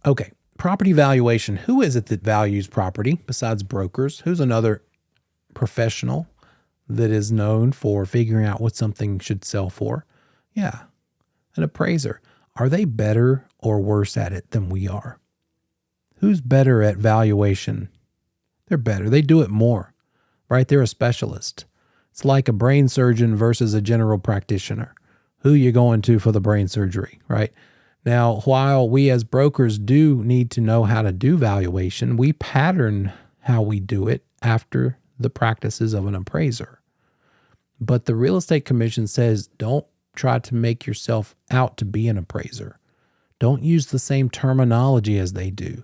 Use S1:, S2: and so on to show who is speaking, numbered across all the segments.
S1: Okay, property valuation. Who is it that values property besides brokers? Who's another professional that is known for figuring out what something should sell for? Yeah, an appraiser. Are they better or worse at it than we are? Who's better at valuation? They're better. They do it more, right? They're a specialist. It's like a brain surgeon versus a general practitioner. Who you going to for the brain surgery, right? Now, while we as brokers do need to know how to do valuation, we pattern how we do it after the practices of an appraiser. But the Real Estate Commission says don't try to make yourself out to be an appraiser. Don't use the same terminology as they do.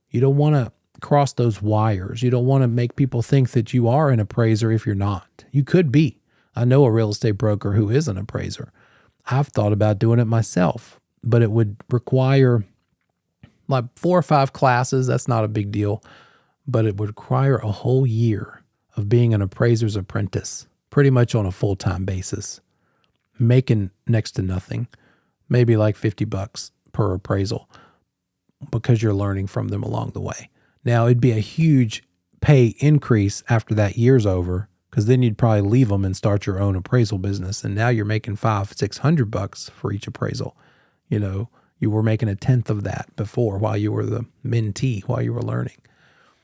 S1: You don't want to cross those wires. You don't want to make people think that you are an appraiser if you're not. You could be. I know a real estate broker who is an appraiser. I've thought about doing it myself, but it would require like 4 or 5 classes. That's not a big deal, but it would require a whole year of being an appraiser's apprentice, pretty much on a full-time basis, making next to nothing, maybe like $50 per appraisal because you're learning from them along the way. Now, it'd be a huge pay increase after that year's over, because then you'd probably leave them and start your own appraisal business. And now you're making $500-600 for each appraisal. You know, you were making 1/10 of that before while you were the mentee, while you were learning.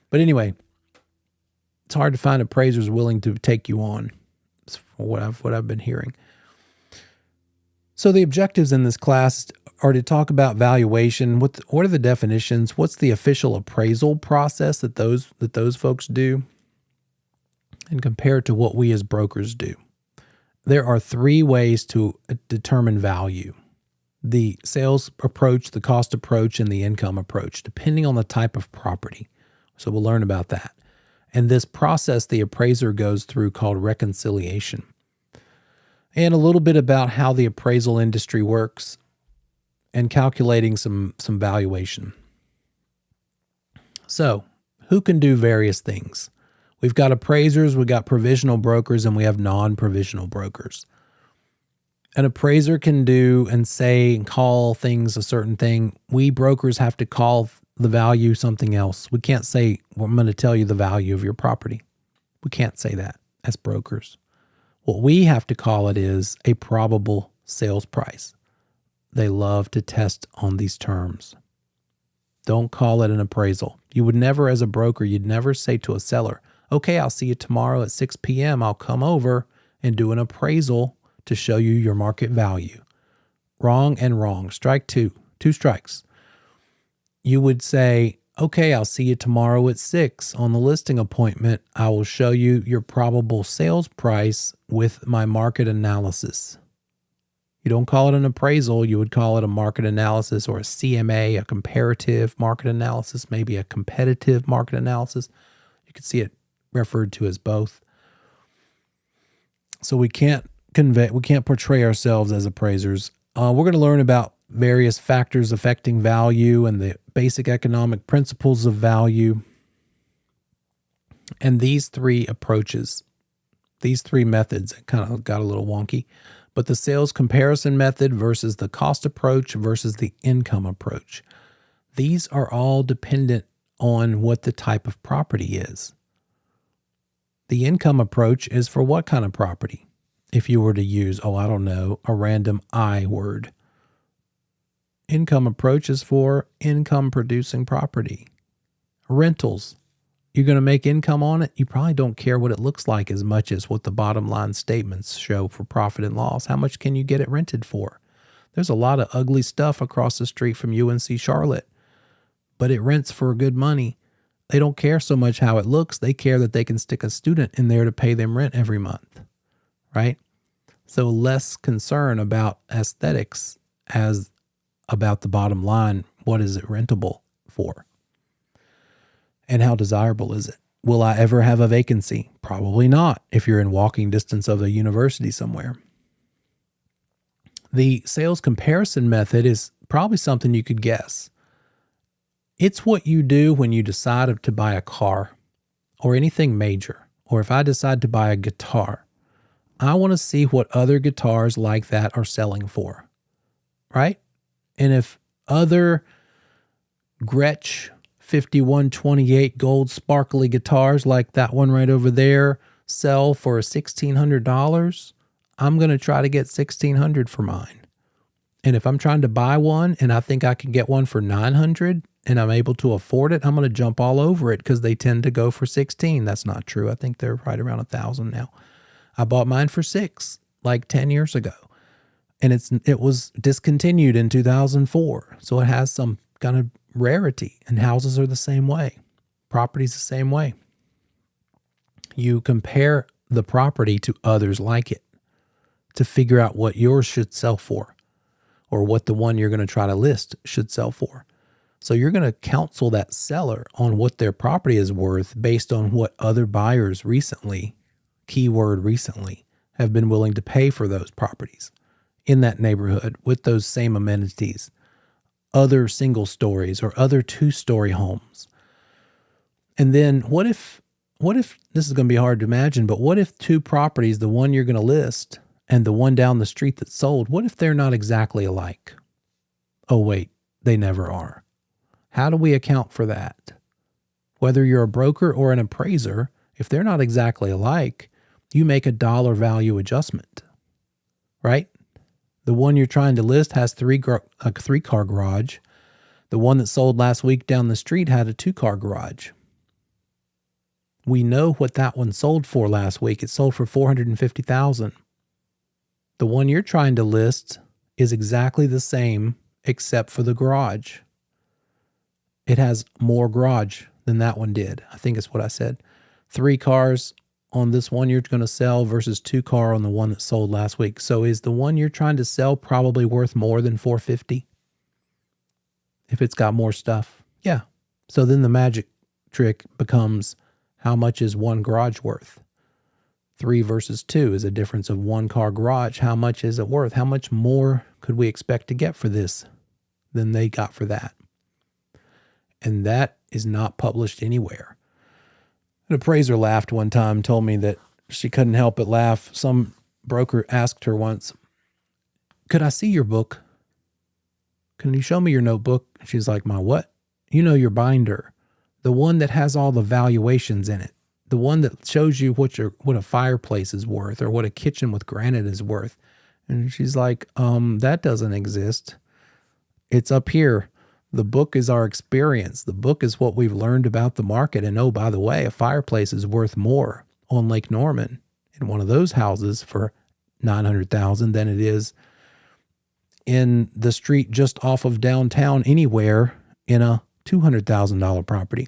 S1: But anyway, it's hard to find appraisers willing to take you on. That's what I've been hearing. So the objectives in this class are to talk about valuation. What are the definitions? What's the official appraisal process that those folks do? And compare it to what we as brokers do. There are 3 ways to determine value: the sales approach, the cost approach, and the income approach, depending on the type of property. So we'll learn about that. And this process the appraiser goes through called reconciliation. And a little bit about how the appraisal industry works and calculating some valuation. So, who can do various things? We've got appraisers, we've got provisional brokers, and we have non-provisional brokers. An appraiser can do and say and call things a certain thing. We brokers have to call the value something else. We can't say, well, I'm going to tell you the value of your property. We can't say that as brokers. What we have to call it is a probable sales price. They love to test on these terms. Don't call it an appraisal. You would never, as a broker, you'd never say to a seller, okay, I'll see you tomorrow at 6 p.m. I'll come over and do an appraisal to show you your market value. Wrong and wrong. Strike 2. 2 strikes. You would say, okay, I'll see you tomorrow at 6 on the listing appointment. I will show you your probable sales price with my market analysis. You don't call it an appraisal. You would call it a market analysis or a CMA, a comparative market analysis, maybe a competitive market analysis. You could see it referred to as both. So we can't portray ourselves as appraisers. We're going to learn about various factors affecting value and the basic economic principles of value. And these 3 approaches, these 3 methods kind of got a little wonky, but the sales comparison method versus the cost approach versus the income approach. These are all dependent on what the type of property is. The income approach is for what kind of property? If you were to use, a random I word. Income approach is for income producing property. Rentals. You're going to make income on it. You probably don't care what it looks like as much as what the bottom line statements show for profit and loss. How much can you get it rented for? There's a lot of ugly stuff across the street from UNC Charlotte, but it rents for good money. They don't care so much how it looks. They care that they can stick a student in there to pay them rent every month, right? So less concern about aesthetics as about the bottom line. What is it rentable for? And how desirable is it? Will I ever have a vacancy? Probably not if you're in walking distance of a university somewhere. The sales comparison method is probably something you could guess. It's what you do when you decide to buy a car or anything major, or if I decide to buy a guitar. I want to see what other guitars like that are selling for, right? And if other Gretsch 5128 gold sparkly guitars like that one right over there sell for $1,600, I'm going to try to get $1,600 for mine. And if I'm trying to buy one and I think I can get one for $900 and I'm able to afford it, I'm going to jump all over it because they tend to go for $16. That's not true. I think they're right around $1,000 now. I bought mine for $6 like 10 years ago. And it was discontinued in 2004. So it has some kind of rarity, and houses are the same way. Property's the same way. You compare the property to others like it to figure out what yours should sell for, or what the one you're going to try to list should sell for. So you're going to counsel that seller on what their property is worth based on what other buyers recently, keyword recently, have been willing to pay for those properties in that neighborhood with those same amenities, other single stories or other 2-story homes. And then what if this is going to be hard to imagine, but what if 2 properties, the one you're going to list and the one down the street that sold, what if they're not exactly alike? Oh, wait, they never are. How do we account for that? Whether you're a broker or an appraiser, if they're not exactly alike, you make a dollar value adjustment, right? The one you're trying to list has a 3-car garage. The one that sold last week down the street had a 2-car garage. We know what that one sold for last week. It sold for $450,000. The one you're trying to list is exactly the same except for the garage. It has more garage than that one did. I think it's what I said. 3 cars on this one you're going to sell versus 2 car on the one that sold last week. So is the one you're trying to sell probably worth more than $450? If it's got more stuff? Yeah. So then the magic trick becomes, how much is one garage worth? 3 versus 2 is a difference of 1 car garage. How much is it worth? How much more could we expect to get for this than they got for that? And that is not published anywhere. An appraiser laughed one time, told me that she couldn't help but laugh. Some broker asked her once, "Could I see your book? Can you show me your notebook?" She's like, "My what?" "You know, your binder. The one that has all the valuations in it. The one that shows you what a fireplace is worth or what a kitchen with granite is worth." And she's like, "That doesn't exist. It's up here. The book is our experience. The book is what we've learned about the market. And oh, by the way, a fireplace is worth more on Lake Norman in one of those houses for $900,000 than it is in the street just off of downtown anywhere in a $200,000 property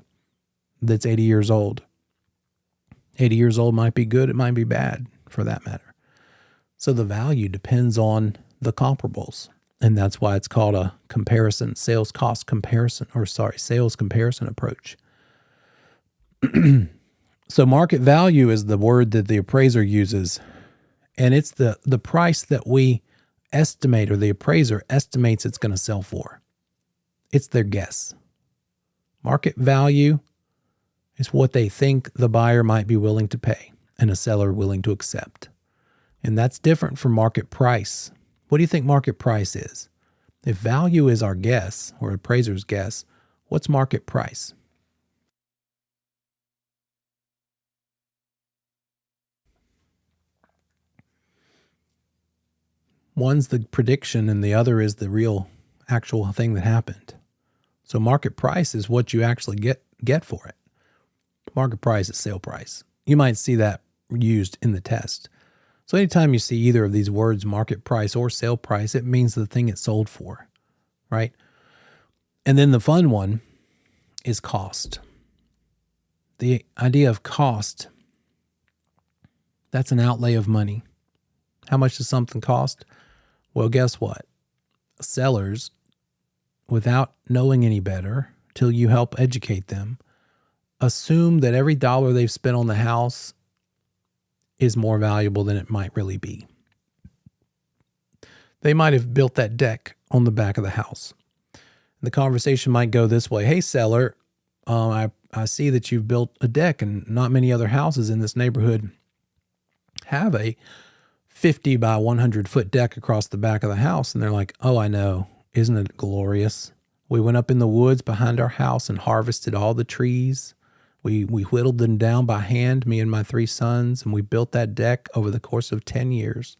S1: that's 80 years old. 80 years old might be good. It might be bad for that matter. So the value depends on the comparables. And that's why it's called a sales comparison approach. So market value is the word that the appraiser uses. And it's the price that we estimate, or the appraiser estimates it's going to sell for. It's their guess. Market value is what they think the buyer might be willing to pay and a seller willing to accept. And that's different from market price. What do you think market price is? If value is our guess, or appraiser's guess, what's market price? One's the prediction and the other is the real actual thing that happened. So market price is what you actually get for it. Market price is sale price. You might see that used in the test. So anytime you see either of these words, market price or sale price, it means the thing it sold for, right? And then the fun one is cost. The idea of cost, that's an outlay of money. How much does something cost? Well, guess what? Sellers, without knowing any better, till you help educate them, assume that every dollar they've spent on the house is more valuable than it might really be. They might have built that deck on the back of the house. The conversation might go this way: "Hey, seller, I see that you've built a deck, and not many other houses in this neighborhood have a 50 by 100 foot deck across the back of the house." And they're like, "Oh, I know. Isn't it glorious? We went up in the woods behind our house and harvested all the trees. We whittled them down by hand, me and my 3 sons, and we built that deck over the course of 10 years.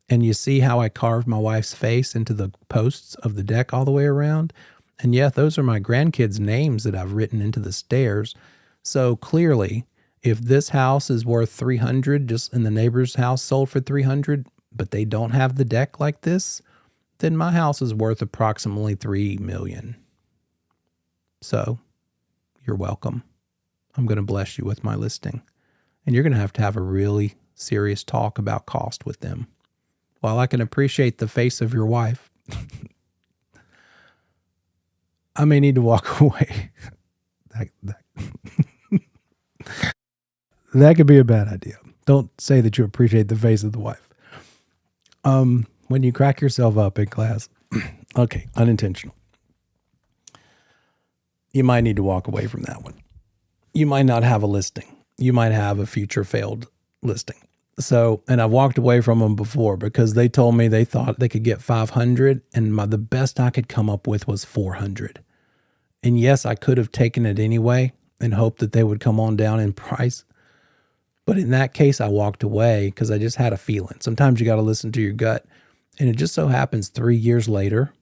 S1: And you see how I carved my wife's face into the posts of the deck all the way around? And yeah, those are my grandkids' names that I've written into the stairs. So clearly, if this house is worth 300, just in the neighbor's house sold for 300, but they don't have the deck like this, then my house is worth approximately 3 million. So you're welcome. I'm going to bless you with my listing. And you're going to have a really serious talk about cost with them. While I can appreciate the face of your wife, I may need to walk away. That could be a bad idea. Don't say that you appreciate the face of the wife. When you crack yourself up in class, okay, unintentional. You might need to walk away from that one. You might not have a listing. You might have a future failed listing. So, and I've walked away from them before because they told me they thought they could get 500 and the best I could come up with was 400. And yes, I could have taken it anyway and hoped that they would come on down in price. But in that case, I walked away because I just had a feeling. Sometimes you got to listen to your gut. And it just so happens 3 years later,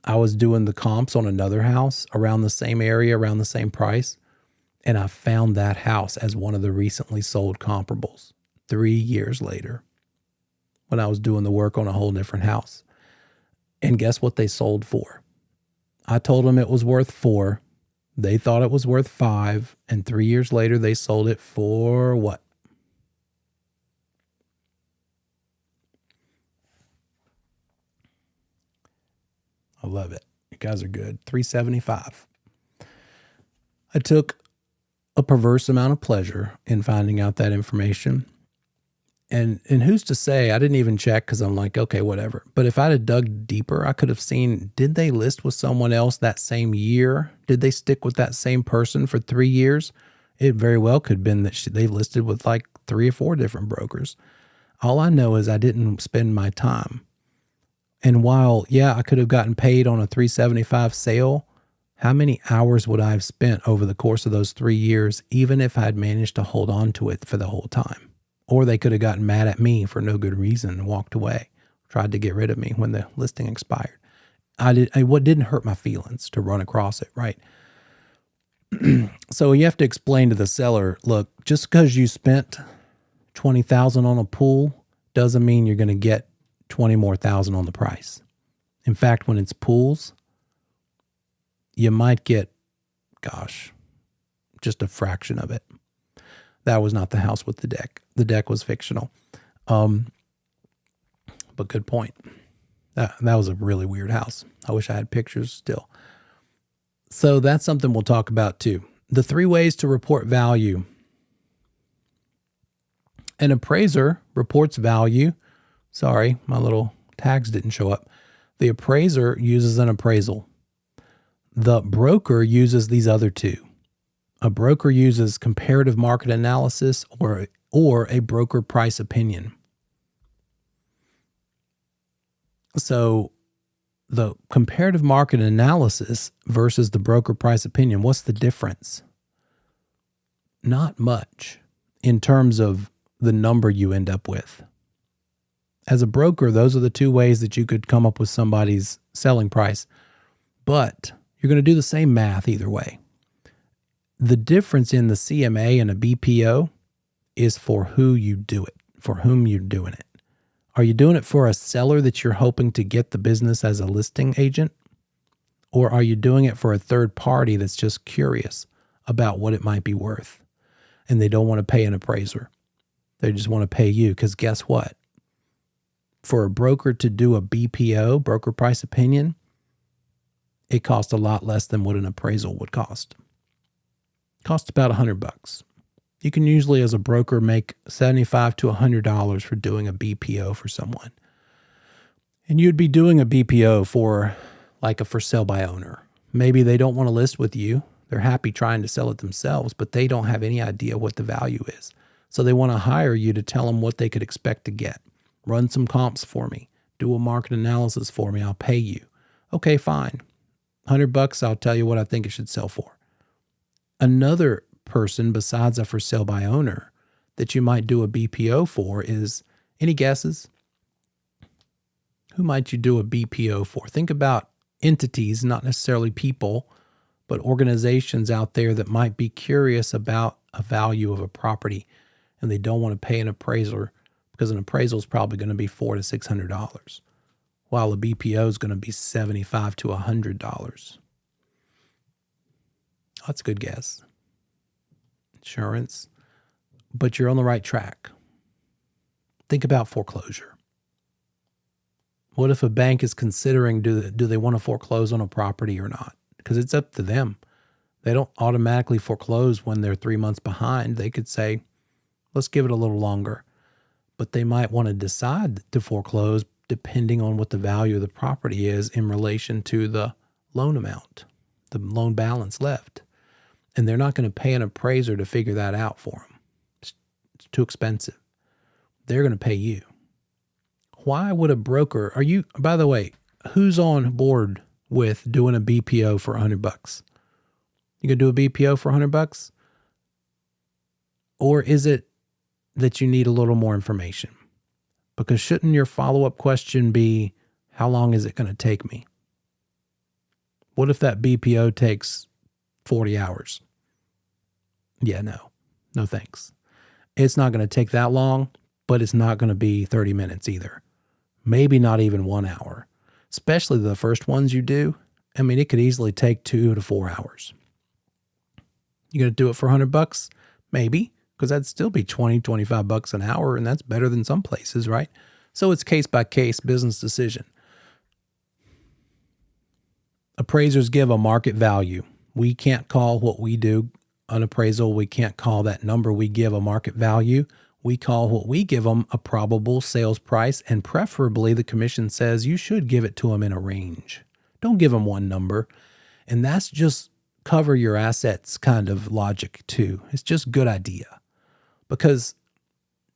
S1: I was doing the comps on another house around the same area, around the same price. And I found that house as one of the recently sold comparables 3 years later when I was doing the work on a whole different house. And guess what they sold for? I told them it was worth 4. They thought it was worth 5. And 3 years later, they sold it for what? I love it. You guys are good. $375. I took a perverse amount of pleasure in finding out that information. And who's to say, I didn't even check because I'm like, okay, whatever. But if I'd have dug deeper, I could have seen, did they list with someone else that same year? Did they stick with that same person for 3 years? It very well could have been that they listed with like 3 or 4 different brokers. All I know is I didn't spend my time. And while, yeah, I could have gotten paid on a $375 sale, how many hours would I have spent over the course of those 3 years, even if I'd managed to hold on to it for the whole time? Or they could have gotten mad at me for no good reason and walked away, tried to get rid of me when the listing expired. What didn't hurt my feelings to run across it, right? So you have to explain to the seller, look, just because you spent $20,000 on a pool doesn't mean you're going to get 20 more thousand on the price. In fact, when it's pools, you might get, just a fraction of it. That was not the house with the deck. The deck was fictional. But good point. That was a really weird house. I wish I had pictures still. So that's something we'll talk about too. The 3 ways to report value. An appraiser reports value. Sorry, my little tags didn't show up. The appraiser uses an appraisal. The broker uses these other 2. A broker uses comparative market analysis or a broker price opinion. So the comparative market analysis versus the broker price opinion, what's the difference? Not much in terms of the number you end up with. As a broker, those are the 2 ways that you could come up with somebody's selling price, but you're going to do the same math either way. The difference in the CMA and a BPO is for who you do it, for whom you're doing it. Are you doing it for a seller that you're hoping to get the business as a listing agent? Or are you doing it for a third party that's just curious about what it might be worth and they don't want to pay an appraiser? They just want to pay you because guess what? For a broker to do a BPO, broker price opinion, it costs a lot less than what an appraisal would cost. Costs about $100. You can usually, as a broker, make $75 to $100 for doing a BPO for someone. And you'd be doing a BPO for like a for sale by owner. Maybe they don't want to list with you. They're happy trying to sell it themselves, but they don't have any idea what the value is. So they want to hire you to tell them what they could expect to get. Run some comps for me. Do a market analysis for me. I'll pay you. Okay, fine. $100, I'll tell you what I think it should sell for. Another person besides a for sale by owner that you might do a BPO for is, any guesses? Who might you do a BPO for? Think about entities, not necessarily people, but organizations out there that might be curious about a value of a property and they don't want to pay an appraiser because an appraisal is probably going to be $400 to $600, while a BPO is going to be $75 to $100. That's a good guess. Insurance, but you're on the right track. Think about foreclosure. What if a bank is considering, do they want to foreclose on a property or not? Because it's up to them. They don't automatically foreclose when they're 3 months behind. They could say, let's give it a little longer. But they might want to decide to foreclose depending on what the value of the property is in relation to the loan amount, the loan balance left. And they're not going to pay an appraiser to figure that out for them. It's too expensive. They're going to pay you. Why would a broker, by the way, who's on board with doing a BPO for $100? You gonna do a BPO for $100? Or is it that you need a little more information? Because shouldn't your follow-up question be, how long is it going to take me? What if that BPO takes 40 hours? Yeah, no thanks. It's not going to take that long, but it's not going to be 30 minutes either. Maybe not even 1 hour, especially the first ones you do. I mean, it could easily take 2 to 4 hours. You going to do it for $100? Maybe, because that'd still be $20, $25 an hour, and that's better than some places, right? So it's case by case business decision. Appraisers give a market value. We can't call what we do an appraisal. We can't call that number we give a market value. We call what we give them a probable sales price, and preferably the commission says you should give it to them in a range. Don't give them one number. And that's just cover your assets kind of logic too. It's just a good idea. Because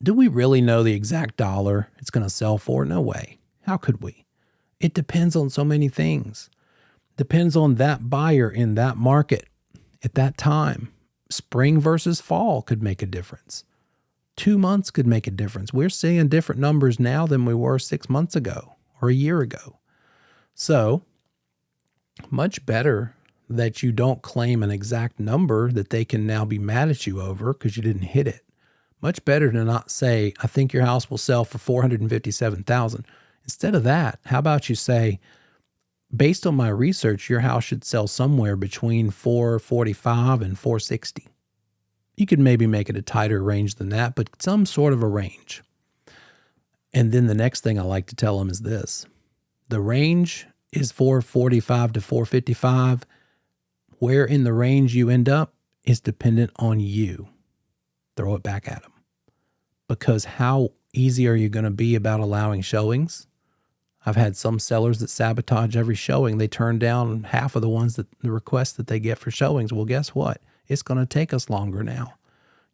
S1: do we really know the exact dollar it's going to sell for? No way. How could we? It depends on so many things. Depends on that buyer in that market at that time. Spring versus fall could make a difference. 2 months could make a difference. We're seeing different numbers now than we were 6 months ago or a year ago. So much better that you don't claim an exact number that they can now be mad at you over because you didn't hit it. Much better to not say, I think your house will sell for $457,000. Instead of that, how about you say, based on my research, your house should sell somewhere between $445,000 and $460,000. You could maybe make it a tighter range than that, but some sort of a range. And then the next thing I like to tell them is this. The range is $445,000 to $455,000. Where in the range you end up is dependent on you. Throw it back at them. Because how easy are you going to be about allowing showings? I've had some sellers that sabotage every showing. They turn down half of the requests that they get for showings. Well, guess what? It's going to take us longer now.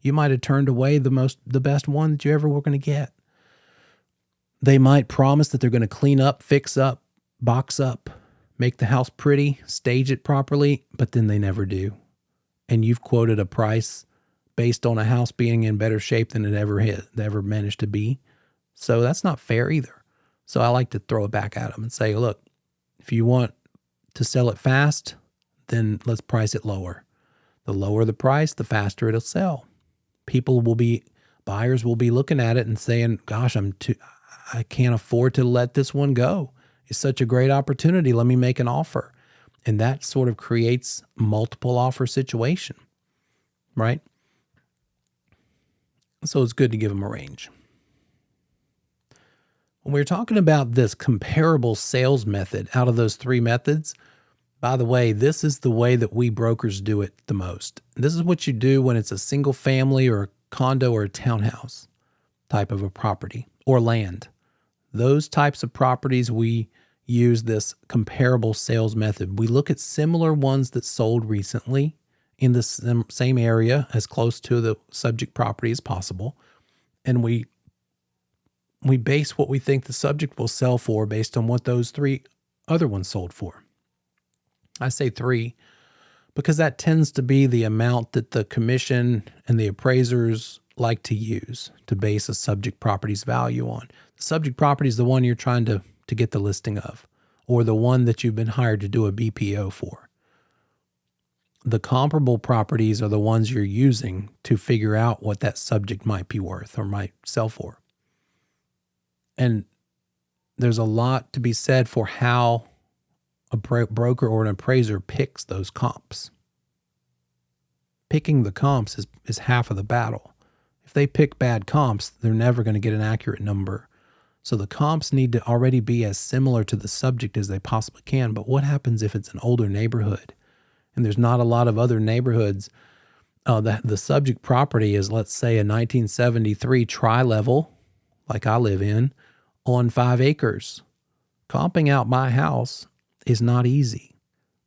S1: You might have turned away the best one that you ever were going to get. They might promise that they're going to clean up, fix up, box up, make the house pretty, stage it properly, but then they never do. And you've quoted a price based on a house being in better shape than it ever managed to be. So that's not fair either. So I like to throw it back at them and say, look, if you want to sell it fast, then let's price it lower. The lower the price, the faster it'll sell. Buyers will be looking at it and saying, gosh, I can't afford to let this one go. It's such a great opportunity. Let me make an offer. And that sort of creates multiple offer situation, right? So it's good to give them a range. When we're talking about this comparable sales method out of those 3 methods, by the way, this is the way that we brokers do it the most. This is what you do when it's a single family or a condo or a townhouse type of a property or land. Those types of properties, we use this comparable sales method. We look at similar ones that sold recently in the same area as close to the subject property as possible. And we base what we think the subject will sell for based on what those 3 other ones sold for. I say 3 because that tends to be the amount that the commission and the appraisers like to use to base a subject property's value on. The subject property is the one you're trying to get the listing of, or the one that you've been hired to do a BPO for. The comparable properties are the ones you're using to figure out what that subject might be worth or might sell for. And there's a lot to be said for how a broker or an appraiser picks those comps. Picking the comps is half of the battle. If they pick bad comps, they're never going to get an accurate number. So the comps need to already be as similar to the subject as they possibly can. But what happens if it's an older neighborhood and there's not a lot of other neighborhoods? The subject property is, let's say, a 1973 tri-level, like I live in, on 5 acres. Comping out my house is not easy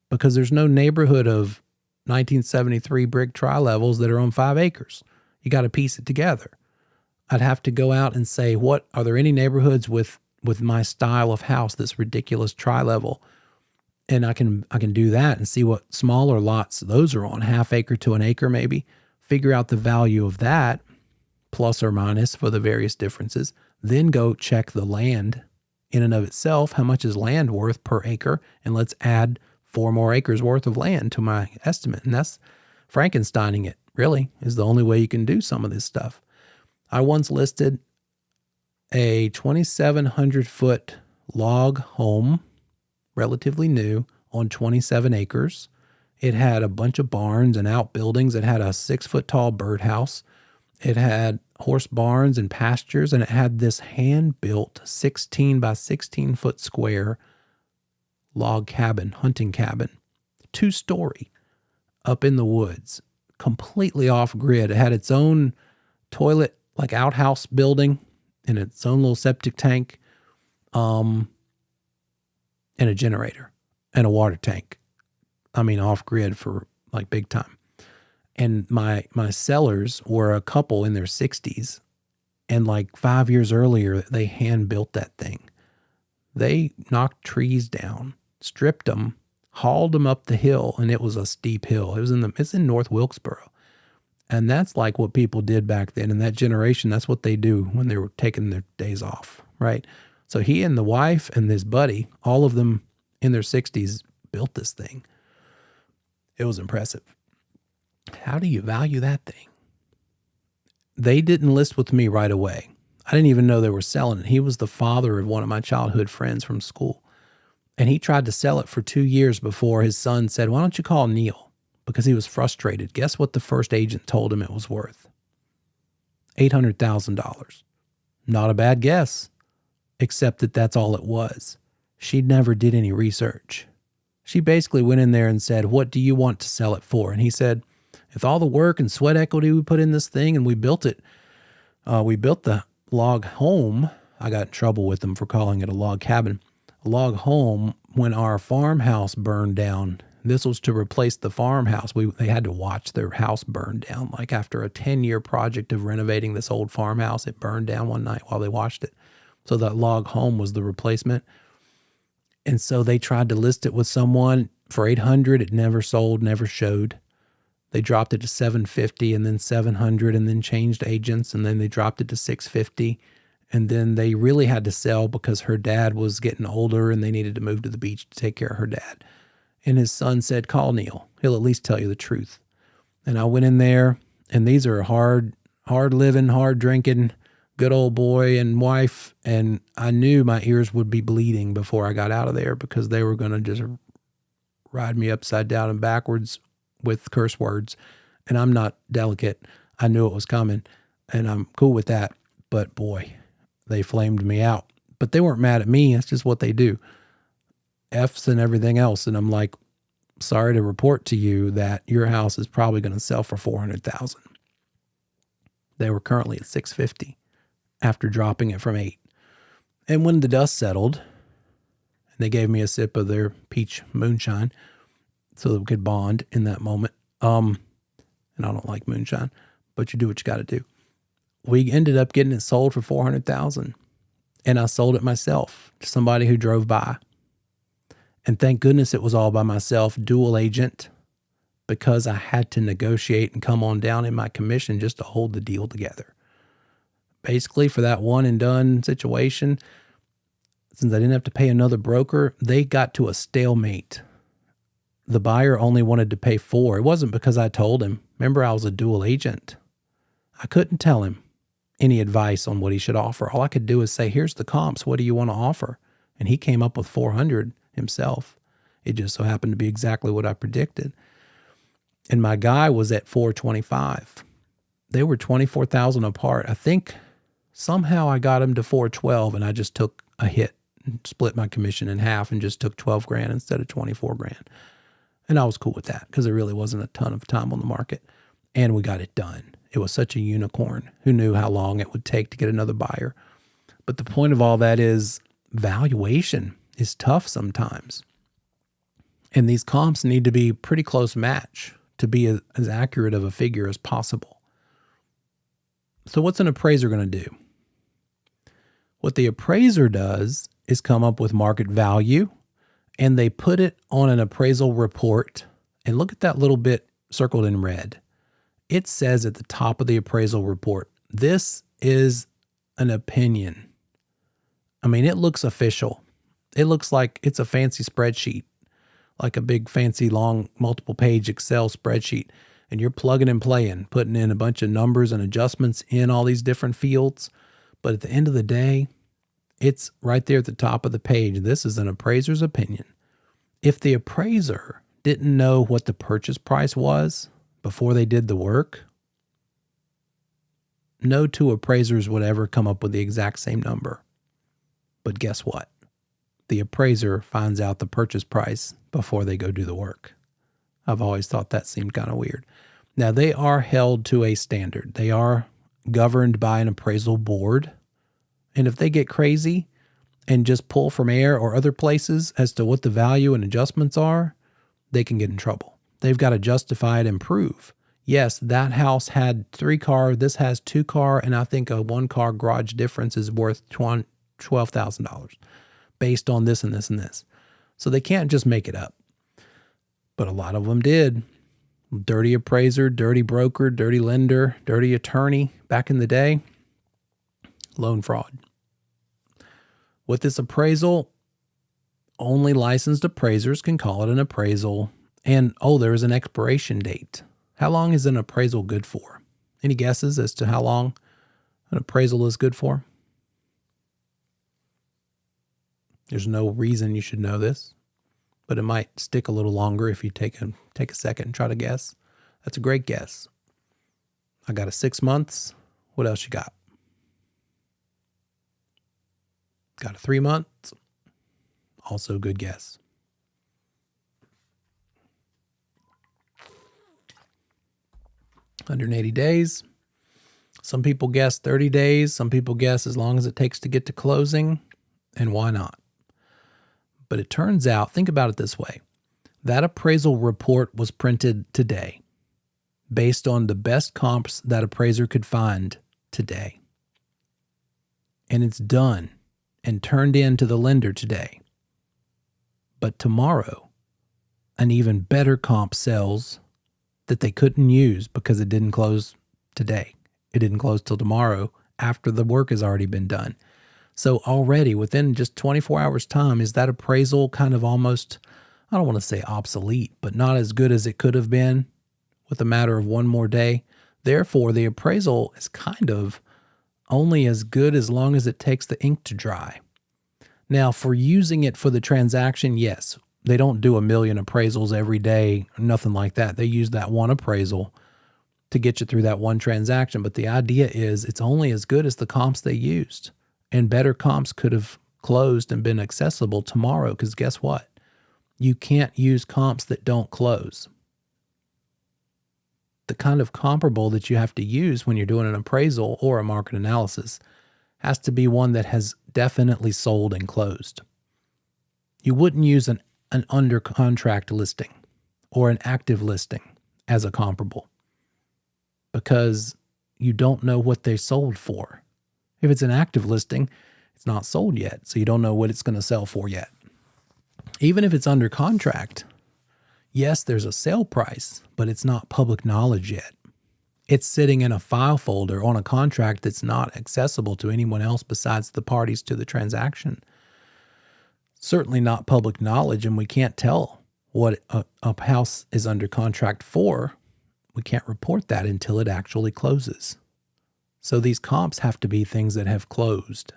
S1: because there's no neighborhood of 1973 brick tri-levels that are on 5 acres. You got to piece it together. I'd have to go out and say, what are there any neighborhoods with my style of house, this ridiculous tri-level? And I can do that and see what smaller lots those are on, 1/2 acre to 1 acre maybe, figure out the value of that, plus or minus for the various differences, then go check the land in and of itself. How much is land worth per acre? And let's add 4 more acres worth of land to my estimate. And that's Frankensteining it, really, is the only way you can do some of this stuff. I once listed a 2,700 foot log home, relatively new, on 27 acres. It had a bunch of barns and outbuildings. It had a 6-foot tall birdhouse. It had horse barns and pastures, and it had this hand-built 16 by 16 foot square log cabin, hunting cabin, 2-story, up in the woods, completely off grid. It had its own toilet, like outhouse building, and its own little septic tank, and a generator and a water tank. I mean, off grid for like big time. And my sellers were a couple in their 60s, and like 5 years earlier, they hand built that thing. They knocked trees down, stripped them, hauled them up the hill, and it was a steep hill. It's in North Wilkesboro. And that's like what people did back then. In that generation, that's what they do when they were taking their days off, right? So he and the wife and his buddy, all of them in their 60s, built this thing. It was impressive. How do you value that thing? They didn't list with me right away. I didn't even know they were selling it. He was the father of one of my childhood friends from school. And he tried to sell it for 2 years before his son said, why don't you call Neil? Because he was frustrated. Guess what the first agent told him it was worth? $800,000. Not a bad guess, except that that's all it was. She never did any research. She basically went in there and said, what do you want to sell it for? And he said, with all the work and sweat equity we put in this thing and we built it, we built the log home. I got in trouble with them for calling it a log cabin. A log home when our farmhouse burned down. This was to replace the farmhouse. They had to watch their house burn down. Like after a 10-year project of renovating this old farmhouse, it burned down one night while they watched it. So that log home was the replacement. And so they tried to list it with someone for $800. It never sold, never showed. They dropped it to $750 and then $700 and then changed agents, and then they dropped it to $650. And then they really had to sell because her dad was getting older and they needed to move to the beach to take care of her dad. And his son said, call Neil. He'll at least tell you the truth. And I went in there, and these are hard living, hard drinking, good old boy and wife. And I knew my ears would be bleeding before I got out of there because they were going to just ride me upside down and backwards with curse words. And I'm not delicate. I knew it was coming, and I'm cool with that. But boy, they flamed me out. But they weren't mad at me. That's just what they do. F's and everything else. And I'm like, sorry to report to you that your house is probably going to sell for $400,000. They were currently at $650 after dropping it from $8. And when the dust settled, and they gave me a sip of their peach moonshine so that we could bond in that moment. And I don't like moonshine, but you do what you got to do. We ended up getting it sold for $400,000. And I sold it myself to somebody who drove by. And thank goodness it was all by myself, dual agent, because I had to negotiate and come on down in my commission just to hold the deal together. Basically, for that one and done situation, since I didn't have to pay another broker, they got to a stalemate. The buyer only wanted to pay $4. It wasn't because I told him. Remember, I was a dual agent. I couldn't tell him any advice on what he should offer. All I could do is say, here's the comps. What do you want to offer? And he came up with 400 himself. It just so happened to be exactly what I predicted. And my guy was at 425. They were 24,000 apart. I think somehow I got him to 412, and I just took a hit and split my commission in half and just took 12 grand instead of 24 grand. And I was cool with that because there really wasn't a ton of time on the market. And we got it done. It was such a unicorn. Who knew how long it would take to get another buyer? But the point of all that is valuation is tough sometimes. And these comps need to be pretty close match to be as accurate of a figure as possible. So what's an appraiser going to do? What the appraiser does is come up with market value, and they put it on an appraisal report. And look at that little bit circled in red. It says at the top of the appraisal report, this is an opinion. I mean, it looks official. It looks like it's a fancy spreadsheet, like a big fancy long multiple page Excel spreadsheet. And you're plugging and playing, putting in a bunch of numbers and adjustments in all these different fields. But at the end of the day, it's right there at the top of the page. This is an appraiser's opinion. If the appraiser didn't know what the purchase price was before they did the work, no two appraisers would ever come up with the exact same number. But guess what? The appraiser finds out the purchase price before they go do the work. I've always thought that seemed kind of weird. Now, they are held to a standard. They are governed by an appraisal board. And if they get crazy and just pull from air or other places as to what the value and adjustments are, they can get in trouble. They've got to justify it and prove. Yes, that house had 3 car, this has 2 car, and I think a 1 car garage difference is worth $12,000 based on this and this and this. So they can't just make it up. But a lot of them did. Dirty appraiser, dirty broker, dirty lender, dirty attorney back in the day. Loan fraud. With this appraisal, only licensed appraisers can call it an appraisal. And, there's an expiration date. How long is an appraisal good for? Any guesses as to how long an appraisal is good for? There's no reason you should know this, but it might stick a little longer if you take a second and try to guess. That's a great guess. I got a 6 months. What else you got? Got a 3 months. Also a good guess. $180 days. Some people guess 30 days. Some people guess as long as it takes to get to closing. And why not? But it turns out, think about it this way. That appraisal report was printed today based on the best comps that appraiser could find today. And it's done and turned in to the lender today. But tomorrow, an even better comp sells that they couldn't use because it didn't close today. It didn't close till tomorrow after the work has already been done. So already within just 24 hours time, is that appraisal kind of almost, I don't want to say obsolete, but not as good as it could have been with a matter of one more day. Therefore, the appraisal is kind of only as good as long as it takes the ink to dry. Now, for using it for the transaction, yes, they don't do a million appraisals every day, nothing like that. They use that one appraisal to get you through that one transaction. But the idea is it's only as good as the comps they used. And better comps could have closed and been accessible tomorrow because guess what? You can't use comps that don't close. The kind of comparable that you have to use when you're doing an appraisal or a market analysis has to be one that has definitely sold and closed. You wouldn't use an under contract listing or an active listing as a comparable because you don't know what they sold for. If it's an active listing, it's not sold yet, so you don't know what it's going to sell for yet. Even if it's under contract, yes, there's a sale price, but it's not public knowledge yet. It's sitting in a file folder on a contract that's not accessible to anyone else besides the parties to the transaction. Certainly not public knowledge, and we can't tell what a house is under contract for. We can't report that until it actually closes. So these comps have to be things that have closed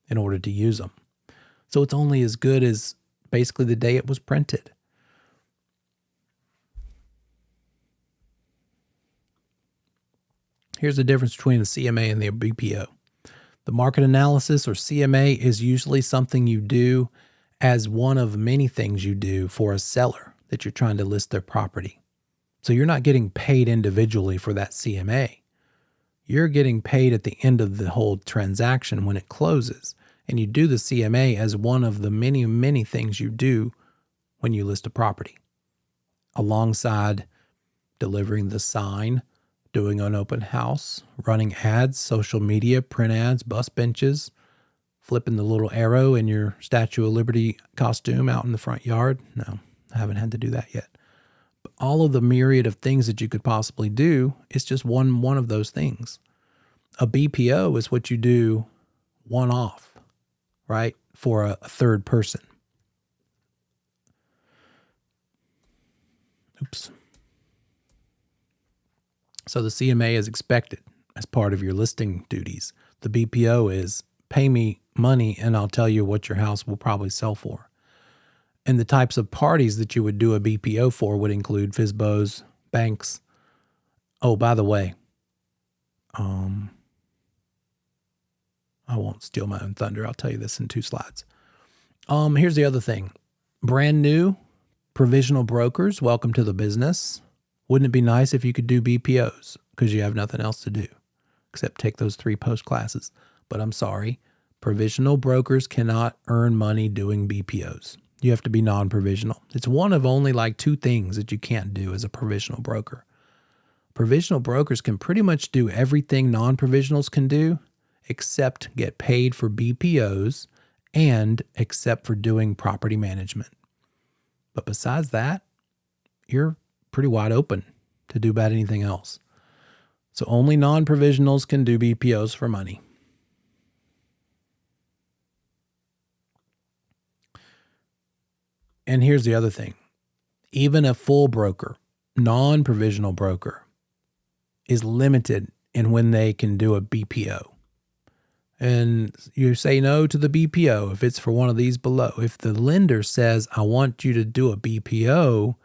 S1: in order to use them. So it's only as good as basically the day it was printed. Here's the difference between the CMA and the BPO. The market analysis, or CMA, is usually something you do as one of many things you do for a seller that you're trying to list their property. So you're not getting paid individually for that CMA. You're getting paid at the end of the whole transaction when it closes. And you do the CMA as one of the many, many things you do when you list a property, alongside delivering the sign, doing an open house, running ads, social media, print ads, bus benches, flipping the little arrow in your Statue of Liberty costume out in the front yard. No, I haven't had to do that yet. But all of the myriad of things that you could possibly do is just one of those things. A BPO is what you do one-off, right, for a third person. Oops. So the CMA is expected as part of your listing duties. The BPO is pay me money and I'll tell you what your house will probably sell for. And the types of parties that you would do a BPO for would include FSBOs, banks. Oh, by the way, I won't steal my own thunder. I'll tell you this in 2 slides. Here's the other thing. Brand new provisional brokers, welcome to the business. Wouldn't it be nice if you could do BPOs because you have nothing else to do except take those 3 post classes? But I'm sorry, provisional brokers cannot earn money doing BPOs. You have to be non-provisional. It's one of only like 2 things that you can't do as a provisional broker. Provisional brokers can pretty much do everything non-provisionals can do except get paid for BPOs and except for doing property management. But besides that, you're pretty wide open to do about anything else. So only non-provisionals can do BPOs for money. And here's the other thing. Even a full broker, non-provisional broker, is limited in when they can do a BPO. And you say no to the BPO if it's for one of these below. If the lender says, I want you to do a BPO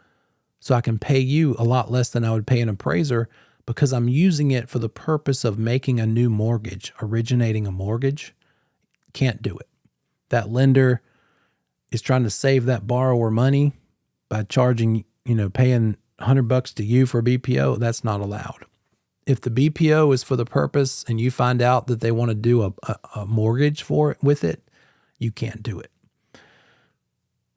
S1: so I can pay you a lot less than I would pay an appraiser because I'm using it for the purpose of making a new mortgage, originating a mortgage, can't do it. That lender is trying to save that borrower money by charging, paying $100 to you for a BPO. That's not allowed. If the BPO is for the purpose and you find out that they want to do a mortgage for it with it, you can't do it.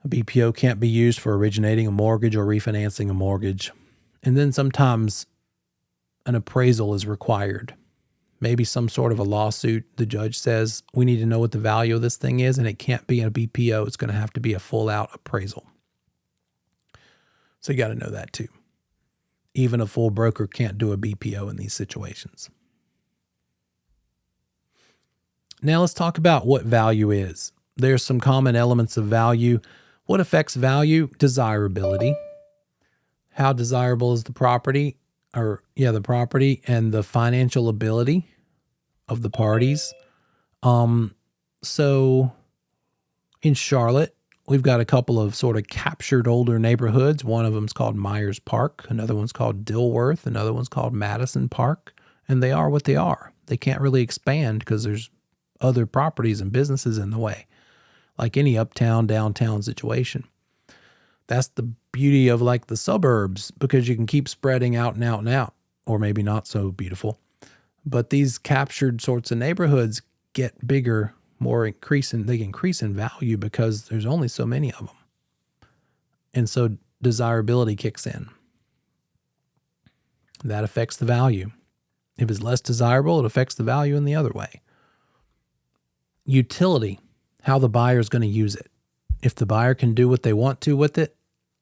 S1: A BPO can't be used for originating a mortgage or refinancing a mortgage. And then sometimes an appraisal is required. Maybe some sort of a lawsuit. The judge says, we need to know what the value of this thing is, and it can't be a BPO. It's going to have to be a full-out appraisal. So you got to know that too. Even a full broker can't do a BPO in these situations. Now let's talk about what value is. There's some common elements of value. What affects value? Desirability. How desirable is the property? The property and the financial ability of the parties. So in Charlotte, we've got a couple of sort of captured older neighborhoods. One of them's called Myers Park. Another one's called Dilworth. Another one's called Madison Park. And they are what they are. They can't really expand because there's other properties and businesses in the way, like any uptown, downtown situation. That's the beauty of like the suburbs, because you can keep spreading out and out and out, or maybe not so beautiful. But these captured sorts of neighborhoods get bigger, they increase in value because there's only so many of them. And so desirability kicks in. That affects the value. If it's less desirable, it affects the value in the other way. Utility, how the buyer is going to use it. If the buyer can do what they want to with it,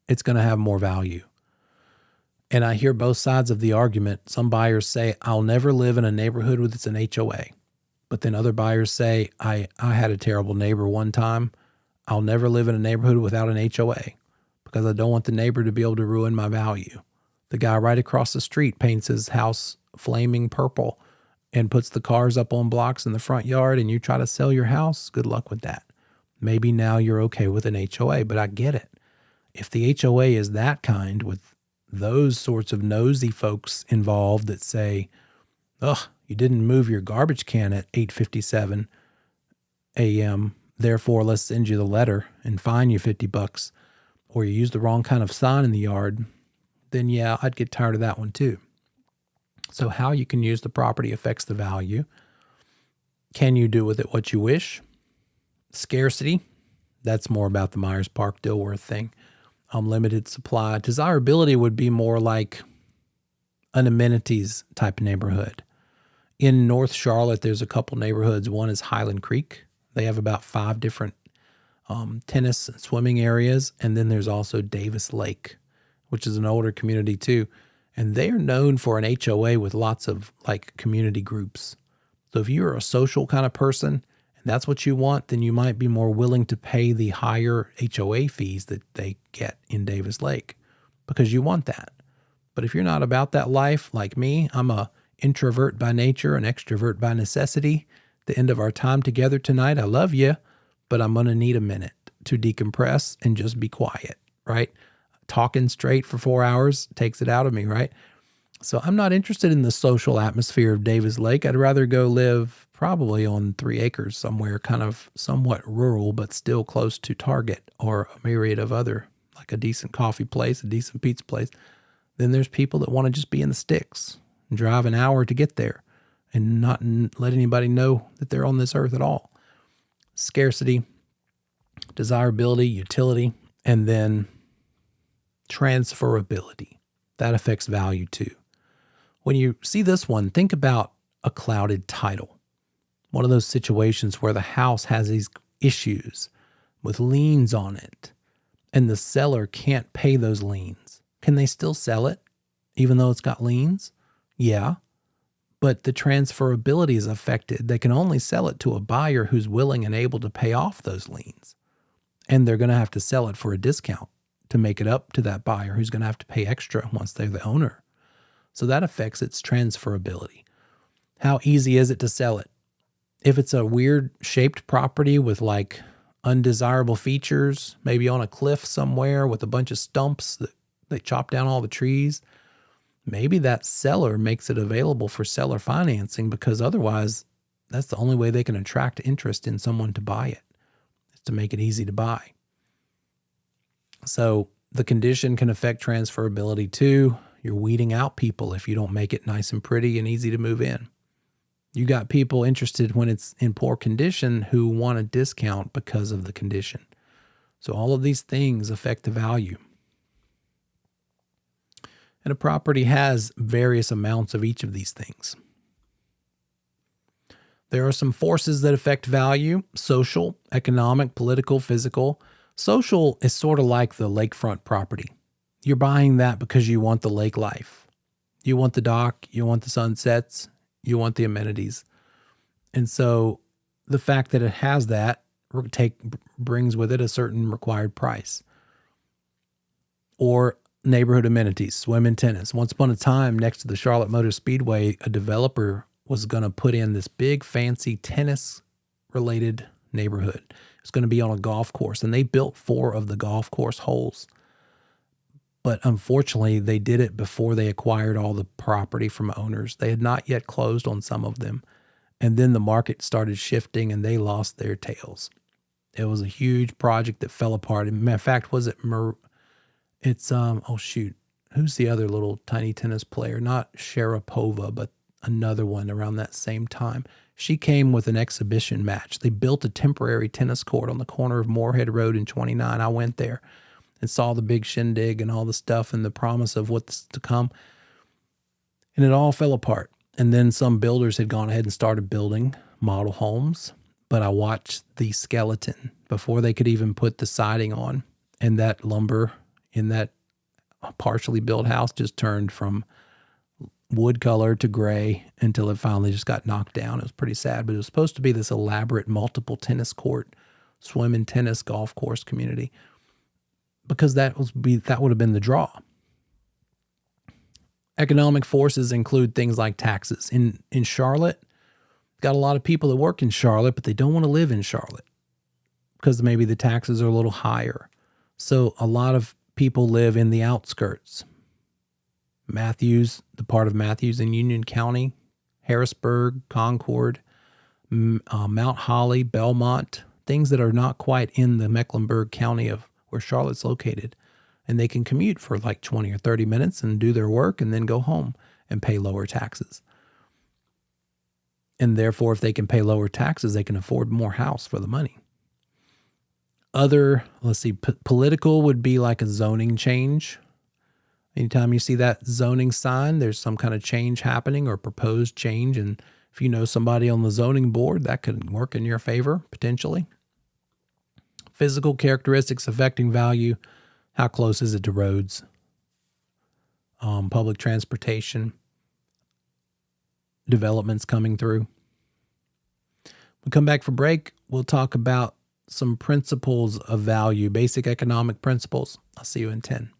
S1: it's going to have more value. And I hear both sides of the argument. Some buyers say, I'll never live in a neighborhood with it's an HOA. But then other buyers say, I had a terrible neighbor one time. I'll never live in a neighborhood without an HOA because I don't want the neighbor to be able to ruin my value. The guy right across the street paints his house flaming purple and puts the cars up on blocks in the front yard, and you try to sell your house. Good luck with that. Maybe now you're okay with an HOA, but I get it. If the HOA is that kind with those sorts of nosy folks involved that say, ugh, you didn't move your garbage can at 8:57 a.m., therefore let's send you the letter and fine you $50, or you used the wrong kind of sign in the yard, then yeah, I'd get tired of that one too. So how you can use the property affects the value. Can you do with it what you wish? Scarcity, that's more about the Myers Park Dilworth thing. Limited supply. Desirability would be more like an amenities type neighborhood. In North Charlotte, there's a couple neighborhoods. One is Highland Creek. They have about 5 different tennis and swimming areas. And then there's also Davis Lake, which is an older community too. And they are known for an HOA with lots of like community groups. So if you're a social kind of person and that's what you want, then you might be more willing to pay the higher HOA fees that they get in Davis Lake because you want that. But if you're not about that life like me, I'm a introvert by nature, an extrovert by necessity. The end of our time together tonight, I love you, but I'm going to need a minute to decompress and just be quiet, right? Talking straight for 4 hours takes it out of me, right? So I'm not interested in the social atmosphere of Davis Lake. I'd rather go live probably on 3 acres somewhere, kind of somewhat rural, but still close to Target or a myriad of other, like a decent coffee place, a decent pizza place. Then there's people that want to just be in the sticks and drive an hour to get there and not let anybody know that they're on this earth at all. Scarcity, desirability, utility, and then transferability. That affects value too. When you see this one, think about a clouded title. One of those situations where the house has these issues with liens on it and the seller can't pay those liens. Can they still sell it even though it's got liens? Yeah, but the transferability is affected. They can only sell it to a buyer who's willing and able to pay off those liens. And they're going to have to sell it for a discount to make it up to that buyer who's going to have to pay extra once they're the owner. So that affects its transferability. How easy is it to sell it? If it's a weird shaped property with like undesirable features, maybe on a cliff somewhere with a bunch of stumps that they chop down all the trees, maybe that seller makes it available for seller financing because otherwise that's the only way they can attract interest in someone to buy it, is to make it easy to buy. So the condition can affect transferability too. You're weeding out people if you don't make it nice and pretty and easy to move in. You got people interested when it's in poor condition who want a discount because of the condition. So all of these things affect the value. And a property has various amounts of each of these things. There are some forces that affect value: social, economic, political, physical. Social is sort of like the lakefront property. You're buying that because you want the lake life. You want the dock, you want the sunsets, you want the amenities. And so the fact that it has that brings with it a certain required price. Or neighborhood amenities, swim and tennis. Once upon a time, next to the Charlotte Motor Speedway, a developer was going to put in this big fancy tennis-related neighborhood. It's going to be on a golf course, and they built 4 of the golf course holes. But unfortunately, they did it before they acquired all the property from owners. They had not yet closed on some of them. And then the market started shifting and they lost their tails. It was a huge project that fell apart. As a matter of fact, who's the other little tiny tennis player? Not Sharapova, but another one around that same time. She came with an exhibition match. They built a temporary tennis court on the corner of Moorhead Road in 29. I went there and saw the big shindig and all the stuff and the promise of what's to come. And it all fell apart. And then some builders had gone ahead and started building model homes. But I watched the skeleton before they could even put the siding on. And that lumber in that partially built house just turned from wood color to gray until it finally just got knocked down. It was pretty sad, but it was supposed to be this elaborate multiple tennis court, swim and tennis golf course community, because that would have been the draw. Economic forces include things like taxes. In Charlotte, got a lot of people that work in Charlotte, but they don't want to live in Charlotte because maybe the taxes are a little higher. So a lot of people live in the outskirts. Matthews, the part of Matthews in Union County, Harrisburg, Concord, Mount Holly, Belmont, things that are not quite in the Mecklenburg County of where Charlotte's located. And they can commute for like 20 or 30 minutes and do their work and then go home and pay lower taxes. And therefore, if they can pay lower taxes, they can afford more house for the money. Other, political would be like a zoning change. Anytime you see that zoning sign, there's some kind of change happening or proposed change. And if you know somebody on the zoning board, that could work in your favor, potentially. Physical characteristics affecting value. How close is it to roads? Public transportation. Developments coming through. We'll come back for break. We'll talk about some principles of value, basic economic principles. I'll see you in 10.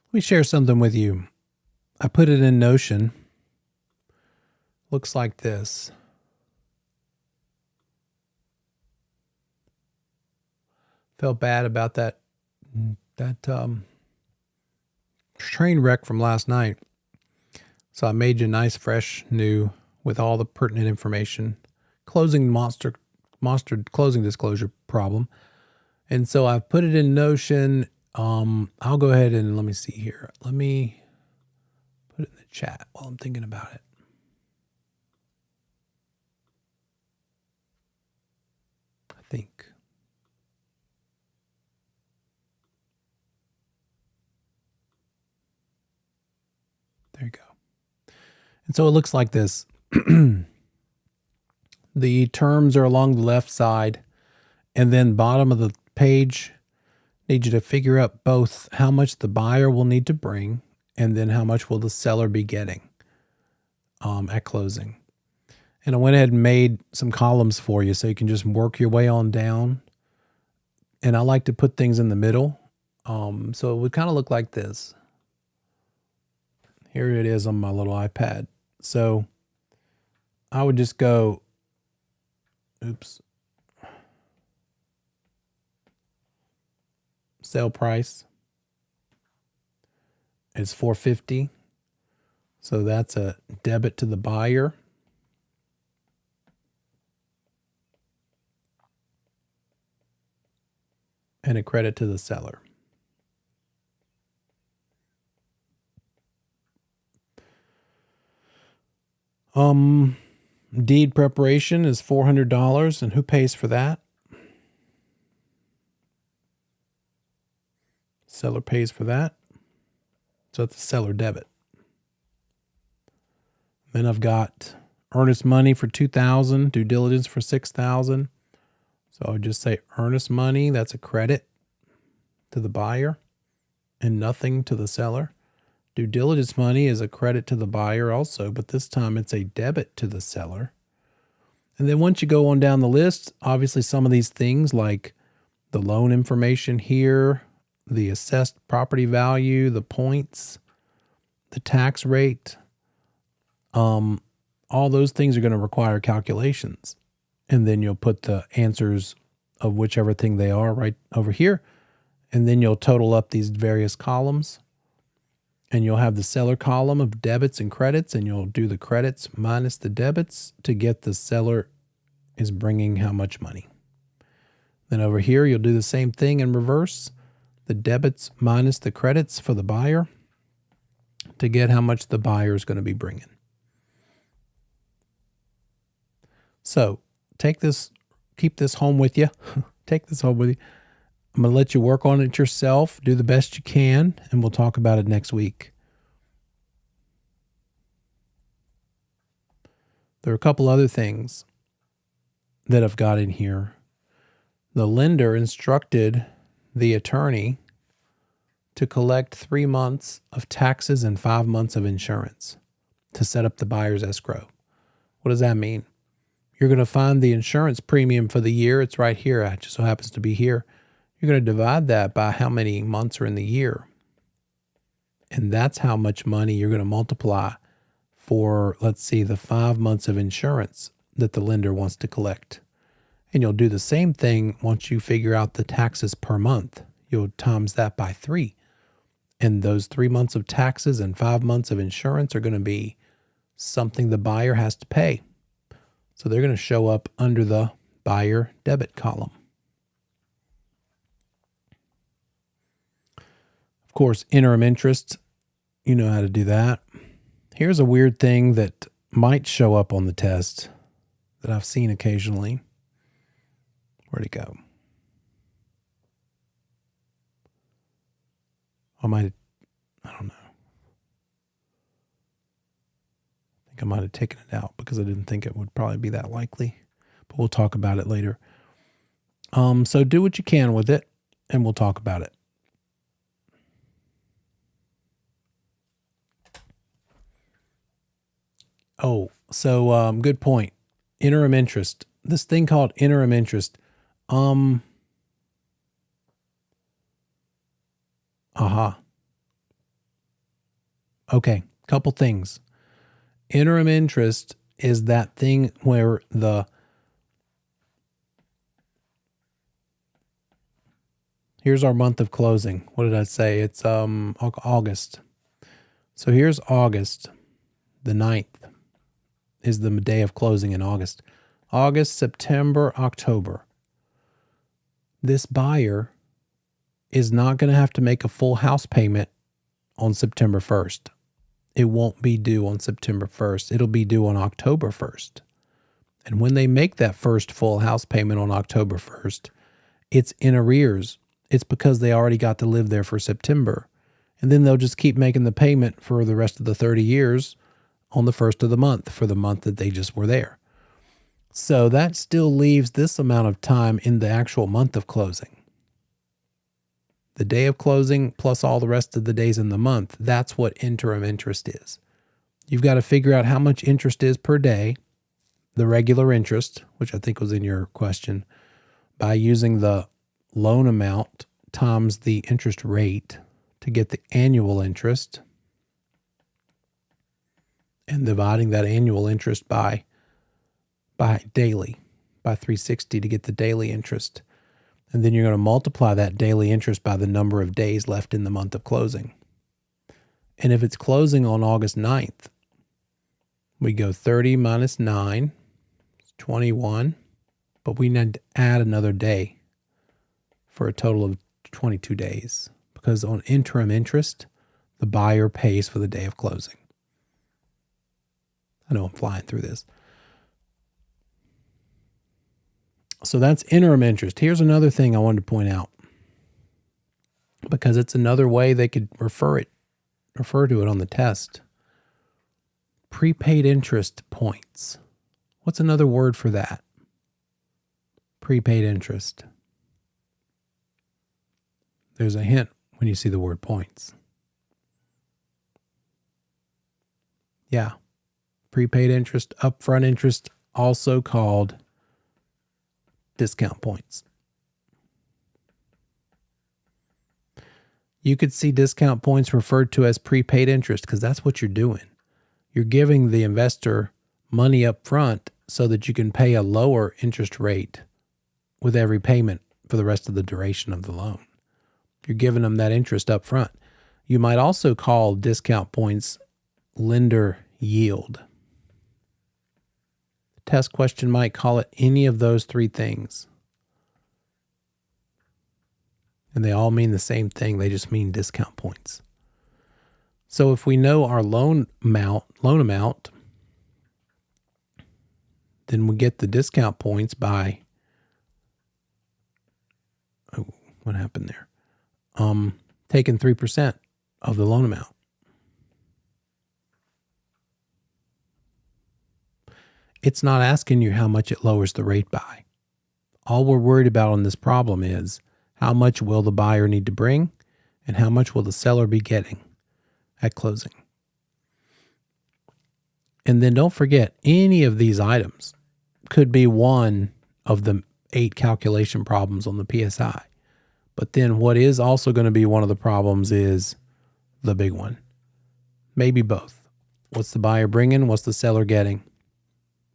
S1: Let me share something with you. I put it in Notion. Looks like this. Felt bad about that train wreck from last night. So I made you a nice, fresh, new, with all the pertinent information, closing monster closing disclosure problem. And so I've put it in Notion. I'll go ahead and let me see here. Let me put it in the chat while I'm thinking about it. I think. There you go. And so it looks like this. The terms are along the left side, and then bottom of the page, need you to figure out both how much the buyer will need to bring and then how much will the seller be getting at closing. And I went ahead and made some columns for you so you can just work your way on down. And I like to put things in the middle. So it would kind of look like this. Here it is on my little iPad. So I would just go, oops. Sale price is $450. So that's a debit to the buyer. And a credit to the seller. Deed preparation is $400, and who pays for that? Seller pays for that. So it's a seller debit. Then I've got earnest money for $2,000, due diligence for $6,000. So I would just say earnest money, that's a credit to the buyer and nothing to the seller. Due diligence money is a credit to the buyer also, but this time it's a debit to the seller. And then once you go on down the list, obviously some of these things like the loan information here, the assessed property value, the points, the tax rate, all those things are going to require calculations. And then you'll put the answers of whichever thing they are right over here. And then you'll total up these various columns. And you'll have the seller column of debits and credits, and you'll do the credits minus the debits to get the seller is bringing how much money. Then over here, you'll do the same thing in reverse. The debits minus the credits for the buyer to get how much the buyer is going to be bringing. So take this, keep this home with you. Take this home with you. I'm going to let you work on it yourself, do the best you can, and we'll talk about it next week. There are a couple other things that I've got in here. The lender instructed the attorney to collect 3 months of taxes and 5 months of insurance to set up the buyer's escrow. What does that mean? You're going to find the insurance premium for the year. It's right here. It just so happens to be here. You're going to divide that by how many months are in the year. And that's how much money you're going to multiply for, let's see, the 5 months of insurance that the lender wants to collect. And you'll do the same thing once you figure out the taxes per month. You'll times that by 3. And those 3 months of taxes and 5 months of insurance are going to be something the buyer has to pay. So they're going to show up under the buyer debit column. Of course, interim interest, you know how to do that. Here's a weird thing that might show up on the test that I've seen occasionally. Where'd it go? I don't know. I think I might have taken it out because I didn't think it would probably be that likely, but we'll talk about it later. So do what you can with it and we'll talk about it. Oh, so good point. Interim interest. This thing called interim interest. Aha. Okay, couple things. Interim interest is that thing where here's our month of closing. What did I say? It's August. So here's August. The 9th is the day of closing in August. August, September, October. This buyer is not going to have to make a full house payment on September 1st. It won't be due on September 1st. It'll be due on October 1st. And when they make that first full house payment on October 1st, it's in arrears. It's because they already got to live there for September. And then they'll just keep making the payment for the rest of the 30 years on the first of the month for the month that they just were there. So that still leaves this amount of time in the actual month of closing. The day of closing plus all the rest of the days in the month, that's what interim interest is. You've got to figure out how much interest is per day, the regular interest, which I think was in your question, by using the loan amount times the interest rate to get the annual interest, and dividing that annual interest by daily, by 360 to get the daily interest. And then you're going to multiply that daily interest by the number of days left in the month of closing. And if it's closing on August 9th, we go 30 minus 9, it's 21, but we need to add another day for a total of 22 days. Because on interim interest, the buyer pays for the day of closing. I know I'm flying through this. So that's interim interest. Here's another thing I wanted to point out, because it's another way they could refer to it on the test. Prepaid interest points. What's another word for that? Prepaid interest. There's a hint when you see the word points. Yeah. Prepaid interest, upfront interest, also called discount points. You could see discount points referred to as prepaid interest because that's what you're doing. You're giving the investor money up front so that you can pay a lower interest rate with every payment for the rest of the duration of the loan. You're giving them that interest up front. You might also call discount points lender yield. The test question might call it any of those three things. And they all mean the same thing. They just mean discount points. So if we know our loan amount, then we get the discount points by, what happened there? Taking 3% of the loan amount. It's not asking you how much it lowers the rate by. All we're worried about on this problem is how much will the buyer need to bring and how much will the seller be getting at closing. And then don't forget, any of these items could be one of the 8 calculation problems on the PSI. But then what is also going to be one of the problems is the big one. Maybe both. What's the buyer bringing? What's the seller getting?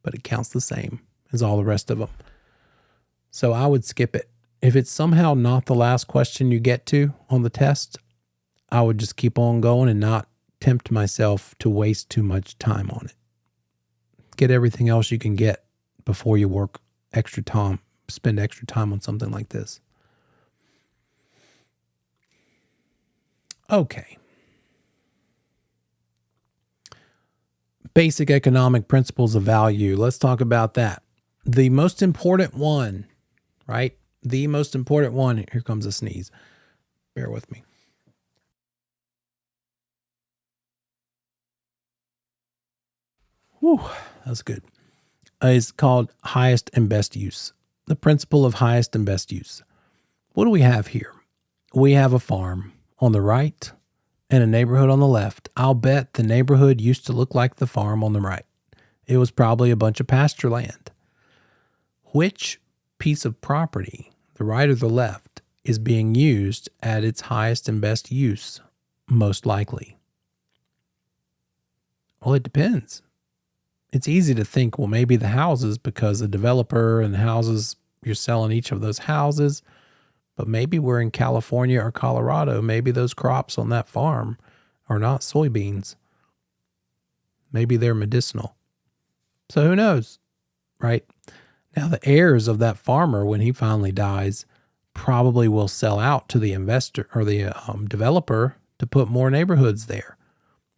S1: But it counts the same as all the rest of them. So I would skip it. If it's somehow not the last question you get to on the test, I would just keep on going and not tempt myself to waste too much time on it. Get everything else you can get before you work extra time, spend extra time on something like this. Okay. Basic economic principles of value. Let's talk about that. The most important one, right? The most important one. Here comes a sneeze. Bear with me. Whew, that's good. Is called highest and best use. The principle of highest and best use. What do we have here? We have a farm on the right and a neighborhood on the left. I'll bet the neighborhood used to look like the farm on the right. It was probably a bunch of pasture land. Which piece of property, the right or the left, is being used at its highest and best use, most likely? Well, it depends. It's easy to think, well, maybe the houses, because the developer and the houses, you're selling each of those houses. But maybe we're in California or Colorado. Maybe those crops on that farm are not soybeans. Maybe they're medicinal. So who knows, right? Now, the heirs of that farmer, when he finally dies, probably will sell out to the investor or the developer to put more neighborhoods there.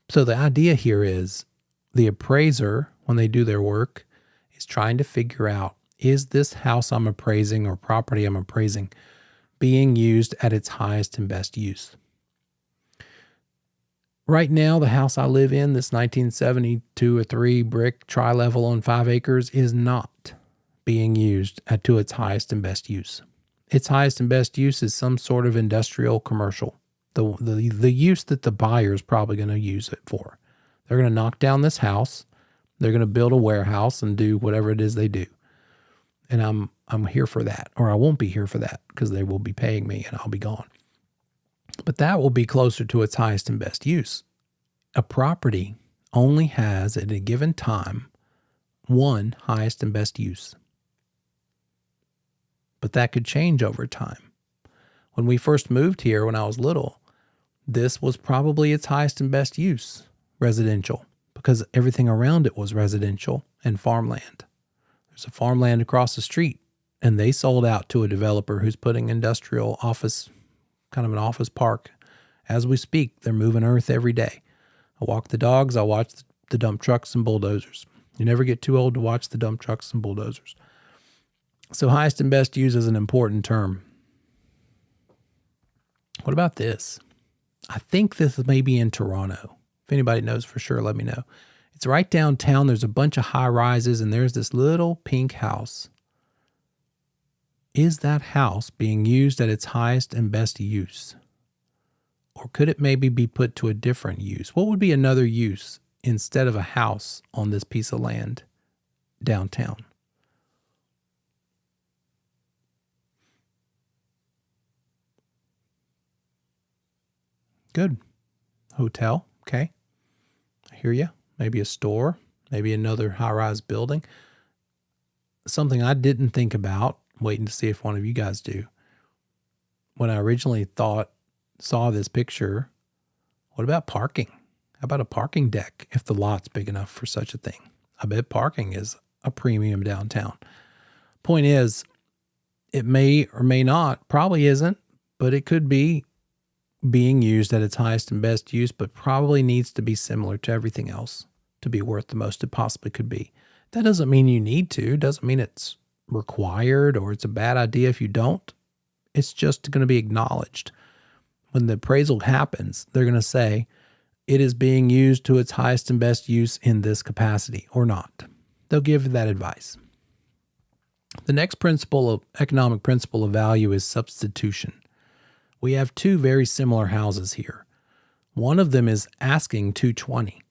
S1: So the idea here is the appraiser, when they do their work, is trying to figure out, is this house I'm appraising or property I'm appraising being used at its highest and best use? Right now, the house I live in, this 1972 or 3 brick tri-level on 5 acres, is not being used to its highest and best use. Its highest and best use is some sort of industrial commercial. The use that the buyer is probably going to use it for. They're going to knock down this house. They're going to build a warehouse and do whatever it is they do. And I'm here for that, or I won't be here for that because they will be paying me and I'll be gone. But that will be closer to its highest and best use. A property only has at a given time one highest and best use. But that could change over time. When we first moved here when I was little, this was probably its highest and best use, residential, because everything around it was residential and farmland. There's a farmland across the street, and they sold out to a developer who's putting industrial office, kind of an office park. As we speak, they're moving earth every day. I walk the dogs. I watch the dump trucks and bulldozers. You never get too old to watch the dump trucks and bulldozers. So highest and best use is an important term. What about this? I think this may be in Toronto. If anybody knows for sure, let me know. It's right downtown. There's a bunch of high rises, and there's this little pink house. Is that house being used at its highest and best use? Or could it maybe be put to a different use? What would be another use instead of a house on this piece of land downtown? Good. Hotel. Okay. I hear you. Maybe a store, maybe another high-rise building. Something I didn't think about, waiting to see if one of you guys do. When I originally saw this picture, what about parking? How about a parking deck if the lot's big enough for such a thing? I bet parking is a premium downtown. Point is, it may or may not, probably isn't, but it could be being used at its highest and best use, but probably needs to be similar to everything else to be worth the most it possibly could be. That doesn't mean you need to, doesn't mean it's required or it's a bad idea if you don't. It's just going to be acknowledged. When the appraisal happens, they're going to say it is being used to its highest and best use in this capacity or not. They'll give that advice. The next economic principle of value is substitution. We have 2 very similar houses here. One of them is asking $220.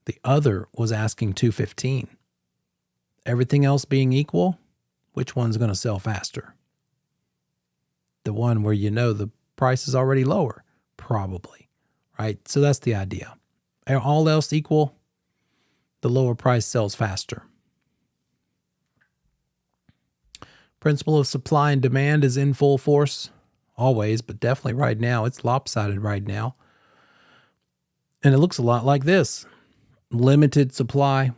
S1: The other was asking $215. Everything else being equal, which one's going to sell faster? The one where the price is already lower, probably, right? So that's the idea. All else equal, the lower price sells faster. Principle of supply and demand is in full force. Always, but definitely right now. It's lopsided right now. And it looks a lot like this. Limited supply,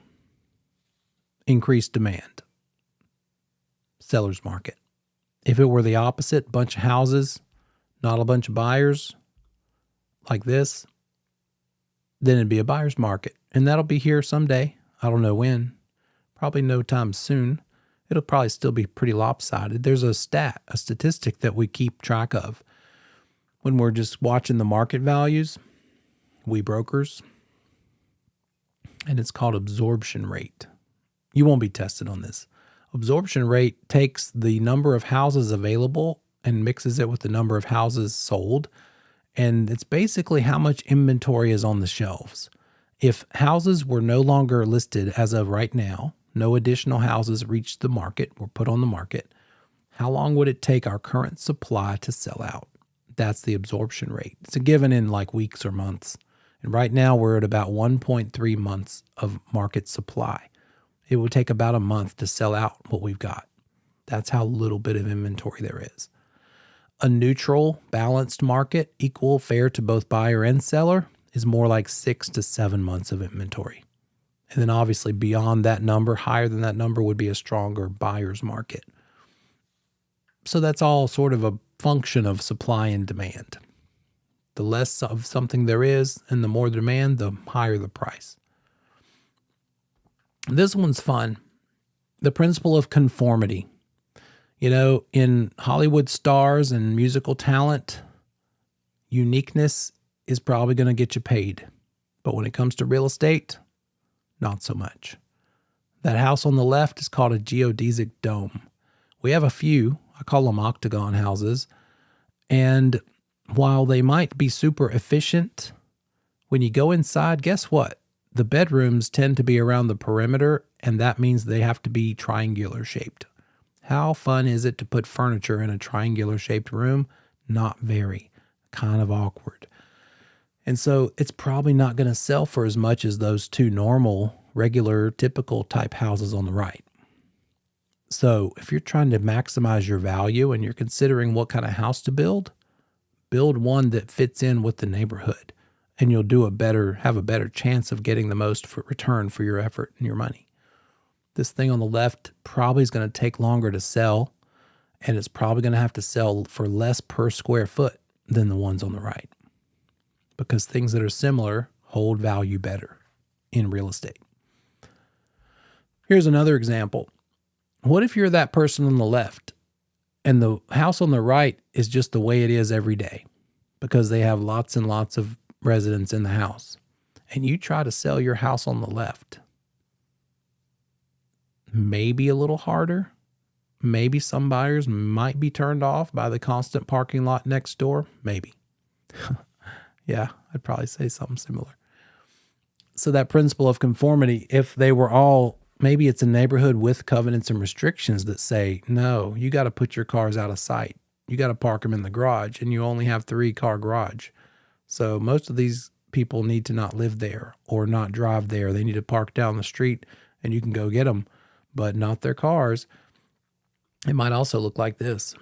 S1: increased demand. Seller's market. If it were the opposite, bunch of houses, not a bunch of buyers like this, then it'd be a buyer's market. And that'll be here someday. I don't know when. Probably no time soon. It'll probably still be pretty lopsided. There's a statistic that we keep track of when we're just watching the market values, we brokers, and it's called absorption rate. You won't be tested on this. Absorption rate takes the number of houses available and mixes it with the number of houses sold, and it's basically how much inventory is on the shelves. If houses were no longer listed as of right now, no additional houses reached the market, were put on the market, how long would it take our current supply to sell out? That's the absorption rate. It's a given in like weeks or months. And right now we're at about 1.3 months of market supply. It would take about a month to sell out what we've got. That's how little bit of inventory there is. A neutral, balanced market, equal, fair to both buyer and seller, is more like 6 to 7 months of inventory. And then obviously beyond that number, higher than that number, would be a stronger buyer's market. So that's all sort of a function of supply and demand. The less of something there is and the more demand, the higher the price. This one's fun. The principle of conformity. You know, in Hollywood stars and musical talent, uniqueness is probably going to get you paid. But when it comes to real estate, not so much. That house on the left is called a geodesic dome. We have a few, I call them octagon houses. And while they might be super efficient, when you go inside, guess what? The bedrooms tend to be around the perimeter, and that means they have to be triangular shaped. How fun is it to put furniture in a triangular shaped room? Not very. Kind of awkward. And so it's probably not going to sell for as much as those two normal, regular, typical type houses on the right. So if you're trying to maximize your value and you're considering what kind of house to build one that fits in with the neighborhood, and you'll have a better chance of getting the most return for your effort and your money. This thing on the left probably is going to take longer to sell, and it's probably going to have to sell for less per square foot than the ones on the right, because things that are similar hold value better in real estate. Here's another example. What if you're that person on the left and the house on the right is just the way it is every day because they have lots and lots of residents in the house, and you try to sell your house on the left? Maybe a little harder. Maybe some buyers might be turned off by the constant parking lot next door. Maybe. Yeah, I'd probably say something similar. So that principle of conformity, if they were all, maybe it's a neighborhood with covenants and restrictions that say, no, you got to put your cars out of sight. You got to park them in the garage, and you only have 3-car garage. So most of these people need to not live there or not drive there. They need to park down the street and you can go get them, but not their cars. It might also look like this.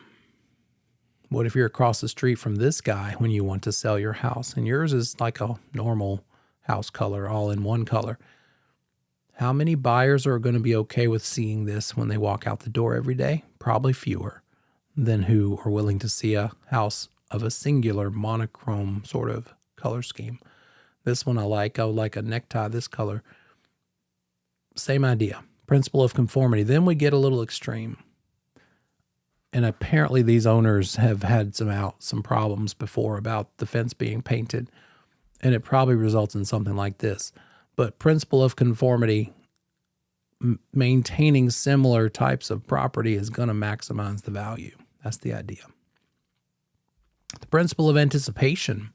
S1: What if you're across the street from this guy when you want to sell your house, and yours is like a normal house color, all in one color? How many buyers are going to be okay with seeing this when they walk out the door every day? Probably fewer than who are willing to see a house of a singular monochrome sort of color scheme. This one I like. I would like a necktie this color. Same idea. Principle of conformity. Then we get a little extreme. And apparently these owners have had some problems before about the fence being painted. And it probably results in something like this. But principle of conformity, maintaining similar types of property is going to maximize the value. That's the idea. The principle of anticipation.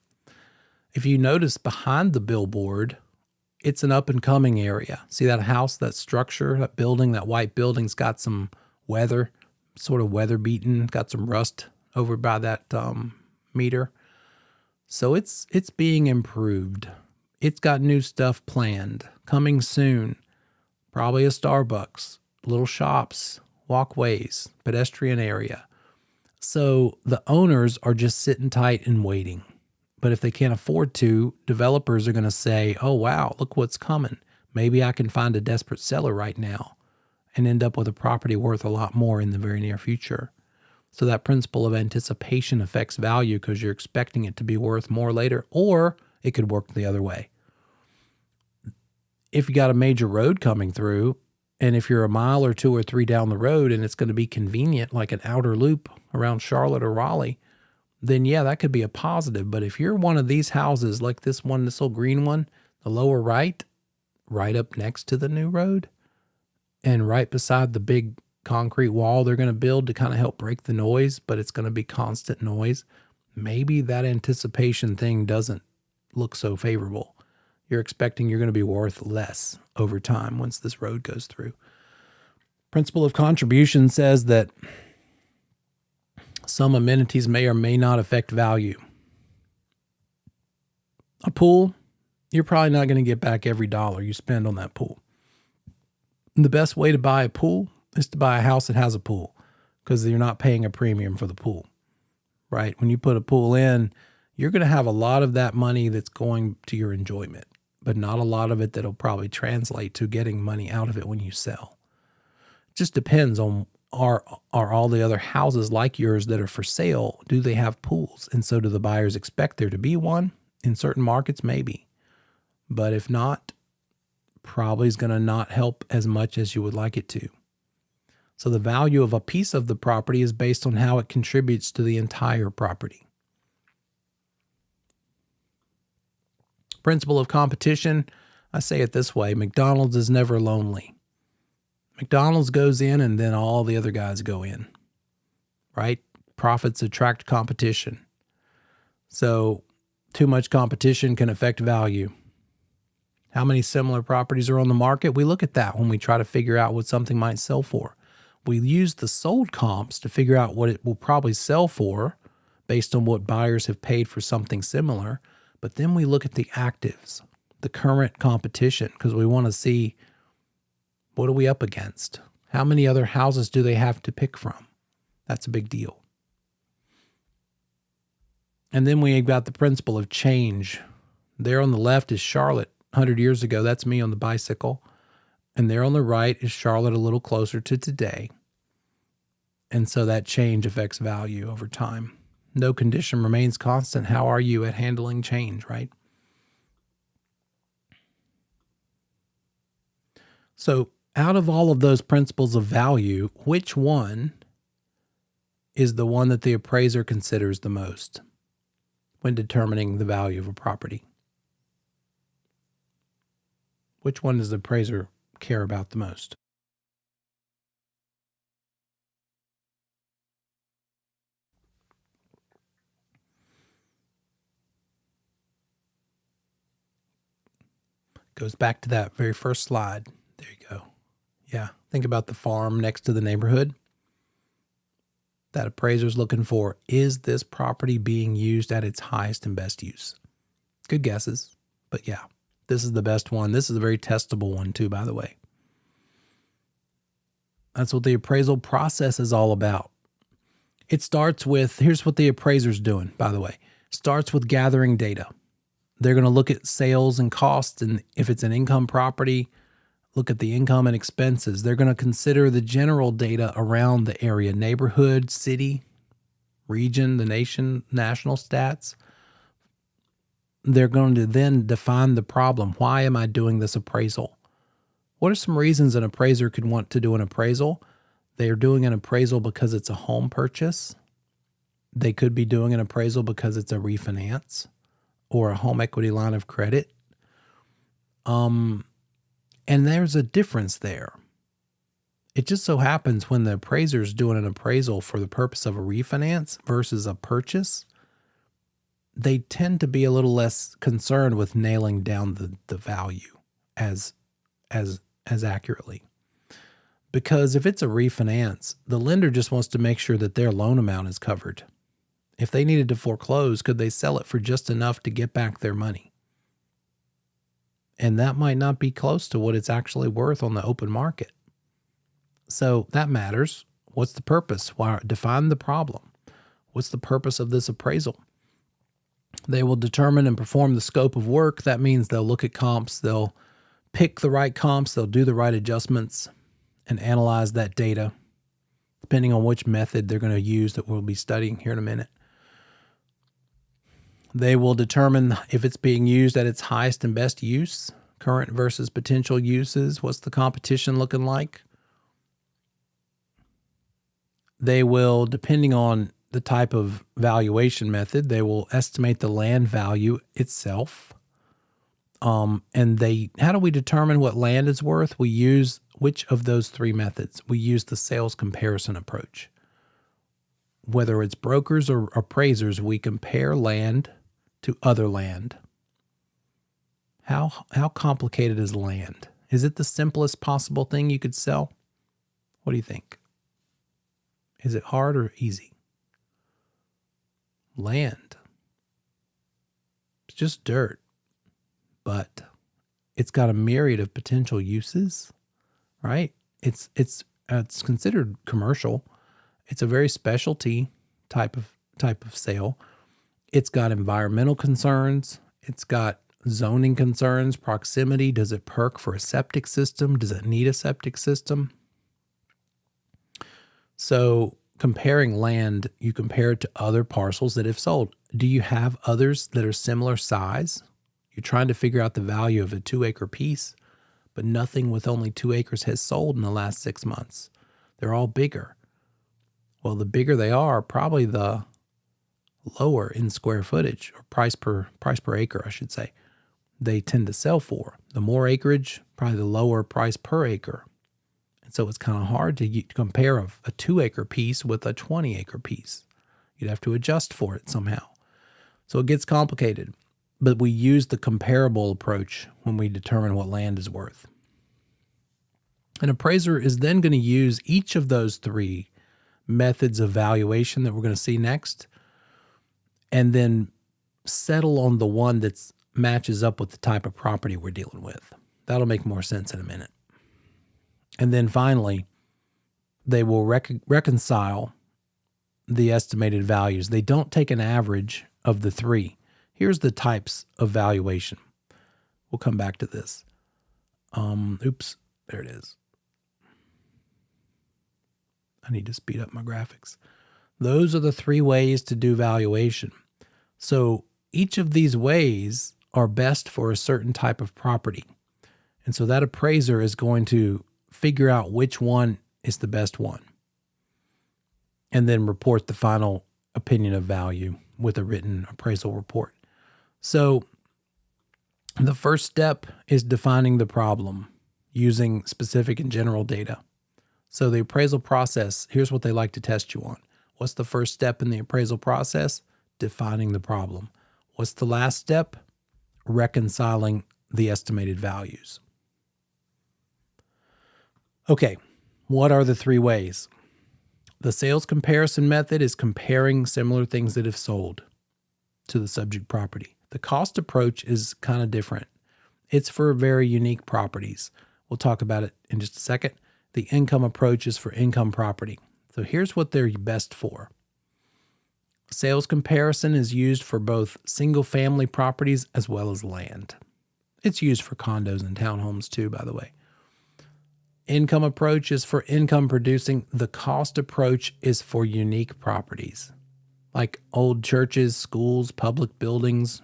S1: If you notice behind the billboard, it's an up and coming area. See that house, that structure, that building, that white building's got some weather, sort of weather beaten, got some rust over by that meter. So it's being improved. It's got new stuff planned, coming soon. Probably a Starbucks, little shops, walkways, pedestrian area. So the owners are just sitting tight and waiting. But if they can't afford to, developers are going to say, oh, wow, look what's coming. Maybe I can find a desperate seller right now and end up with a property worth a lot more in the very near future. So that principle of anticipation affects value because you're expecting it to be worth more later, or it could work the other way. If you got a major road coming through, and if you're a mile or 2 or 3 down the road and it's going to be convenient, like an outer loop around Charlotte or Raleigh, then yeah, that could be a positive. But if you're one of these houses, like this one, this little green one, the lower right up next to the new road, and right beside the big concrete wall they're going to build to kind of help break the noise, but it's going to be constant noise, maybe that anticipation thing doesn't look so favorable. You're expecting you're going to be worth less over time once this road goes through. Principle of contribution says that some amenities may or may not affect value. A pool, you're probably not going to get back every dollar you spend on that pool. The best way to buy a pool is to buy a house that has a pool, because you're not paying a premium for the pool, right? When you put a pool in, you're going to have a lot of that money that's going to your enjoyment, but not a lot of it that'll probably translate to getting money out of it when you sell. It just depends on are all the other houses like yours that are for sale, do they have pools? And so do the buyers expect there to be one? In certain markets, maybe. But if not, probably is going to not help as much as you would like it to. So the value of a piece of the property is based on how it contributes to the entire property. Principle of competition, I say it this way: McDonald's is never lonely. McDonald's goes in and then all the other guys go in, right? Profits attract competition. So too much competition can affect value. How many similar properties are on the market? We look at that when we try to figure out what something might sell for. We use the sold comps to figure out what it will probably sell for based on what buyers have paid for something similar. But then we look at the actives, the current competition, because we want to see, what are we up against? How many other houses do they have to pick from? That's a big deal. And then we've got the principle of change. There on the left is Charlotte 100 years ago. That's me on the bicycle. And there on the right is Charlotte a little closer to today. And so that change affects value over time. No condition remains constant. How are you at handling change, right? So out of all of those principles of value, which one is the one that the appraiser considers the most when determining the value of a property? Which one does the appraiser care about the most? Goes back to that very first slide. There you go. Yeah, think about the farm next to the neighborhood. That appraiser's looking for, is this property being used at its highest and best use? Good guesses, but yeah, this is the best one. This is a very testable one too, by the way. That's what the appraisal process is all about. It starts with, here's what the appraiser's doing, by the way. Starts with gathering data. They're going to look at sales and costs, and if it's an income property, look at the income and expenses. They're going to consider the general data around the area, neighborhood, city, region, the nation, national stats. They're going to then define the problem. Why am I doing this appraisal? What are some reasons an appraiser could want to do an appraisal? They are doing an appraisal because it's a home purchase. They could be doing an appraisal because it's a refinance or a home equity line of credit. And there's a difference there. It just so happens when the appraiser is doing an appraisal for the purpose of a refinance versus a purchase, they tend to be a little less concerned with nailing down the value as accurately. Because if it's a refinance, the lender just wants to make sure that their loan amount is covered. If they needed to foreclose, could they sell it for just enough to get back their money? And that might not be close to what it's actually worth on the open market. So that matters. What's the purpose? Why? Define the problem. What's the purpose of this appraisal? They will determine and perform the scope of work. That means they'll look at comps. They'll pick the right comps. They'll do the right adjustments and analyze that data, depending on which method they're going to use that we'll be studying here in a minute. They will determine if it's being used at its highest and best use, current versus potential uses. What's the competition looking like? They will, depending on the type of valuation method, they will estimate the land value itself. How do we determine what land is worth? We use which of those three methods? We use the sales comparison approach. Whether it's brokers or appraisers, we compare land to other land. How complicated is land? Is it the simplest possible thing you could sell? What do you think? Is it hard or easy? Land. It's just dirt. but it's got a myriad of potential uses, right? It's considered commercial. It's a very specialty type of sale. It's got environmental concerns. It's got zoning concerns, proximity. Does it perk for a septic system? Does it need a septic system? So comparing land, you compare it to other parcels that have sold. Do you have others that are similar size? You're trying to figure out the value of a 2-acre piece, but nothing with only 2 acres has sold in the last 6 months. They're all bigger. Well, the bigger they are, probably the lower in square footage or price per acre, I should say, they tend to sell for. The more acreage, probably the lower price per acre. And so it's kind of hard to compare a 2-acre piece with a 20-acre piece. You'd have to adjust for it somehow. So it gets complicated, but we use the comparable approach when we determine what land is worth. An appraiser is then going to use each of those 3 methods of valuation that we're going to see next, and then settle on the one that matches up with the type of property we're dealing with. That'll make more sense in a minute. And then finally, they will reconcile the estimated values. They don't take an average of the 3. Here's the types of valuation. We'll come back to this. There it is. I need to speed up my graphics. Those are the 3 ways to do valuation. So each of these ways are best for a certain type of property. And so that appraiser is going to figure out which one is the best one and then report the final opinion of value with a written appraisal report. So the first step is defining the problem using specific and general data. So the appraisal process, here's what they like to test you on. What's the first step in the appraisal process? Defining the problem. What's the last step? Reconciling the estimated values. Okay, what are the 3 ways? The sales comparison method is comparing similar things that have sold to the subject property. The cost approach is kind of different. It's for very unique properties. We'll talk about it in just a second. The income approach is for income property. So here's what they're best for. Sales comparison is used for both single-family properties as well as land. It's used for condos and townhomes too, by the way. Income approach is for income producing. The cost approach is for unique properties like old churches, schools, public buildings,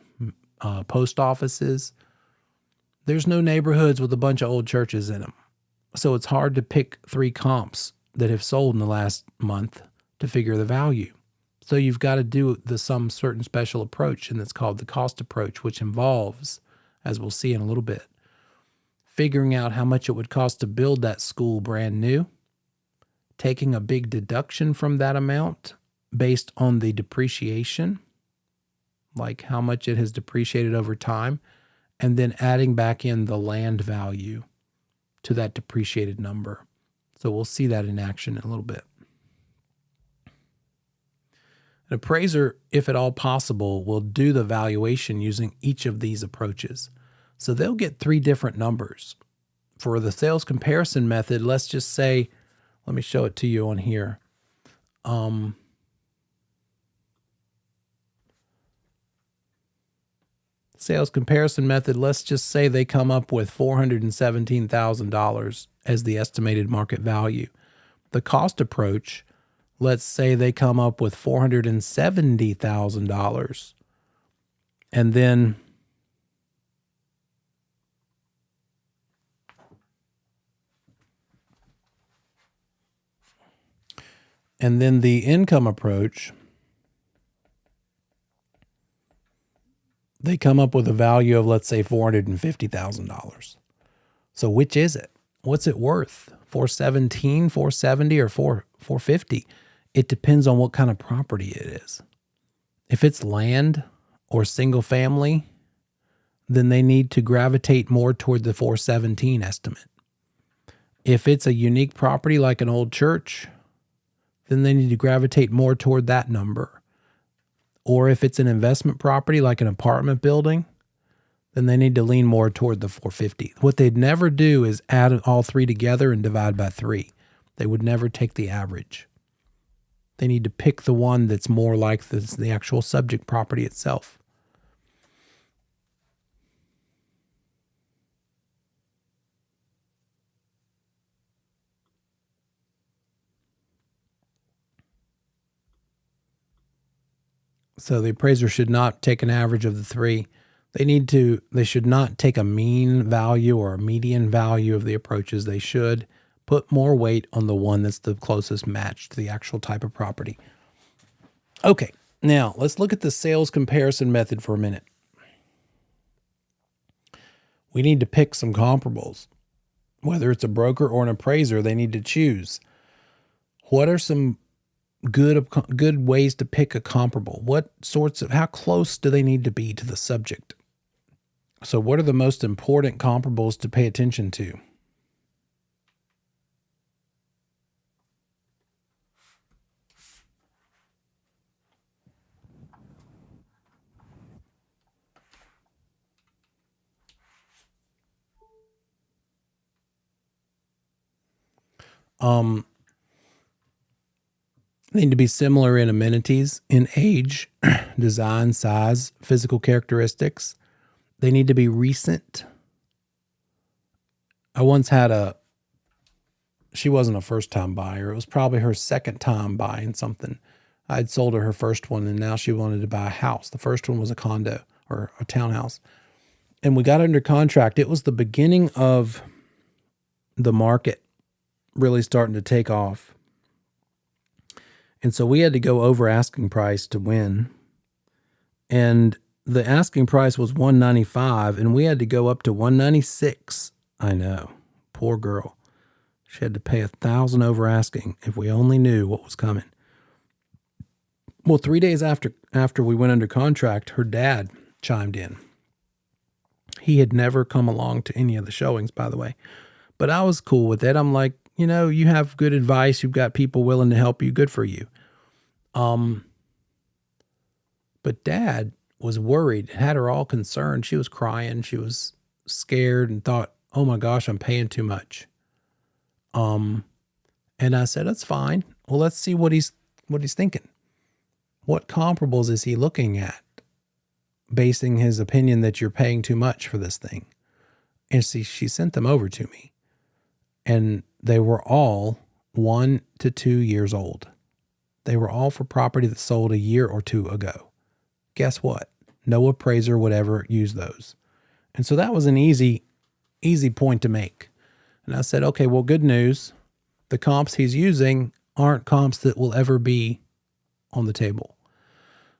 S1: post offices. There's no neighborhoods with a bunch of old churches in them. So it's hard to pick 3 comps that have sold in the last month to figure the value. So you've got to do some certain special approach, and it's called the cost approach, which involves, as we'll see in a little bit, figuring out how much it would cost to build that school brand new, taking a big deduction from that amount based on the depreciation, like how much it has depreciated over time, and then adding back in the land value to that depreciated number. So we'll see that in action in a little bit. An appraiser, if at all possible, will do the valuation using each of these approaches. So they'll get 3 different numbers. For the sales comparison method, let's just say, let me show it to you on here. Sales comparison method, let's just say they come up with $417,000 as the estimated market value. The cost approach, let's say they come up with $470,000. And then the income approach, they come up with a value of, let's say, $450,000. So which is it? What's it worth? 417, 470, or 450? It depends on what kind of property it is. If it's land or single family, then they need to gravitate more toward the 417 estimate. If it's a unique property like an old church, then they need to gravitate more toward that number. Or if it's an investment property like an apartment building, then they need to lean more toward the 450. What they'd never do is add all three together and divide by 3. They would never take the average. They need to pick the one that's more like the actual subject property itself. So the appraiser should not take an average of the 3. They should not take a mean value or a median value of the approaches. They should put more weight on the one that's the closest match to the actual type of property. Okay, now let's look at the sales comparison method for a minute. We need to pick some comparables. Whether it's a broker or an appraiser, they need to choose. What are some good ways to pick a comparable? How close do they need to be to the subject? So what are the most important comparables to pay attention to? They need to be similar in amenities, in age, design, size, physical characteristics. They need to be recent. I once had she wasn't a first-time buyer. It was probably her second time buying something. I'd sold her first one, and now she wanted to buy a house. The first one was a condo or a townhouse. And we got under contract. It was the beginning of the market really starting to take off. And so we had to go over asking price to win. And the asking price was $195, and we had to go up to $196. I know. Poor girl. She had to pay $1,000 over asking if we only knew what was coming. Well, 3 days after we went under contract, her dad chimed in. He had never come along to any of the showings, by the way. But I was cool with it. I'm like, you have good advice. You've got people willing to help you. Good for you. But Dad was worried, had her all concerned. She was crying. She was scared and thought, oh my gosh, I'm paying too much. And I said, that's fine. Well, let's see what he's thinking. What comparables is he looking at, basing his opinion that you're paying too much for this thing? And she sent them over to me, and they were all 1 to 2 years old. They were all for property that sold a year or two ago. Guess what? No appraiser would ever use those. And so that was an easy point to make. And I said, okay, well, good news. The comps he's using aren't comps that will ever be on the table.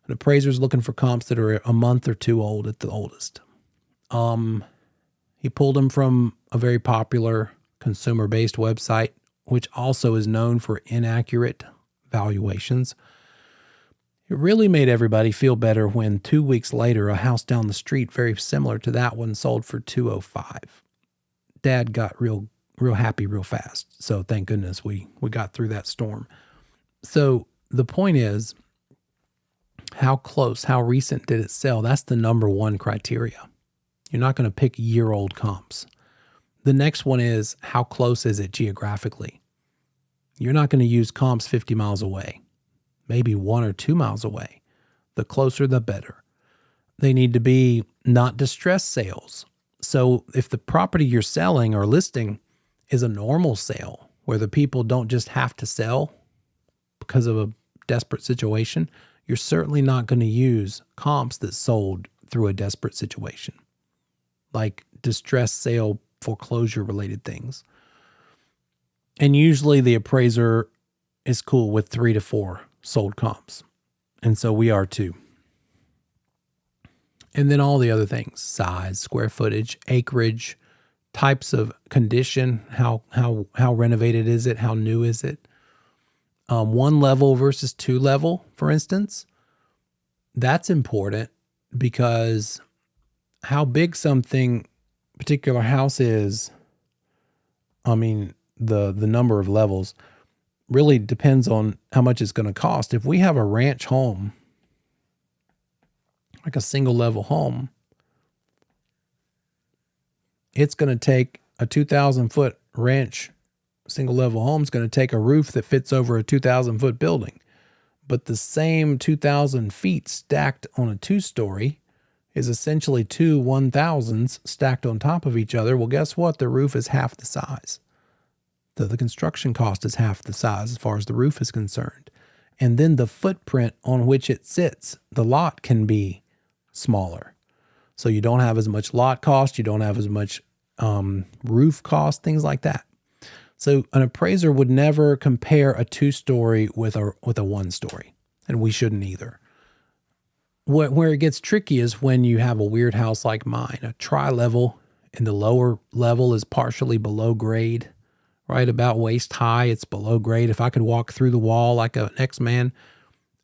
S1: An appraiser's looking for comps that are a month or two old at the oldest. He pulled them from a very popular consumer-based website, which also is known for inaccurate valuations. It really made everybody feel better when 2 weeks later, a house down the street very similar to that one sold for $205. Dad got real happy real fast. So thank goodness we got through that storm. So the point is, how close, how recent did it sell? That's the number one criteria. You're not going to pick year-old comps. The next one is, how close is it geographically? You're not going to use comps 50 miles away, maybe 1 or 2 miles away. The closer, the better. They need to be not distressed sales. So if the property you're selling or listing is a normal sale where the people don't just have to sell because of a desperate situation, you're certainly not going to use comps that sold through a desperate situation, like distressed sale, foreclosure related things. And usually the appraiser is cool with 3 to 4 sold comps. And so we are too. And then all the other things, size, square footage, acreage, types of condition, how renovated is it? How new is it? 1 level versus 2 level, for instance. That's important because how big something particular house is, the number of levels really depends on how much it's going to cost. If we have a ranch home, like a single level home, it's going to take a 2,000 foot ranch single level home is going to take a roof that fits over a 2,000 foot building. But the same 2,000 feet stacked on a 2-story is essentially two 1,000s stacked on top of each other. Well, guess what? The roof is half the size. The construction cost is half the size as far as the roof is concerned. And then the footprint on which it sits, the lot can be smaller. So you don't have as much lot cost. You don't have as much roof cost, things like that. So an appraiser would never compare a 2-story with a 1-story, and we shouldn't either. Where it gets tricky is when you have a weird house like mine, a tri-level, and the lower level is partially below grade, right about waist high. It's below grade. If I could walk through the wall like an X-Man,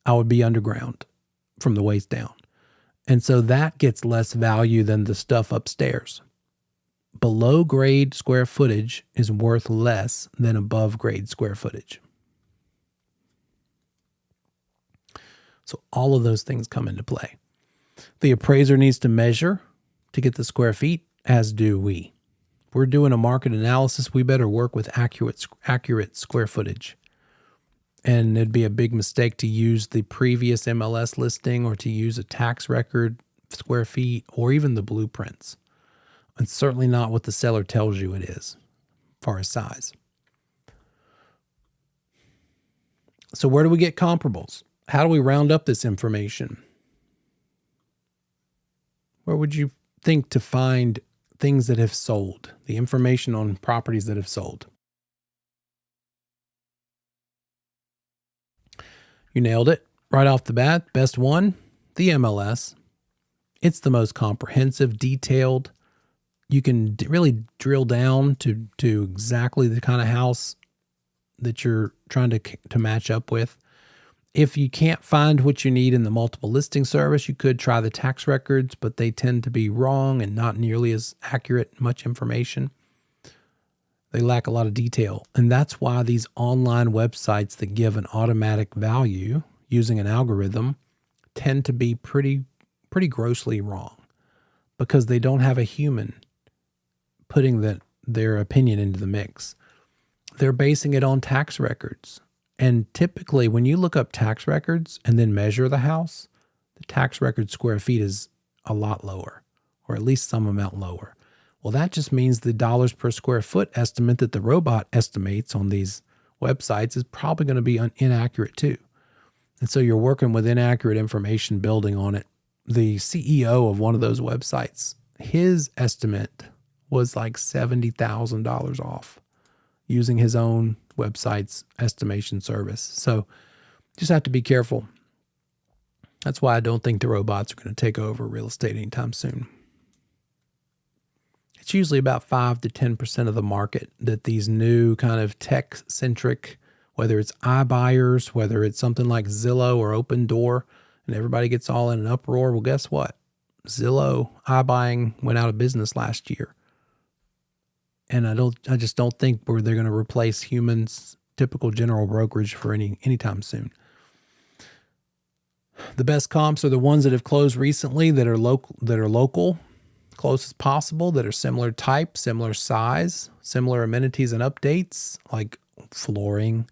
S1: I would be underground from the waist down. And so that gets less value than the stuff upstairs. Below grade square footage is worth less than above grade square footage. So all of those things come into play. The appraiser needs to measure to get the square feet, as do we. If we're doing a market analysis, we better work with accurate square footage. And it'd be a big mistake to use the previous MLS listing or to use a tax record, square feet, or even the blueprints. It's certainly not what the seller tells you it is, as far as size. So where do we get comparables? How do we round up this information? Where would you think to find things that have sold, the information on properties that have sold? You nailed it right off the bat. Best one, the MLS. It's the most comprehensive, detailed. You can really drill down to exactly the kind of house that you're trying to match up with. If you can't find what you need in the multiple listing service, you could try the tax records, but they tend to be wrong and not nearly as accurate, much information. They lack a lot of detail. And that's why these online websites that give an automatic value using an algorithm tend to be pretty grossly wrong, because they don't have a human putting their opinion into the mix. They're basing it on tax records. And typically when you look up tax records and then measure the house, the tax record square feet is a lot lower, or at least some amount lower. Well, that just means the dollars per square foot estimate that the robot estimates on these websites is probably going to be inaccurate too. And so you're working with inaccurate information building on it. The CEO of one of those websites, his estimate was like $70,000 off using his own website's estimation service. So just have to be careful. That's why I don't think the robots are going to take over real estate anytime soon. It's usually about 5 to 10% of the market that these new kind of tech-centric, whether it's iBuyers, whether it's something like Zillow or Open Door, and everybody gets all in an uproar. Well, guess what? Zillow iBuying went out of business last year. And I just don't think they're going to replace humans, typical general brokerage for anytime soon. The best comps are the ones that have closed recently that are local, close as possible, that are similar type, similar size, similar amenities and updates like flooring,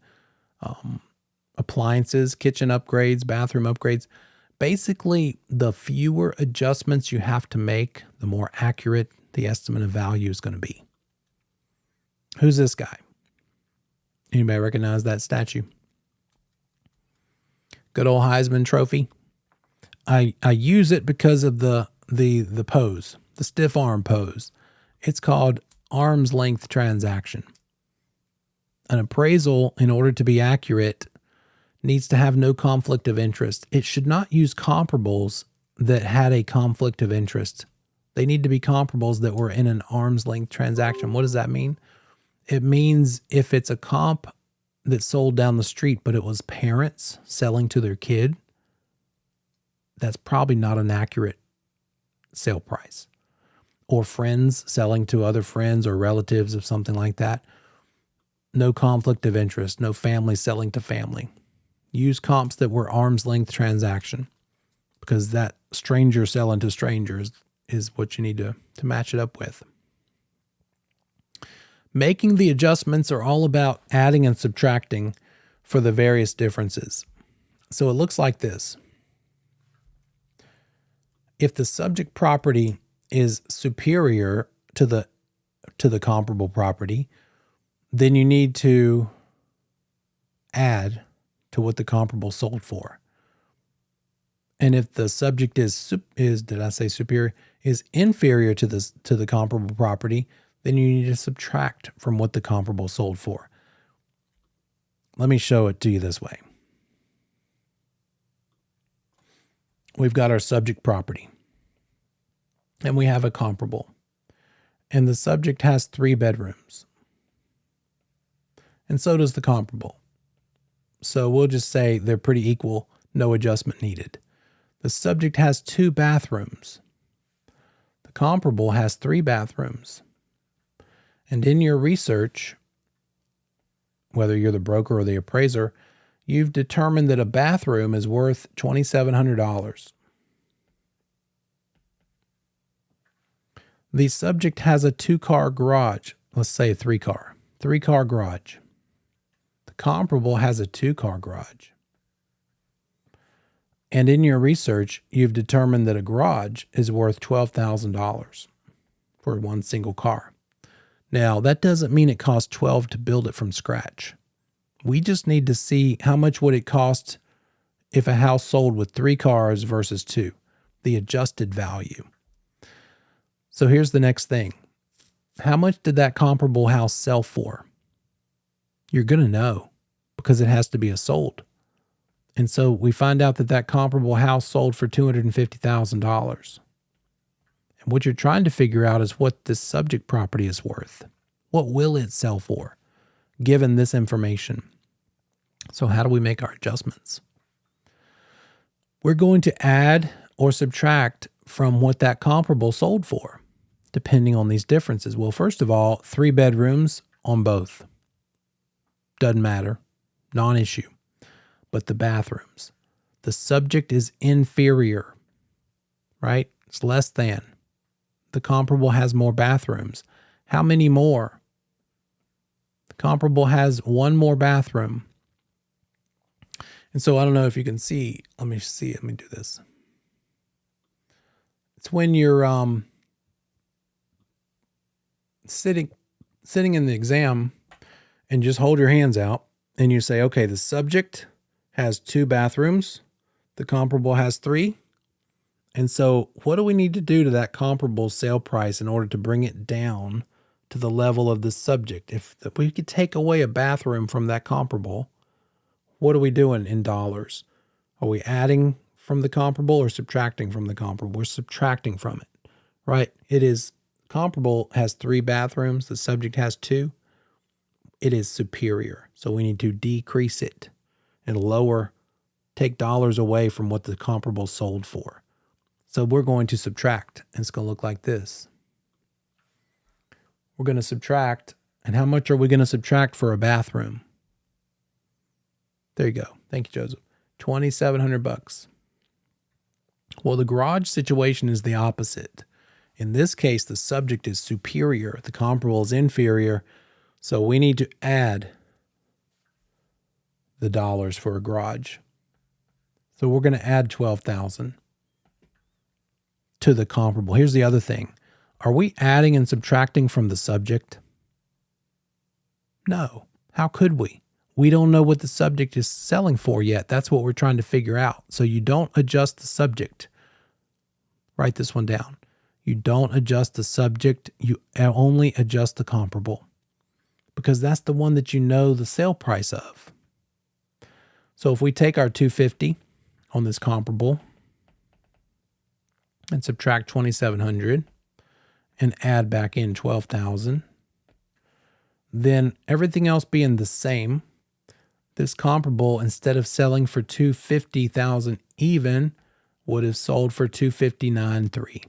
S1: appliances, kitchen upgrades, bathroom upgrades. Basically, the fewer adjustments you have to make, the more accurate the estimate of value is going to be. Who's this guy? Anybody recognize that statue? Good old Heisman Trophy. I use it because of the pose, the stiff arm pose. It's called arm's length transaction. An appraisal, in order to be accurate, needs to have no conflict of interest. It should not use comparables that had a conflict of interest. They need to be comparables that were in an arm's length transaction. What does that mean? It means if it's a comp that sold down the street, but it was parents selling to their kid, that's probably not an accurate sale price. Or friends selling to other friends or relatives of something like that. No conflict of interest, no family selling to family. Use comps that were arm's length transaction, because that stranger selling to strangers is what you need to match it up with. Making the adjustments are all about adding and subtracting for the various differences. So it looks like this. If the subject property is superior to the comparable property, then you need to add to what the comparable sold for. And if the subject is did I say superior, is inferior to the comparable property, then you need to subtract from what the comparable sold for. Let me show it to you this way. We've got our subject property, and we have a comparable. And the subject has 3 bedrooms. And so does the comparable. So we'll just say they're pretty equal, no adjustment needed. The subject has 2 bathrooms. The comparable has 3 bathrooms. And in your research, whether you're the broker or the appraiser, you've determined that a bathroom is worth $2,700. The subject has a 2-car garage. Let's say a 3-car garage. The comparable has a 2-car garage. And in your research, you've determined that a garage is worth $12,000 for one single car. Now, that doesn't mean it costs $12,000 to build it from scratch. We just need to see how much would it cost if a house sold with 3 cars versus 2, the adjusted value. So here's the next thing. How much did that comparable house sell for? You're going to know because it has to be a sold. And so we find out that comparable house sold for $250,000. And what you're trying to figure out is what this subject property is worth. What will it sell for, given this information? So how do we make our adjustments? We're going to add or subtract from what that comparable sold for, depending on these differences. Well, first of all, 3 bedrooms on both. Doesn't matter. Non-issue. But the bathrooms. The subject is inferior, right? It's less than. The comparable has more bathrooms. How many more? The comparable has 1 more bathroom. And so I don't know if you can see. Let me do this. It's when you're sitting in the exam and just hold your hands out and you say, okay, the subject has 2 bathrooms. The comparable has 3. And so what do we need to do to that comparable sale price in order to bring it down to the level of the subject? If we could take away a bathroom from that comparable, what are we doing in dollars? Are we adding from the comparable or subtracting from the comparable? We're subtracting from it, right? It is comparable has 3 bathrooms. The subject has 2. It is superior. So we need to decrease it and take dollars away from what the comparable sold for. So we're going to subtract, and it's going to look like this. We're going to subtract, and how much are we going to subtract for a bathroom? There you go. Thank you, Joseph. $2,700. Well, the garage situation is the opposite. In this case, the subject is superior. The comparable is inferior. So we need to add the dollars for a garage. So we're going to add $12,000 to the comparable. Here's the other thing. Are we adding and subtracting from the subject? No. How could we? We don't know what the subject is selling for yet. That's what we're trying to figure out. So you don't adjust the subject. Write this one down. You don't adjust the subject. You only adjust the comparable, because that's the one that you know the sale price of. So if we take our $250 on this comparable and subtract $2,700 and add back in $12,000, then everything else being the same, this comparable, instead of selling for $250,000 even, would have sold for $259,300.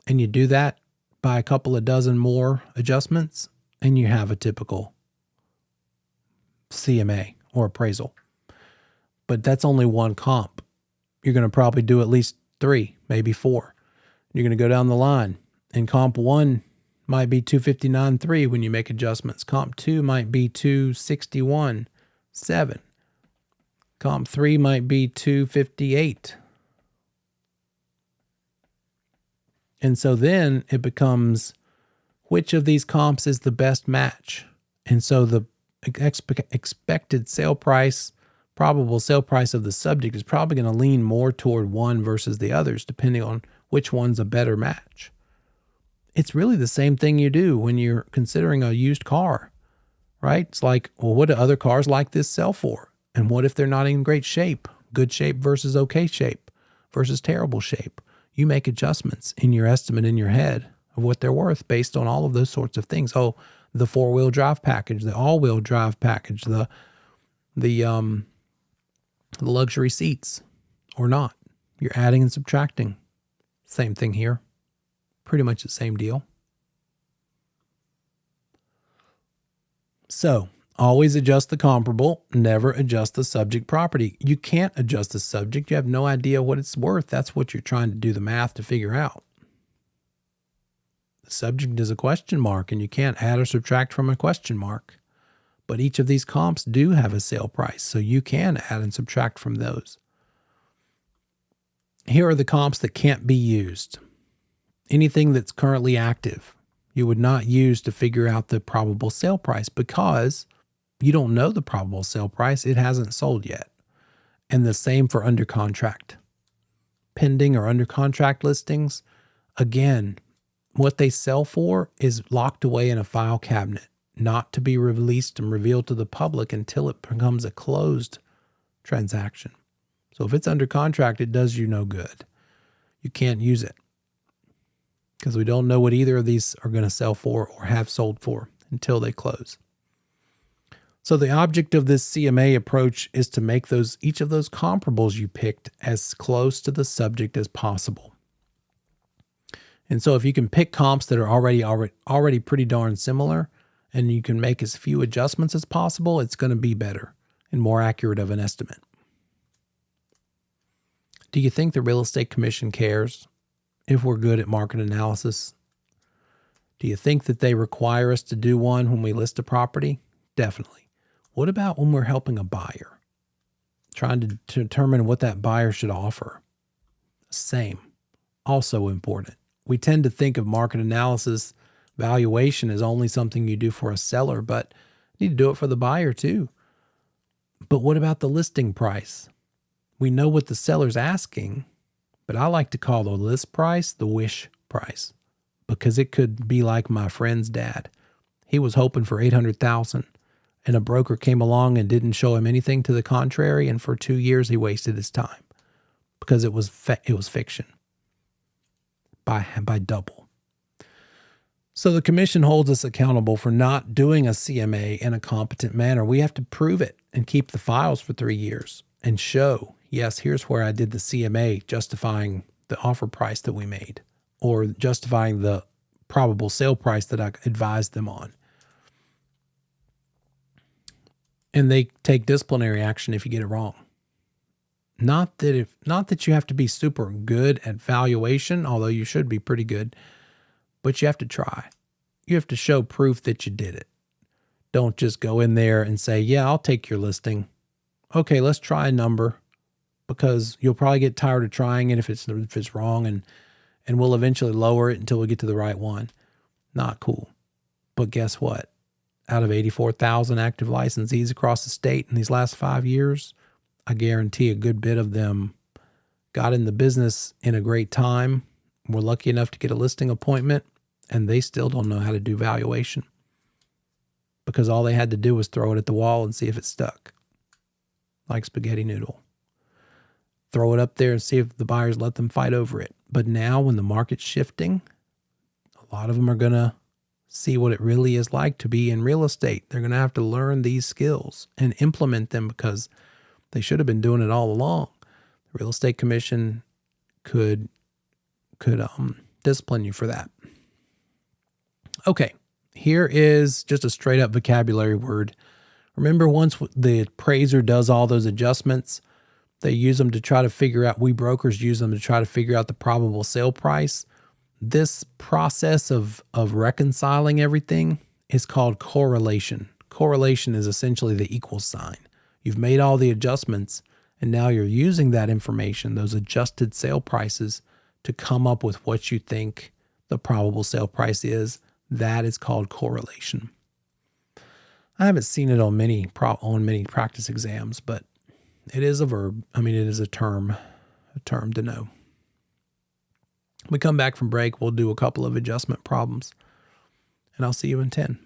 S1: And you do that by a couple of dozen more adjustments, and you have a typical CMA or appraisal. But that's only one comp. You're going to probably do at least 3, maybe 4. You're going to go down the line, and comp 1 might be 259.3 when you make adjustments. Comp 2 might be 261.7. Comp 3 might be 258. And so then it becomes, which of these comps is the best match? And so the expected sale price, probable sale price of the subject is probably going to lean more toward one versus the others, depending on which one's a better match. It's really the same thing you do when you're considering a used car, right? It's like, well, what do other cars like this sell for? And what if they're not in great shape? Good shape versus okay shape versus terrible shape. You make adjustments in your estimate in your head of what they're worth based on all of those sorts of things. Oh, the four-wheel drive package, the all-wheel drive package, the luxury seats or not. You're adding and subtracting. Same thing here. Pretty much the same deal. So always adjust the comparable, never adjust the subject property. You can't adjust the subject. You have no idea what it's worth. That's what you're trying to do the math to figure out. The subject is a question mark, and you can't add or subtract from a question mark. But each of these comps do have a sale price, so you can add and subtract from those. Here are the comps that can't be used. Anything that's currently active, you would not use to figure out the probable sale price because you don't know the probable sale price. It hasn't sold yet. And the same for under contract. Pending or under contract listings, again, what they sell for is locked away in a file cabinet, not to be released and revealed to the public until it becomes a closed transaction. So if it's under contract, it does you no good. You can't use it because we don't know what either of these are going to sell for or have sold for until they close. So the object of this CMA approach is to make each of those comparables you picked as close to the subject as possible. And so if you can pick comps that are already pretty darn similar, and you can make as few adjustments as possible, it's going to be better and more accurate of an estimate. Do you think the real estate commission cares if we're good at market analysis? Do you think that they require us to do one when we list a property? Definitely. What about when we're helping a buyer? Trying to determine what that buyer should offer? Same. Also important. We tend to think of market analysis, valuation as only something you do for a seller, but you need to do it for the buyer too. But what about the listing price? We know what the seller's asking, but I like to call the list price the wish price because it could be like my friend's dad. He was hoping for $800,000 and a broker came along and didn't show him anything to the contrary, and for 2 years he wasted his time because it was fiction by double. So the commission holds us accountable for not doing a CMA in a competent manner. We have to prove it and keep the files for 3 years and show, yes, here's where I did the CMA, justifying the offer price that we made or justifying the probable sale price that I advised them on. And they take disciplinary action if you get it wrong. Not that you have to be super good at valuation, although you should be pretty good, but you have to try. You have to show proof that you did it. Don't just go in there and say, yeah, I'll take your listing. Okay, let's try a number, because you'll probably get tired of trying it if it's wrong, and we'll eventually lower it until we get to the right one. Not cool. But guess what? Out of 84,000 active licensees across the state in these last 5 years, I guarantee a good bit of them got in the business in a great time, were lucky enough to get a listing appointment, and they still don't know how to do valuation because all they had to do was throw it at the wall and see if it stuck, like spaghetti noodle. Throw it up there and see if the buyers let them fight over it. But now when the market's shifting, a lot of them are going to see what it really is like to be in real estate. They're going to have to learn these skills and implement them because they should have been doing it all along. The Real Estate Commission could discipline you for that. Okay, here is just a straight up vocabulary word. Remember, once the appraiser does all those adjustments, they use them to try to figure out, we brokers use them to try to figure out the probable sale price. This process of reconciling everything is called correlation. Correlation is essentially the equal sign. You've made all the adjustments, and now you're using that information, those adjusted sale prices, to come up with what you think the probable sale price is. That is called correlation. I haven't seen it on many practice exams, but it is a verb. I mean, it is a term to know. When we come back from break, we'll do a couple of adjustment problems, and I'll see you in 10.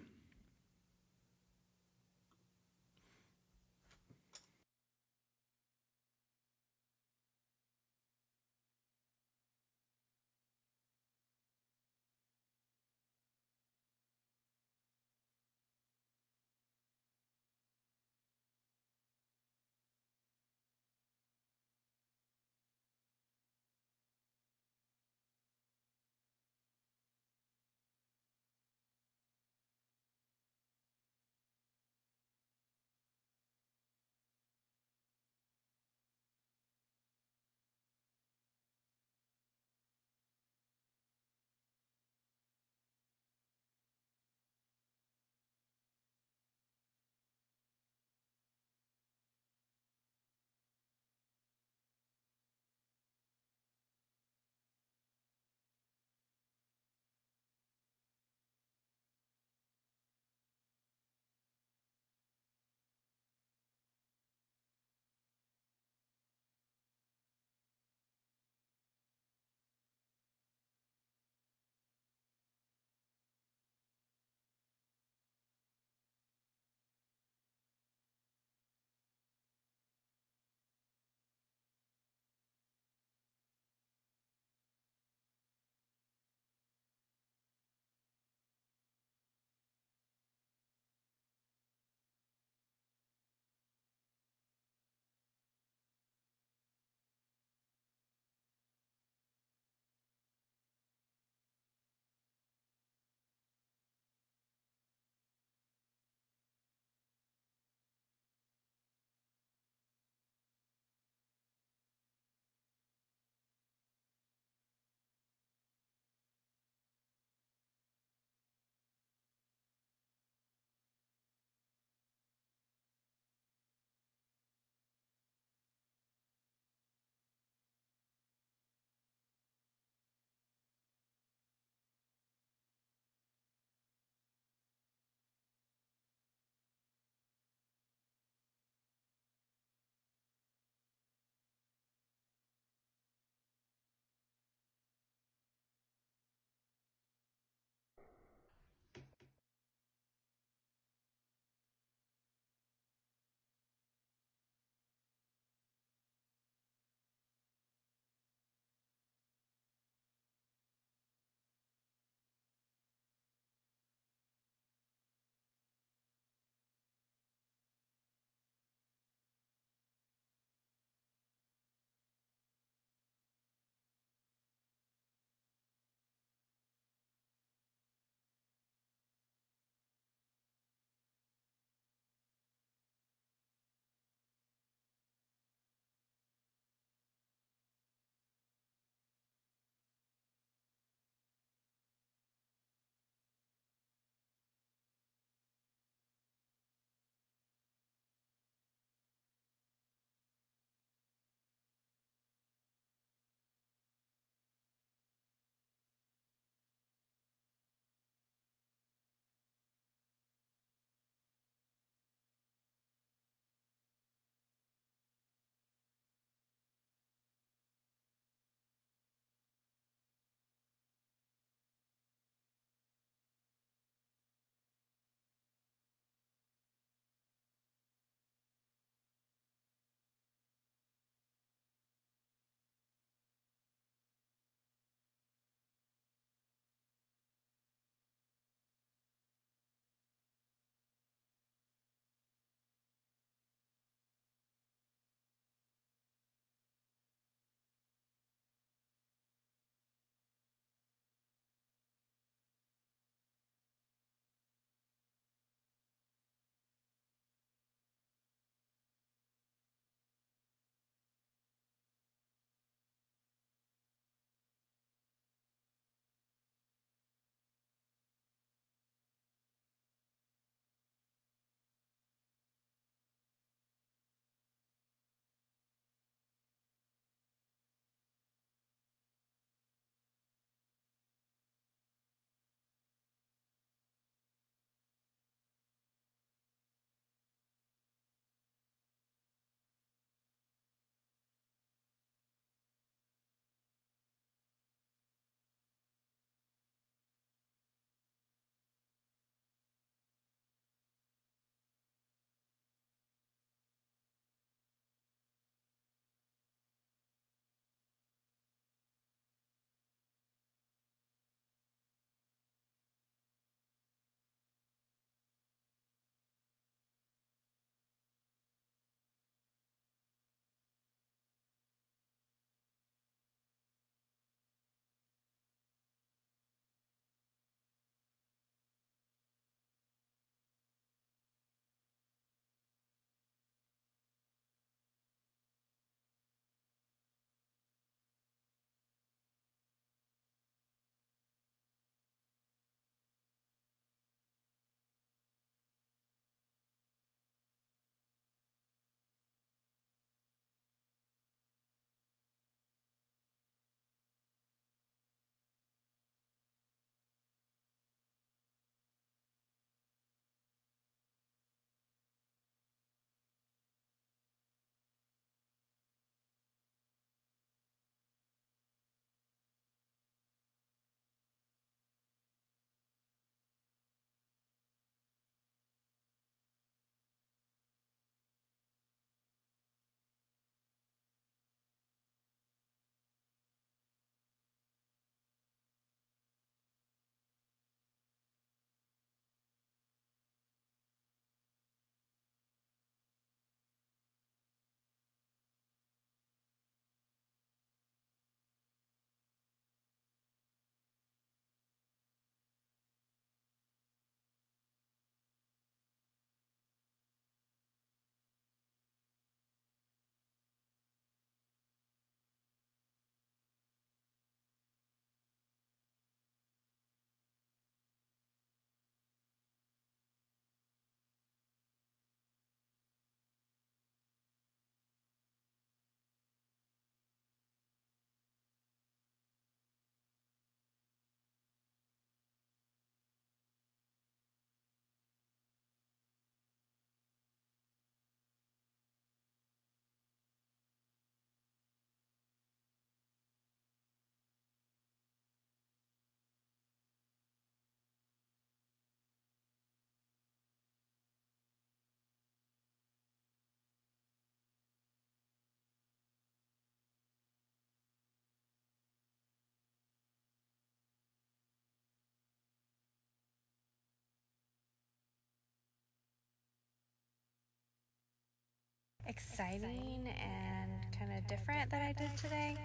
S2: exciting and kind of different that I did today.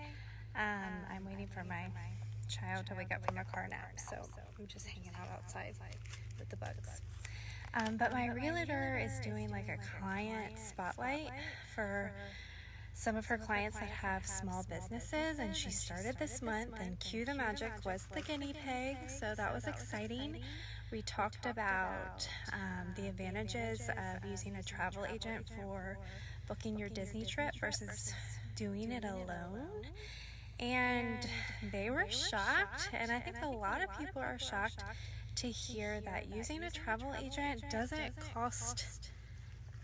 S2: I'm waiting for my child to wake up from a car nap, so I'm just hanging out outside with the bugs. But my realtor is doing like a client spotlight for some of her clients that have small businesses, and she started this month, and Cue the Magic was the guinea pig, so that was exciting. We talked about the advantages of using a travel agent for booking your Disney trip versus doing it alone. And they were shocked, and I think a lot of people are shocked to hear that using a travel agent doesn't cost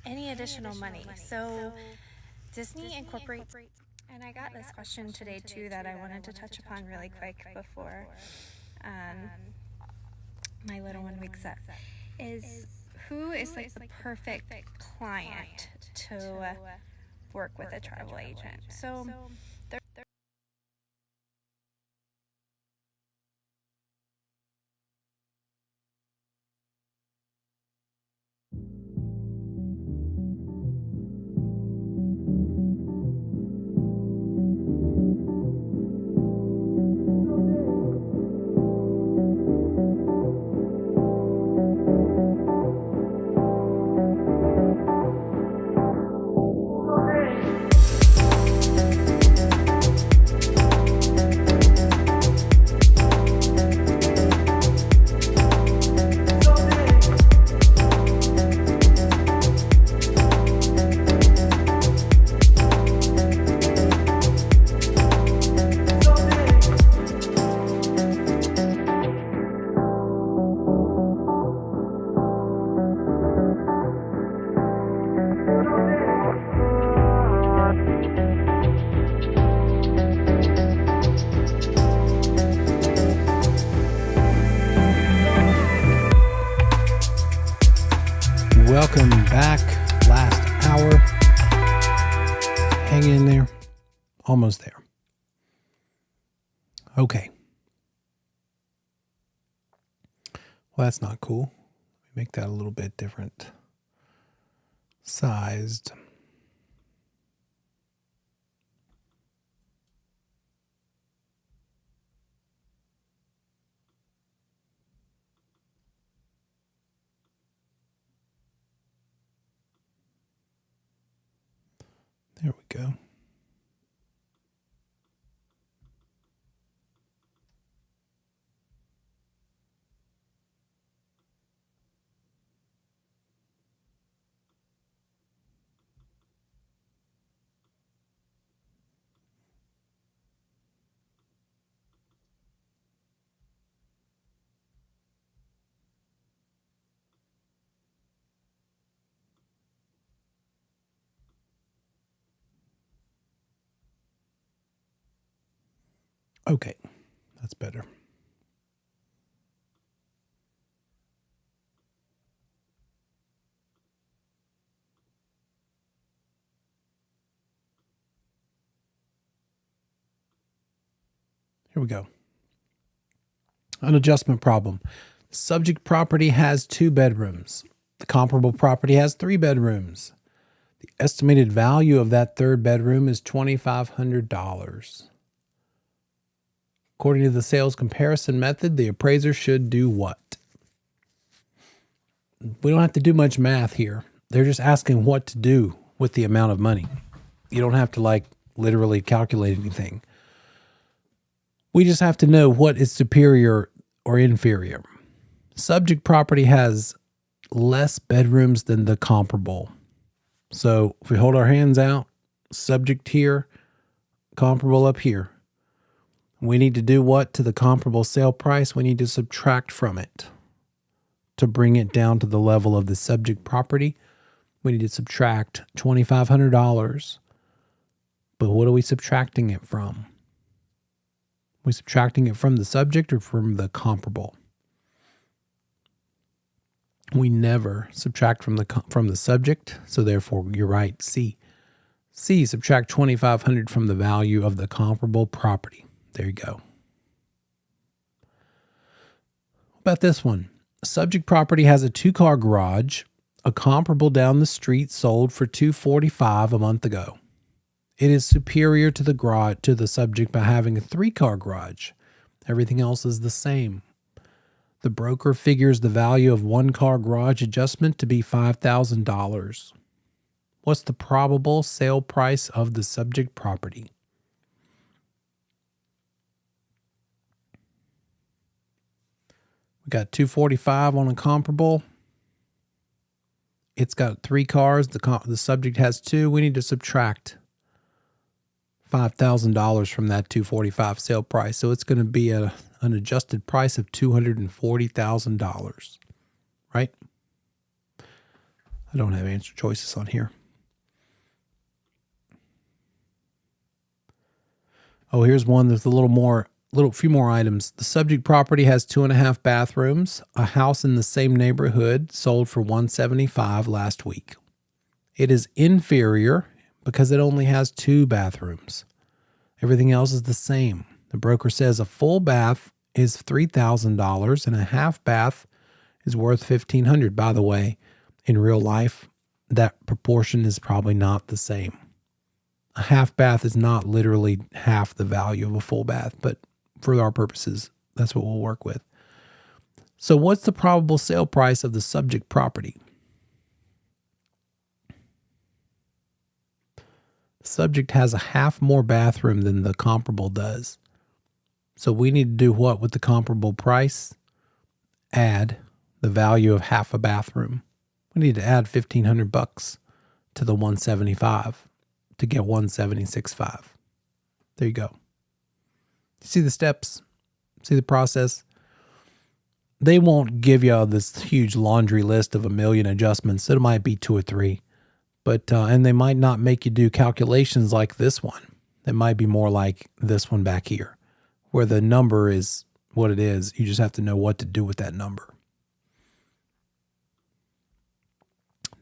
S2: any additional money. So Disney incorporates, and I got this question today too that I wanted to touch upon really quick before my little one wakes up, is who is like the perfect client to work with a travel agent. So
S1: Welcome back. Last hour. Hang in there. Almost there. Okay. Well, that's not cool. Make that a little bit different sized. There we go. Okay, that's better. Here we go. An adjustment problem. The subject property has 2 bedrooms. The comparable property has 3 bedrooms. The estimated value of that 3rd bedroom is $2,500. According to the sales comparison method, the appraiser should do what? We don't have to do much math here. They're just asking what to do with the amount of money. You don't have to literally calculate anything. We just have to know what is superior or inferior. Subject property has less bedrooms than the comparable. So if we hold our hands out, subject here, comparable up here. We need to do what to the comparable sale price? We need to subtract from it to bring it down to the level of the subject property. We need to subtract $2,500. But what are we subtracting it from? We subtracting it from the subject or from the comparable? We never subtract from the subject, so therefore you're right. C, subtract $2,500 from the value of the comparable property. There you go. What about this one? Subject property has a 2-car garage, A comparable down the street sold for $245 a month ago. It is superior to the subject by having a 3-car garage. Everything else is the same. The broker figures the value of 1-car garage adjustment to be $5,000. What's the probable sale price of the subject property? We got $245 on a comparable. It's got 3 cars. The subject has 2. We need to subtract $5,000 from that $245 sale price. So it's going to be an adjusted price of $240,000, right? I don't have answer choices on here. Oh, here's one that's a few more items. The subject property has 2.5 bathrooms. A house in the same neighborhood sold for $175 last week. It is inferior because it only has 2 bathrooms. Everything else is the same. The broker says a full bath is $3,000 and a half bath is worth $1,500. By the way, in real life, that proportion is probably not the same. A half bath is not literally half the value of a full bath, but for our purposes, that's what we'll work with. So what's the probable sale price of the subject property? The subject has a half more bathroom than the comparable does. So we need to do what with the comparable price? Add the value of half a bathroom. We need to add $1,500 to the $175 to get $176.5. There you go. See the steps? See the process? They won't give you this huge laundry list of 1 million adjustments. It might be 2 or 3. But and they might not make you do calculations like this one. It might be more like this one back here, where the number is what it is. You just have to know what to do with that number.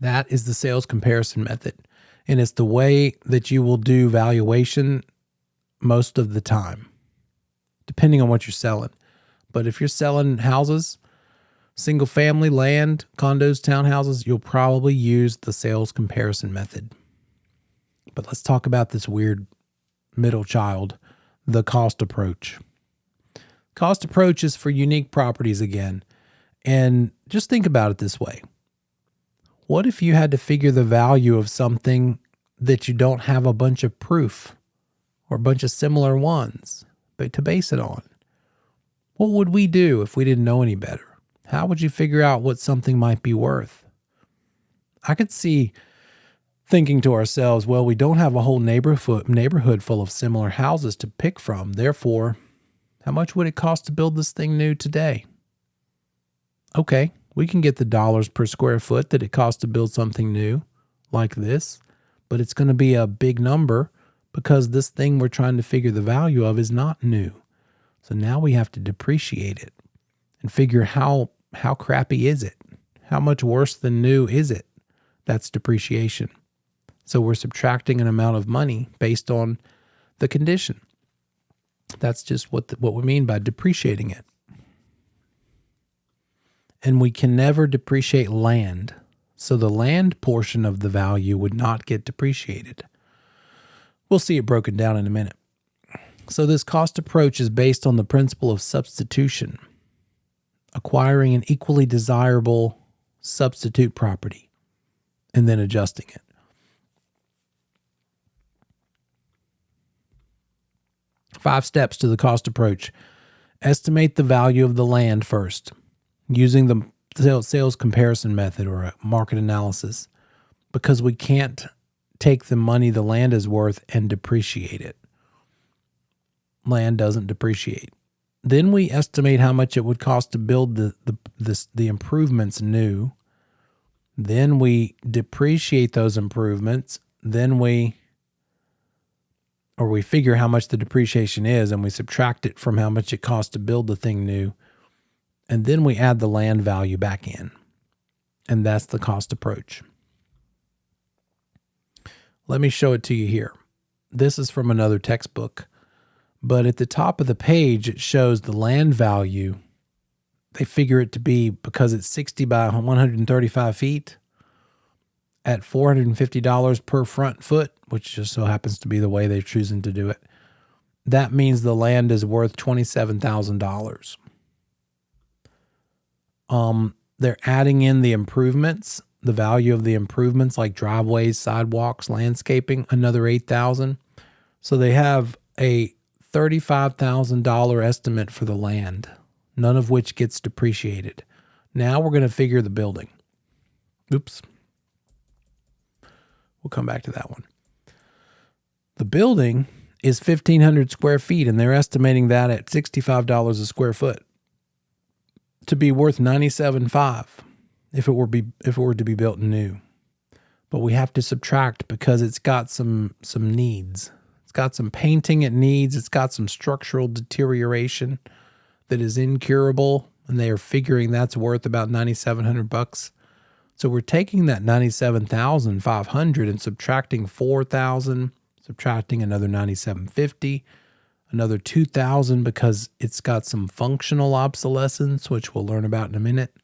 S1: That is the sales comparison method. And it's the way that you will do valuation most of the time, depending on what you're selling. But if you're selling houses, single family, land, condos, townhouses, you'll probably use the sales comparison method. But let's talk about this weird middle child, the cost approach. Cost approach is for unique properties again. And just think about it this way. What if you had to figure the value of something that you don't have a bunch of proof or a bunch of similar ones but to base it on? What would we do if we didn't know any better? How would you figure out what something might be worth? I could see thinking to ourselves, well, we don't have a whole neighborhood full of similar houses to pick from. Therefore, how much would it cost to build this thing new today? Okay, we can get the dollars per square foot that it costs to build something new like this, but it's going to be a big number because this thing we're trying to figure the value of is not new. So now we have to depreciate it and figure how crappy is it? How much worse than new is it? That's depreciation. So we're subtracting an amount of money based on the condition. That's just what we mean by depreciating it. And we can never depreciate land. So the land portion of the value would not get depreciated. We'll see it broken down in a minute. So this cost approach is based on the principle of substitution, acquiring an equally desirable substitute property and then adjusting it. Five steps to the cost approach. Estimate the value of the land first, using the sales comparison method or a market analysis, because we can't take the money the land is worth and depreciate it. Land doesn't depreciate. Then we estimate how much it would cost to build the improvements new. Then we depreciate those improvements. Then we figure how much the depreciation is and we subtract it from how much it costs to build the thing new. And then we add the land value back in. And that's the cost approach. Let me show it to you here. This is from another textbook. But at the top of the page, it shows the land value. They figure it to be, because it's 60 by 135 feet, at $450 per front foot, which just so happens to be the way they're choosing to do it, that means the land is worth $27,000. They're adding in the improvements, the value of the improvements like driveways, sidewalks, landscaping, another $8,000. So they have a $35,000 estimate for the land, none of which gets depreciated. Now we're going to figure the building. Oops. We'll come back to that one. The building is 1,500 square feet, and they're estimating that at $65 a square foot to be worth $97,500 if it were to be built new. But we have to subtract because it's got some needs. It's got some painting it needs. It's got some structural deterioration that is incurable, and they are figuring that's worth about $9,700. So we're taking that $97,500 and subtracting $4,000, subtracting another $9,750, another $2,000 because it's got some functional obsolescence, which we'll learn about in a minute.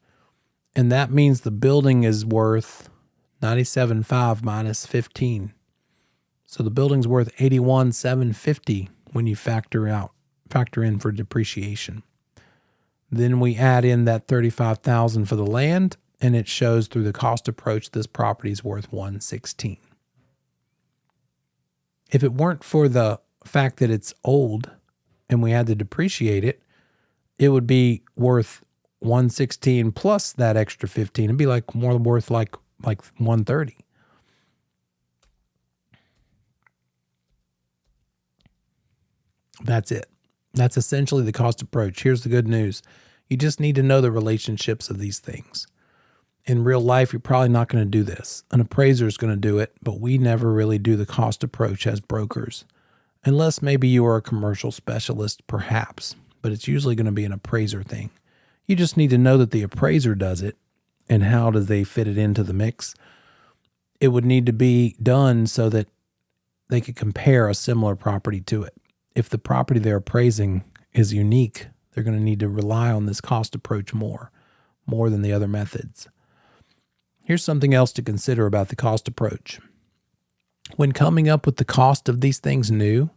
S1: And that means the building is worth $97,500 minus $15,000. So the building's worth $81,750 when you factor in for depreciation. Then we add in that $35,000 for the land, and it shows through the cost approach this property is worth $116,000. If it weren't for the fact that it's old and we had to depreciate it, it would be worth $116,000 plus that extra $15,000. It'd be like more worth like $130,000. That's it. That's essentially the cost approach. Here's the good news. You just need to know the relationships of these things. In real life, you're probably not going to do this. An appraiser is going to do it, but we never really do the cost approach as brokers. Unless maybe you are a commercial specialist, perhaps, but it's usually going to be an appraiser thing. You just need to know that the appraiser does it and how do they fit it into the mix. It would need to be done so that they could compare a similar property to it. If the property they're appraising is unique, they're going to need to rely on this cost approach more than the other methods. Here's something else to consider about the cost approach. When coming up with the cost of these things new,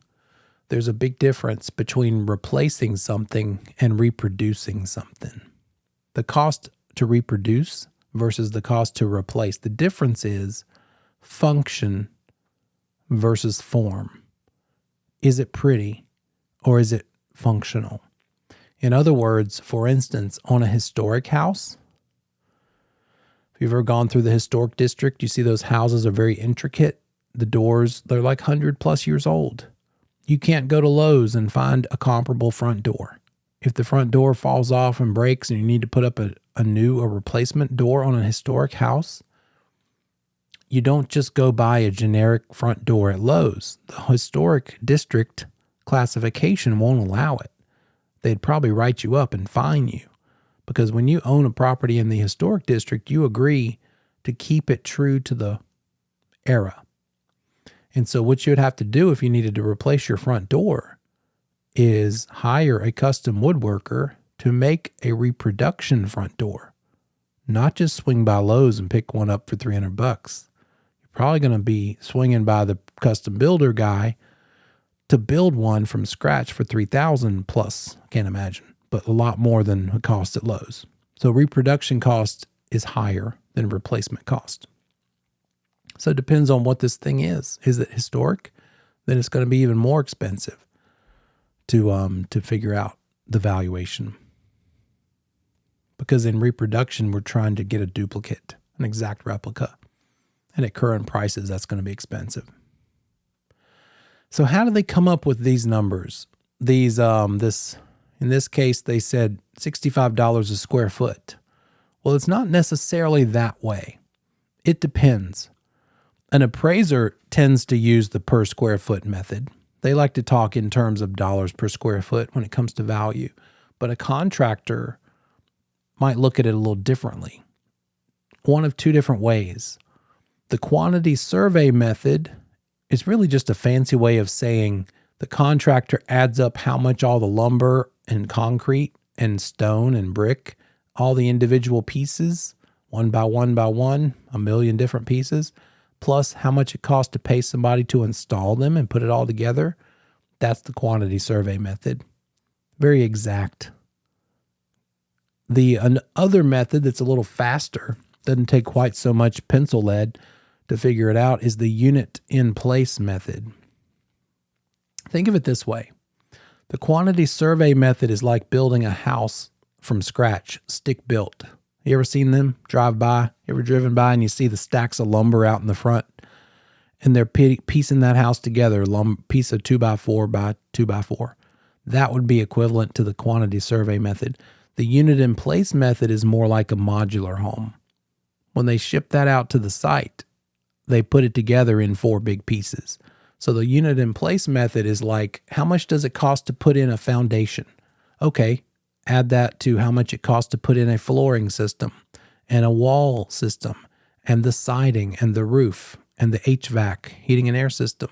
S1: there's a big difference between replacing something and reproducing something. The cost to reproduce versus the cost to replace. The difference is function versus form. Is it pretty or is it functional? In other words, for instance, on a historic house, if you've ever gone through the historic district, you see those houses are very intricate. The doors, they're like 100 plus years old. You can't go to Lowe's and find a comparable front door. If the front door falls off and breaks and you need to put up a replacement door on a historic house, you don't just go buy a generic front door at Lowe's. The historic district classification won't allow it. They'd probably write you up and fine you, because when you own a property in the historic district, you agree to keep it true to the era. And so what you would have to do if you needed to replace your front door is hire a custom woodworker to make a reproduction front door, not just swing by Lowe's and pick one up for $300. You're probably going to be swinging by the custom builder guy to build one from scratch for $3,000 plus. I can't imagine, but a lot more than it costs at Lowe's. So reproduction cost is higher than replacement cost. So it depends on what this thing is. Is it historic? Then it's going to be even more expensive to figure out the valuation. Because in reproduction, we're trying to get a duplicate, an exact replica. And at current prices, that's going to be expensive. So how do they come up with these numbers? In this case, they said $65 a square foot. Well, it's not necessarily that way. It depends. An appraiser tends to use the per square foot method. They like to talk in terms of dollars per square foot when it comes to value. But a contractor might look at it a little differently. One of two different ways. The quantity survey method is really just a fancy way of saying the contractor adds up how much all the lumber and concrete and stone and brick, all the individual pieces, one by one by one, a million different pieces, plus how much it costs to pay somebody to install them and put it all together. That's the quantity survey method. Very exact. The other method that's a little faster, doesn't take quite so much pencil lead to figure it out, is the unit in place method. Think of it this way. The quantity survey method is like building a house from scratch, stick built. You ever seen them drive by? You ever driven by and you see the stacks of lumber out in the front? And they're piecing that house together, piece of 2x4 by 2x4. That would be equivalent to the quantity survey method. The unit in place method is more like a modular home. When they ship that out to the site, they put it together in 4 big pieces. So the unit in place method is like, how much does it cost to put in a foundation? Okay, add that to how much it costs to put in a flooring system and a wall system and the siding and the roof and the HVAC, heating and air system,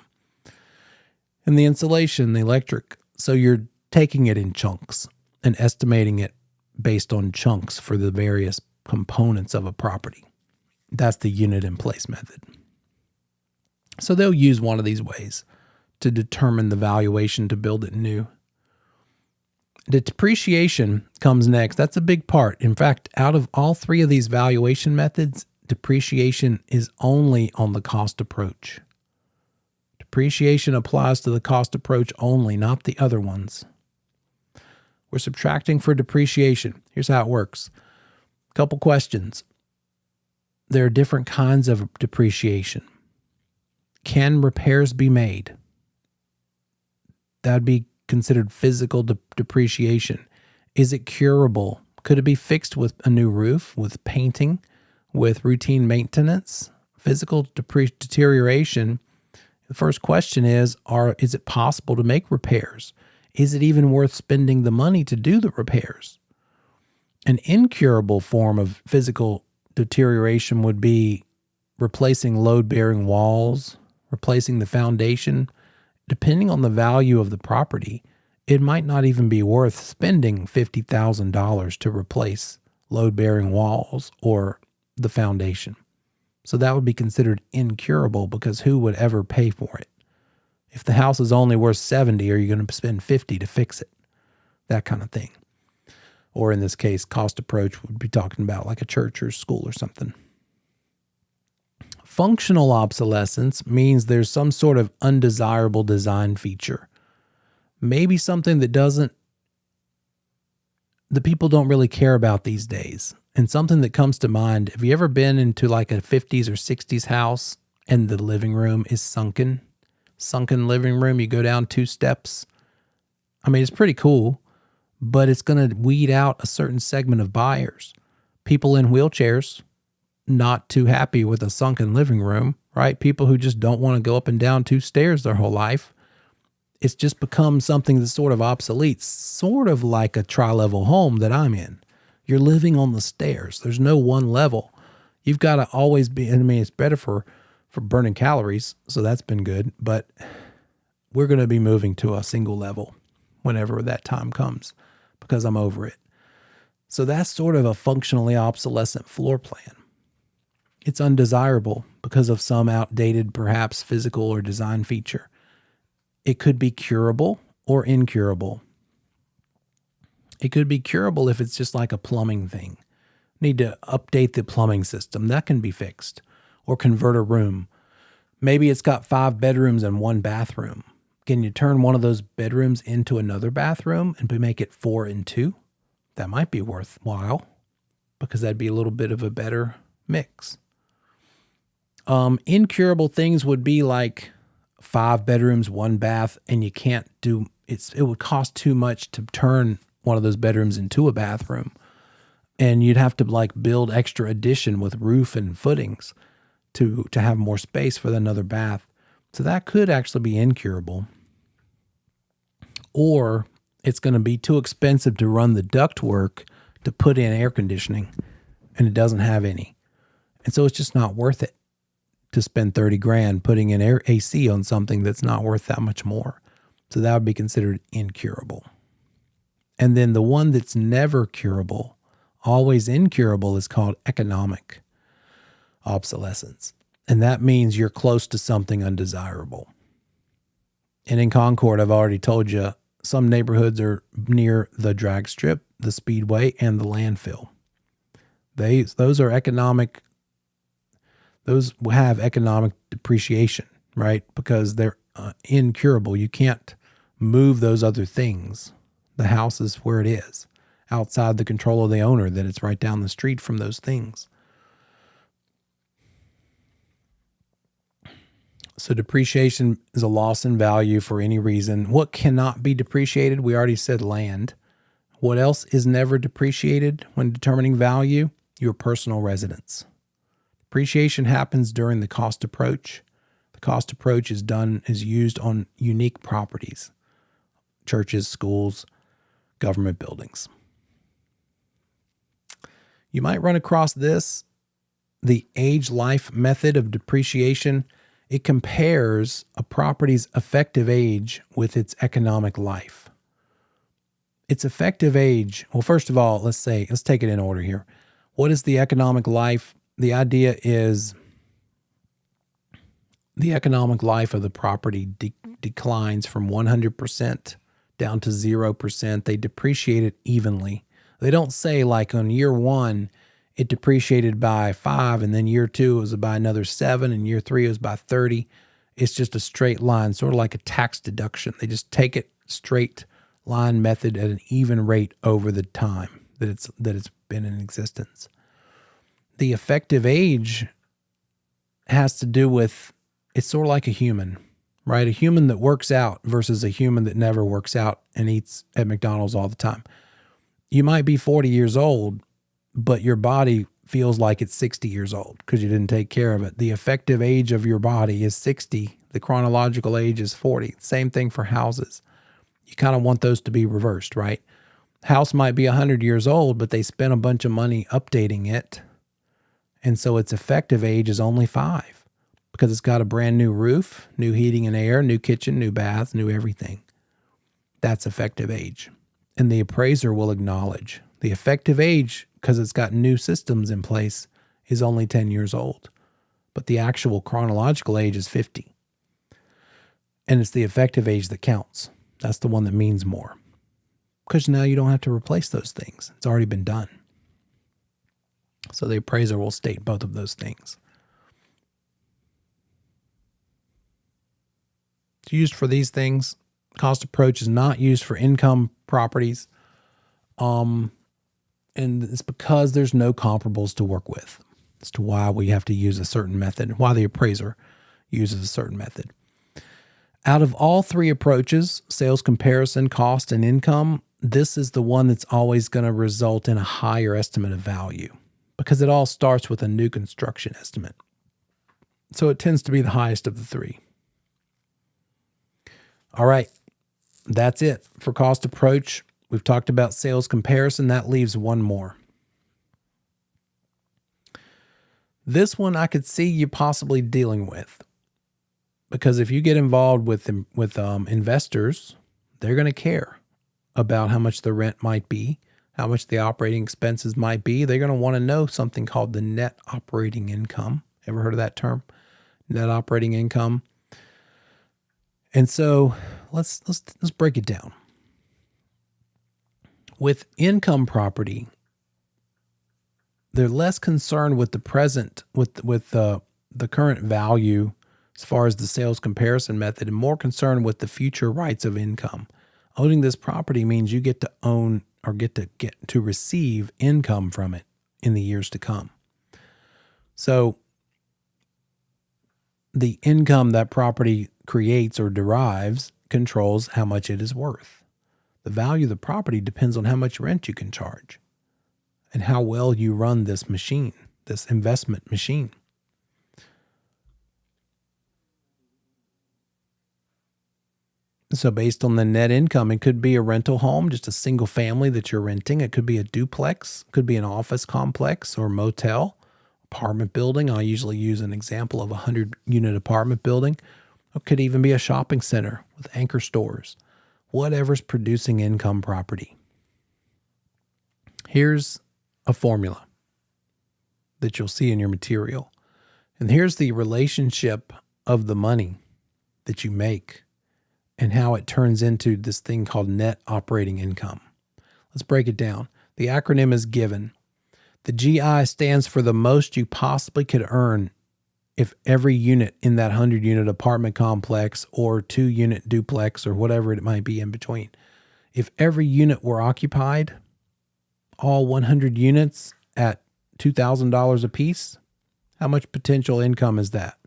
S1: and the insulation, the electric. So you're taking it in chunks and estimating it based on chunks for the various components of a property. That's the unit in place method. So they'll use one of these ways to determine the valuation to build it new. The depreciation comes next. That's a big part. In fact, out of all 3 of these valuation methods, depreciation is only on the cost approach. Depreciation applies to the cost approach only, not the other ones. We're subtracting for depreciation. Here's how it works. A couple questions. There are different kinds of depreciation. Can repairs be made? That would be considered physical depreciation. Is it curable? Could it be fixed with a new roof, with painting, with routine maintenance? Physical deterioration. The first question is it possible to make repairs? Is it even worth spending the money to do the repairs? An incurable form of physical deterioration would be replacing load-bearing walls, replacing the foundation. Depending on the value of the property, it might not even be worth spending $50,000 to replace load-bearing walls or the foundation. So that would be considered incurable because who would ever pay for it? If the house is only worth 70, are you going to spend 50 to fix it? That kind of thing. Or in this case, cost approach would be talking about like a church or school or something. Functional obsolescence means there's some sort of undesirable design feature. Maybe something that the people don't really care about these days. And something that comes to mind, have you ever been into like a 50s or 60s house and the living room is sunken? Sunken living room, you go down 2 steps. I mean, it's pretty cool, but it's going to weed out a certain segment of buyers. People in wheelchairs, not too happy with a sunken living room, right? People who just don't want to go up and down 2 stairs their whole life. It's just become something that's sort of obsolete, sort of like a tri-level home that I'm in. You're living on the stairs. There's no one level. You've got to always be, I mean, it's better for burning calories, so that's been good, but we're going to be moving to a single level whenever that time comes because I'm over it. So that's sort of a functionally obsolescent floor plan. It's undesirable because of some outdated, perhaps physical or design feature. It could be curable or incurable. It could be curable if it's just like a plumbing thing. Need to update the plumbing system. That can be fixed. Or convert a room. Maybe it's got 5 bedrooms and 1 bathroom. Can you turn one of those bedrooms into another bathroom and make it 4 and 2? That might be worthwhile because that'd be a little bit of a better mix. Incurable things would be like 5 bedrooms, 1 bath, and you can't do it. It would cost too much to turn one of those bedrooms into a bathroom. And you'd have to like build extra addition with roof and footings to have more space for another bath. So that could actually be incurable. Or it's going to be too expensive to run the ductwork to put in air conditioning, and it doesn't have any. And so it's just not worth it to spend 30 grand putting in AC on something that's not worth that much more. So that would be considered incurable. And then the one that's never curable Always incurable is called economic obsolescence. And that means you're close to something undesirable. And in Concord, I've already told you, some neighborhoods are near the drag strip, the speedway, and the landfill. Those have economic depreciation, right? Because they're incurable. You can't move those other things. The house is where it is, outside the control of the owner, that it's right down the street from those things. So depreciation is a loss in value for any reason. What cannot be depreciated? We already said land. What else is never depreciated when determining value? Your personal residence. Depreciation happens during the cost approach. The cost approach is used on unique properties, churches, schools, government buildings. You might run across this, the age-life method of depreciation. It compares a property's effective age with its economic life. Its effective age, well, first of all, let's take it in order here. What is the economic life? The idea is the economic life of the property declines from 100% down to 0%. They depreciate it evenly. They don't say like on year 1, it depreciated by 5, and then year 2 it was by another 7, and year 3 it was by 30. It's just a straight line, sort of like a tax deduction. They just take it straight line method at an even rate over the time that it's been in existence. The effective age has to do with, it's sort of like a human, right? A human that works out versus a human that never works out and eats at McDonald's all the time. You might be 40 years old, but your body feels like it's 60 years old because you didn't take care of it. The effective age of your body is 60. The chronological age is 40. Same thing for houses. You kind of want those to be reversed, right? House might be 100 years old, but they spent a bunch of money updating it. And so its effective age is only 5 because it's got a brand new roof, new heating and air, new kitchen, new bath, new everything. That's effective age. And the appraiser will acknowledge the effective age, because it's got new systems in place, is only 10 years old. But the actual chronological age is 50. And it's the effective age that counts. That's the one that means more. Because now you don't have to replace those things. It's already been done. So the appraiser will state both of those things. It's used for these things. Cost approach is not used for income properties. And it's because there's no comparables to work with as to why we have to use a certain method, why the appraiser uses a certain method. Out of all 3 approaches, sales comparison, cost, and income, this is the one that's always going to result in a higher estimate of value because it all starts with a new construction estimate. So it tends to be the highest of the 3. All right, that's it for cost approach. We've talked about sales comparison. That leaves one more. This one I could see you possibly dealing with because if you get involved with investors, they're going to care about how much the rent might be, how much the operating expenses might be. They're going to want to know something called the net operating income. Ever heard of that term? Net operating income. And so let's break it down. With income property, they're less concerned with the present, with the current value as far as the sales comparison method, and more concerned with the future rights of income. Owning this property means you get to own or get to receive income from it in the years to come. So the income that property creates or derives controls how much it is worth. The value of the property depends on how much rent you can charge and how well you run this machine, this investment machine. So based on the net income, it could be a rental home, just a single family that you're renting. It could be a duplex, could be an office complex or motel, apartment building. I usually use an example of a 100-unit apartment building. It could even be a shopping center with anchor stores. Whatever's producing income property. Here's a formula that you'll see in your material. And here's the relationship of the money that you make and how it turns into this thing called net operating income. Let's break it down. The acronym is GIVEN. The GI stands for the most you possibly could earn if every unit in that 100-unit apartment complex or 2-unit duplex or whatever it might be in between, if every unit were occupied, all 100 units at $2,000 a piece, how much potential income is that?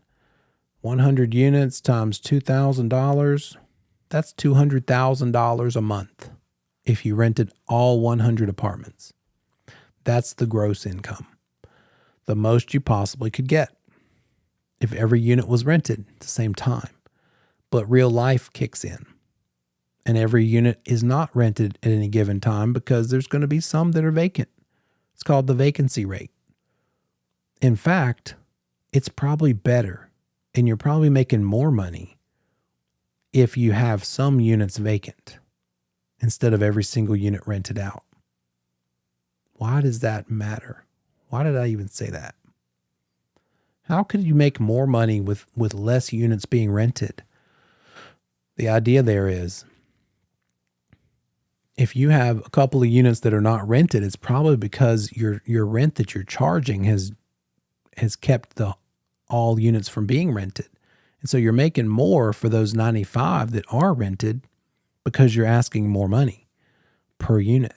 S1: 100 units times $2,000, that's $200,000 a month if you rented all 100 apartments. That's the gross income, the most you possibly could get if every unit was rented at the same time. But real life kicks in, and every unit is not rented at any given time because there's going to be some that are vacant. It's called the vacancy rate. In fact, it's probably better, and you're probably making more money if you have some units vacant instead of every single unit rented out. Why does that matter? Why did I even say that? How could you make more money with less units being rented? The idea there is, if you have a couple of units that are not rented, it's probably because your rent that you're charging has kept all units from being rented. And so you're making more for those 95 that are rented because you're asking more money per unit.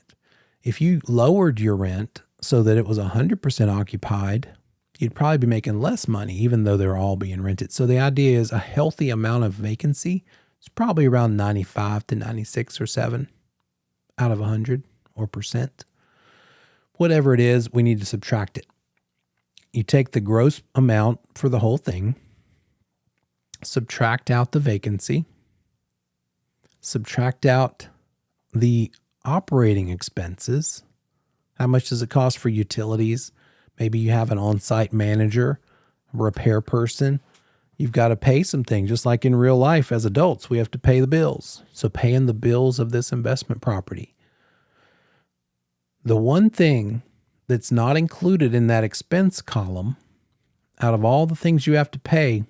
S1: If you lowered your rent so that it was 100% occupied, you'd probably be making less money, even though they're all being rented. So the idea is a healthy amount of vacancy is probably around 95 to 96 or 7 out of 100 or percent. Whatever it is, we need to subtract it. You take the gross amount for the whole thing, subtract out the vacancy, subtract out the operating expenses. How much does it cost for utilities? Maybe you have an on-site manager, a repair person. You've got to pay some things, just like in real life as adults, we have to pay the bills. So paying the bills of this investment property. The one thing that's not included in that expense column, out of all the things you have to pay,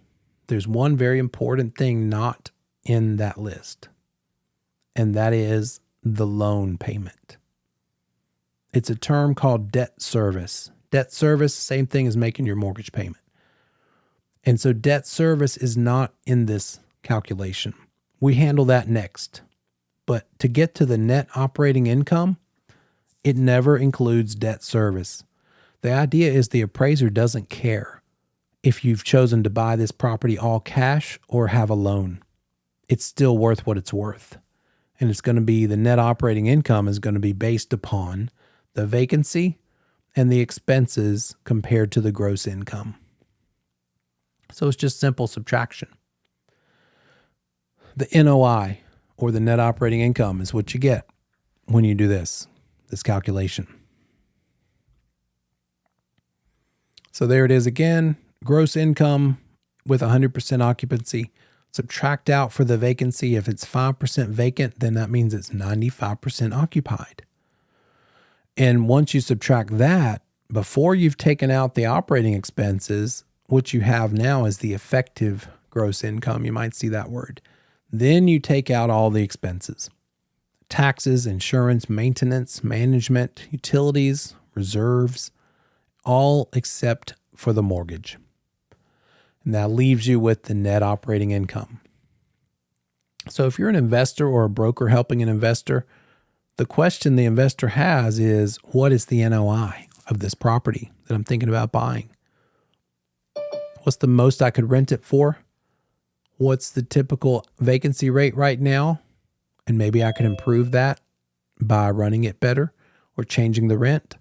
S1: there's one very important thing not in that list, and that is the loan payment. It's a term called debt service. Debt service, same thing as making your mortgage payment. And so debt service is not in this calculation. We handle that next. But to get to the net operating income, it never includes debt service. The idea is the appraiser doesn't care if you've chosen to buy this property all cash or have a loan. It's still worth what it's worth. And it's going to be, the net operating income is going to be based upon the vacancy and the expenses compared to the gross income. So it's just simple subtraction. The NOI, or the net operating income, is what you get when you do this calculation. So there it is again, gross income with 100% occupancy. Subtract out for the vacancy. If it's 5% vacant, then that means it's 95% occupied. And once you subtract that, before you've taken out the operating expenses, what you have now is the effective gross income. You might see that word. Then you take out all the expenses: taxes, insurance, maintenance, management, utilities, reserves, all except for the mortgage. And that leaves you with the net operating income. So if you're an investor or a broker helping an investor, the question the investor has is, what is the NOI of this property that I'm thinking about buying? What's the most I could rent it for? What's the typical vacancy rate right now? And maybe I could improve that by running it better or changing the rent.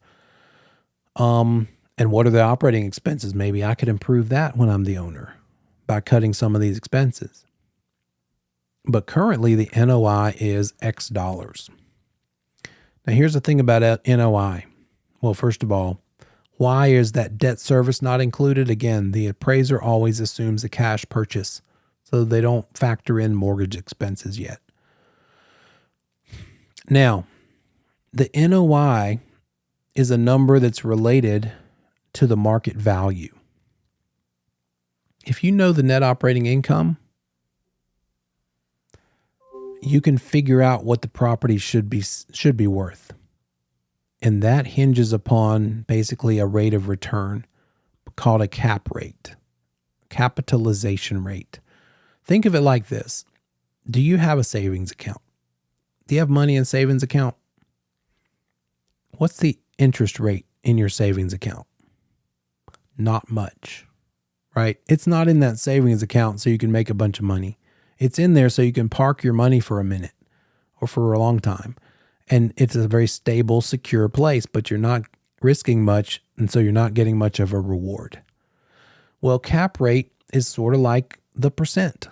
S1: And what are the operating expenses? Maybe I could improve that when I'm the owner by cutting some of these expenses. But currently the NOI is X dollars. Now here's the thing about NOI. Well, first of all, why is that debt service not included? Again, the appraiser always assumes a cash purchase, so they don't factor in mortgage expenses yet. Now, the NOI is a number that's related to the market value. If you know the net operating income, you can figure out what the property should be worth. And that hinges upon basically a rate of return called a cap rate, capitalization rate. Think of it like this. Do you have a savings account? Do you have money in a savings account? What's the interest rate in your savings account? Not much, right? It's not in that savings account so you can make a bunch of money. It's in there so you can park your money for a minute or for a long time. And it's a very stable, secure place, but you're not risking much, and so you're not getting much of a reward. Well, cap rate is sort of like the percent,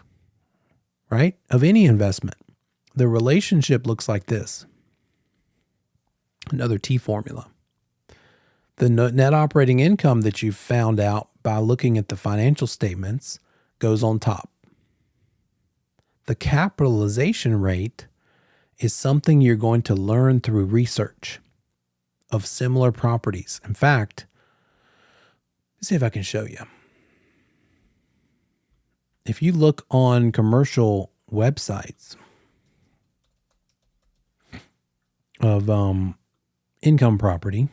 S1: right, of any investment. The relationship looks like this. Another T formula. The net operating income that you found out by looking at the financial statements goes on top. The capitalization rate is something you're going to learn through research of similar properties. In fact, let's see if I can show you. If you look on commercial websites of income property,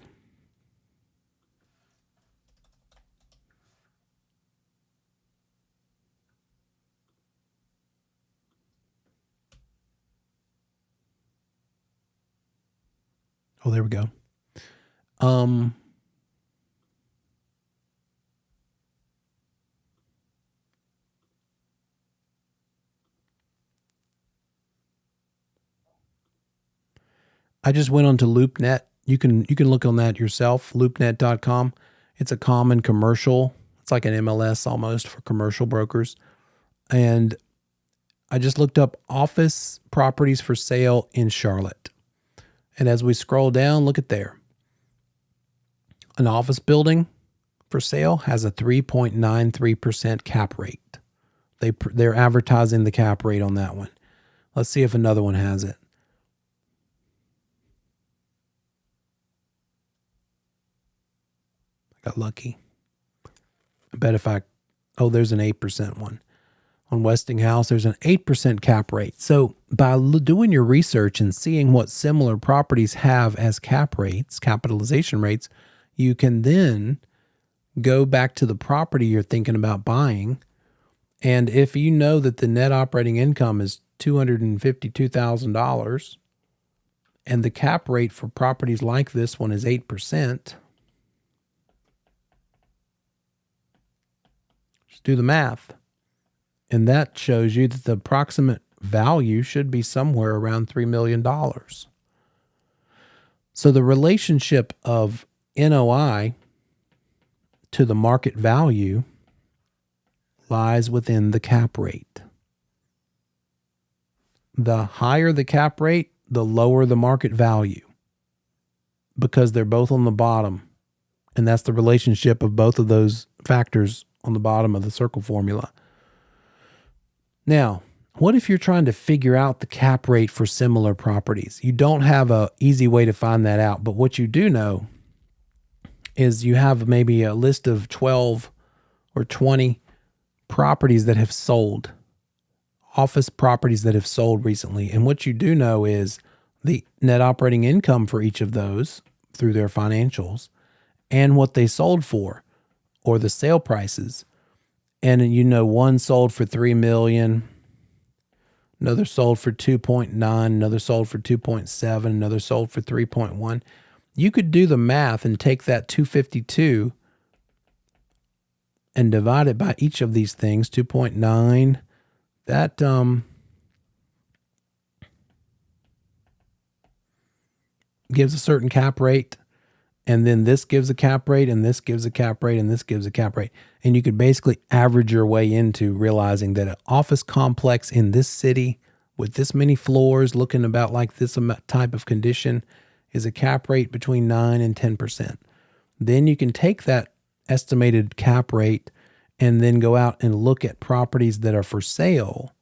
S1: oh, there we go. I just went onto LoopNet. You can look on that yourself, loopnet.com. It's a common commercial. It's like an MLS almost for commercial brokers. And I just looked up office properties for sale in Charlotte. And as we scroll down, look at there. An office building for sale has a 3.93% cap rate. They're advertising the cap rate on that one. Let's see if another one has it. I got lucky. I bet there's an 8% one. On Westinghouse, there's an 8% cap rate. So by doing your research and seeing what similar properties have as cap rates, capitalization rates, you can then go back to the property you're thinking about buying. And if you know that the net operating income is $252,000 and the cap rate for properties like this one is 8%, just do the math. And that shows you that the approximate value should be somewhere around $3 million. So the relationship of NOI to the market value lies within the cap rate. The higher the cap rate, the lower the market value, because they're both on the bottom. And that's the relationship of both of those factors on the bottom of the circle formula. Now, what if you're trying to figure out the cap rate for similar properties? You don't have an easy way to find that out, but what you do know is you have maybe a list of 12 or 20 properties that have sold, office properties that have sold recently. And what you do know is the net operating income for each of those through their financials and what they sold for or the sale prices. And you know, one sold for $3 million, another sold for 2.9, another sold for 2.7, another sold for 3.1. You could do the math and take that 252 and divide it by each of these things, 2.9. That gives a certain cap rate. And then this gives a cap rate, and this gives a cap rate, and this gives a cap rate. And you could basically average your way into realizing that an office complex in this city with this many floors looking about like this type of condition is a cap rate between 9 and 10%. Then you can take that estimated cap rate and then go out and look at properties that are for sale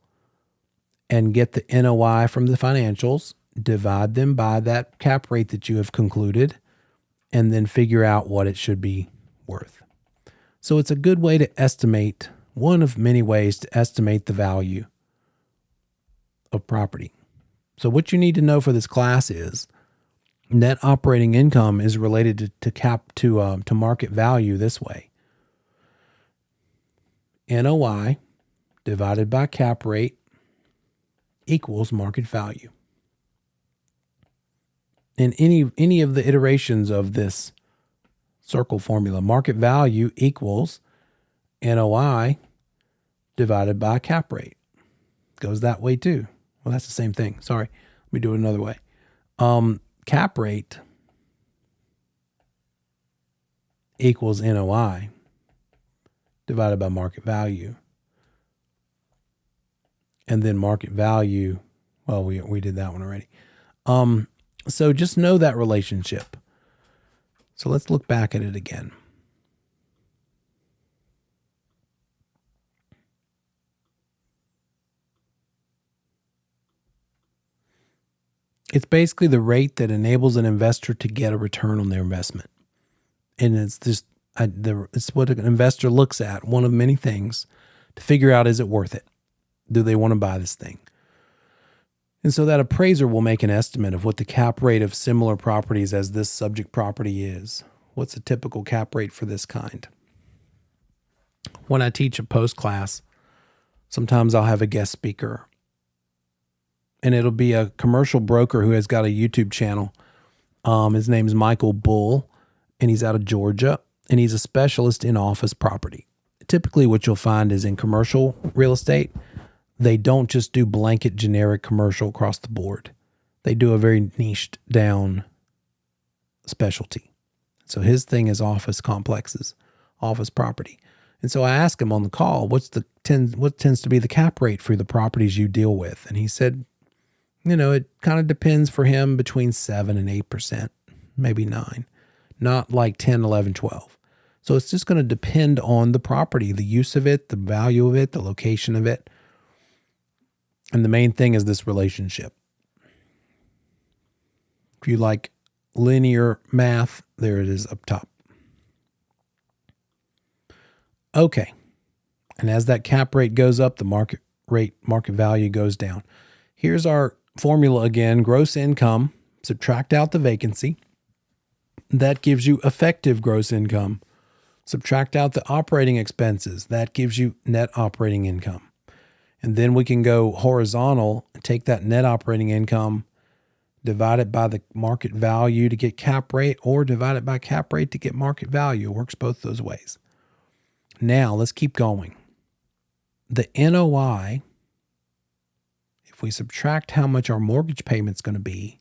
S1: and get the NOI from the financials, divide them by that cap rate that you have concluded, and then figure out what it should be worth. So it's a good way to estimate, one of many ways to estimate the value of property. So what you need to know for this class is net operating income is related to market value this way. NOI divided by cap rate equals market value. In any of the iterations of this circle formula, market value equals NOI divided by cap rate. Goes that way too. Well, that's the same thing. Sorry. Let me do it another way. Cap rate equals NOI divided by market value. And then market value, well, we did that one already. So just know that relationship. So let's look back at it again. It's basically the rate that enables an investor to get a return on their investment. And it's just it's what an investor looks at, one of many things, to figure out, is it worth it? Do they want to buy this thing? And so that appraiser will make an estimate of what the cap rate of similar properties as this subject property is. What's a typical cap rate for this kind? When I teach a post class, sometimes I'll have a guest speaker, and it'll be a commercial broker who has got a YouTube channel. His name's Michael Bull, and he's out of Georgia, and he's a specialist in office property. Typically what you'll find is in commercial real estate, they don't just do blanket generic commercial across the board. They do a very niched down specialty. So his thing is office complexes, office property. And so I asked him on the call, what tends to be the cap rate for the properties you deal with? And he said, it kind of depends for him between 7 and 8%, maybe 9, not like 10, 11, 12. So it's just going to depend on the property, the use of it, the value of it, the location of it. And the main thing is this relationship. If you like linear math, there it is up top. Okay. And as that cap rate goes up, the market value goes down. Here's our formula again. Gross income, subtract out the vacancy. That gives you effective gross income. Subtract out the operating expenses. That gives you net operating income. And then we can go horizontal and take that net operating income, divide it by the market value to get cap rate, or divide it by cap rate to get market value. It works both those ways. Now let's keep going. The NOI, if we subtract how much our mortgage payment's going to be,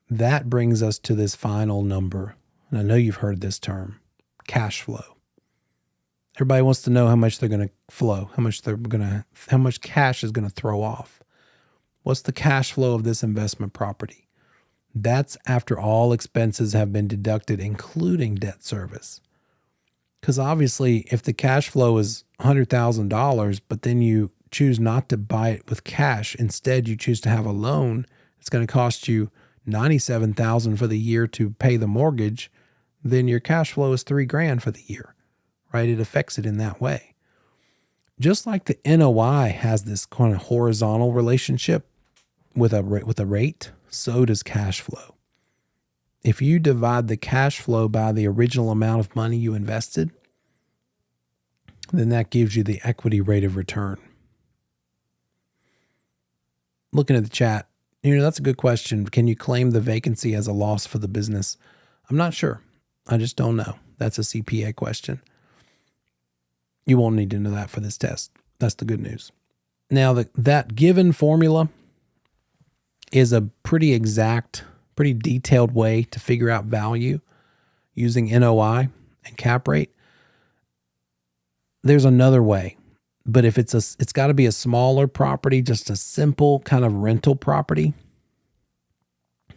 S1: that brings us to this final number. And I know you've heard this term, cash flow. Everybody wants to know how much they're going to flow, how much cash is going to throw off. What's the cash flow of this investment property? That's after all expenses have been deducted, including debt service. Because obviously, if the cash flow is $100,000, but then you choose not to buy it with cash, instead you choose to have a loan, it's going to cost you $97,000 for the year to pay the mortgage, then your cash flow is $3,000 for the year. Right? It affects it in that way. Just like the NOI has this kind of horizontal relationship with a rate, so does cash flow. If you divide the cash flow by the original amount of money you invested, then that gives you the equity rate of return. Looking at the chat, that's a good question. Can you claim the vacancy as a loss for the business? I'm not sure. I just don't know. That's a CPA question. You won't need to know that for this test. That's the good news. Now, that given formula is a pretty exact, pretty detailed way to figure out value using NOI and cap rate. There's another way, but if it's got to be a smaller property, just a simple kind of rental property,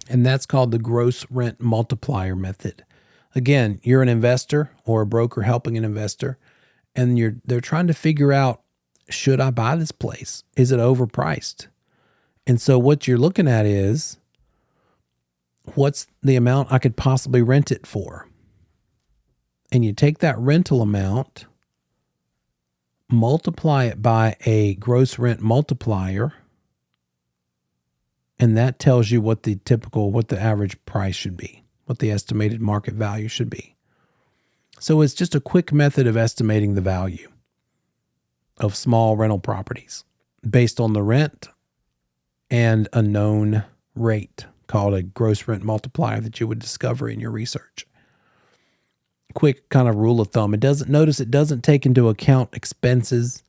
S1: and that's called the gross rent multiplier method. Again, you're an investor or a broker helping an investor, and they're trying to figure out, should I buy this place? Is it overpriced? And so what you're looking at is what's the amount I could possibly rent it for? And you take that rental amount, multiply it by a gross rent multiplier, and that tells you what the average price should be, what the estimated market value should be. So it's just a quick method of estimating the value of small rental properties based on the rent and a known rate called a gross rent multiplier that you would discover in your research. Quick kind of rule of thumb. It doesn't take into account expenses,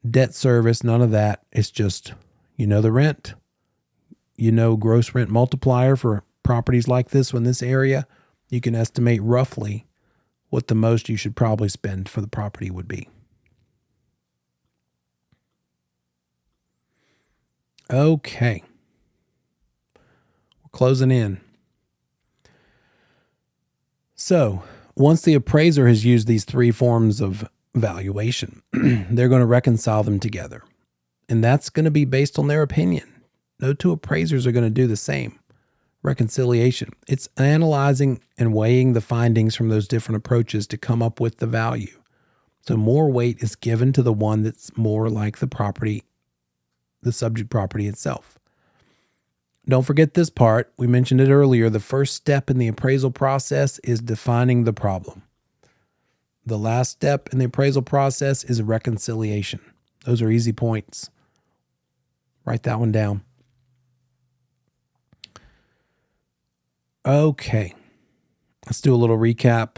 S1: debt service, none of that. It's just, the rent, gross rent multiplier for properties like this in this area. You can estimate roughly what the most you should probably spend for the property would be. Okay. We're closing in. So, once the appraiser has used these three forms of valuation, they're going to reconcile them together. And that's going to be based on their opinion. No two appraisers are going to do the same. Reconciliation. It's analyzing and weighing the findings from those different approaches to come up with the value. So more weight is given to the one that's more like the subject property itself. Don't forget this part. We mentioned it earlier. The first step in the appraisal process is defining the problem. The last step in the appraisal process is reconciliation. Those are easy points. Write that one down. Okay. Let's do a little recap.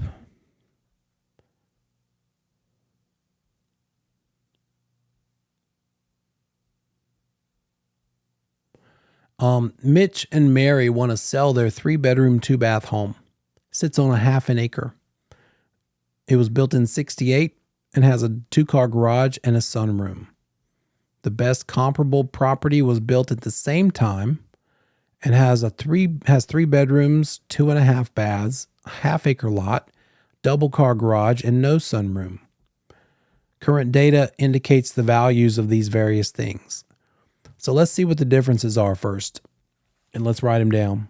S1: Mitch and Mary want to sell their 3-bedroom, 2-bath home. Sits on a half an acre. It was built in 1968 and has a 2-car garage and a sunroom. The best comparable property was built at the same time and has 3 bedrooms, 2.5 baths, half-acre lot, double-car garage, and no sunroom. Current data indicates the values of these various things. So let's see what the differences are first, and let's write them down.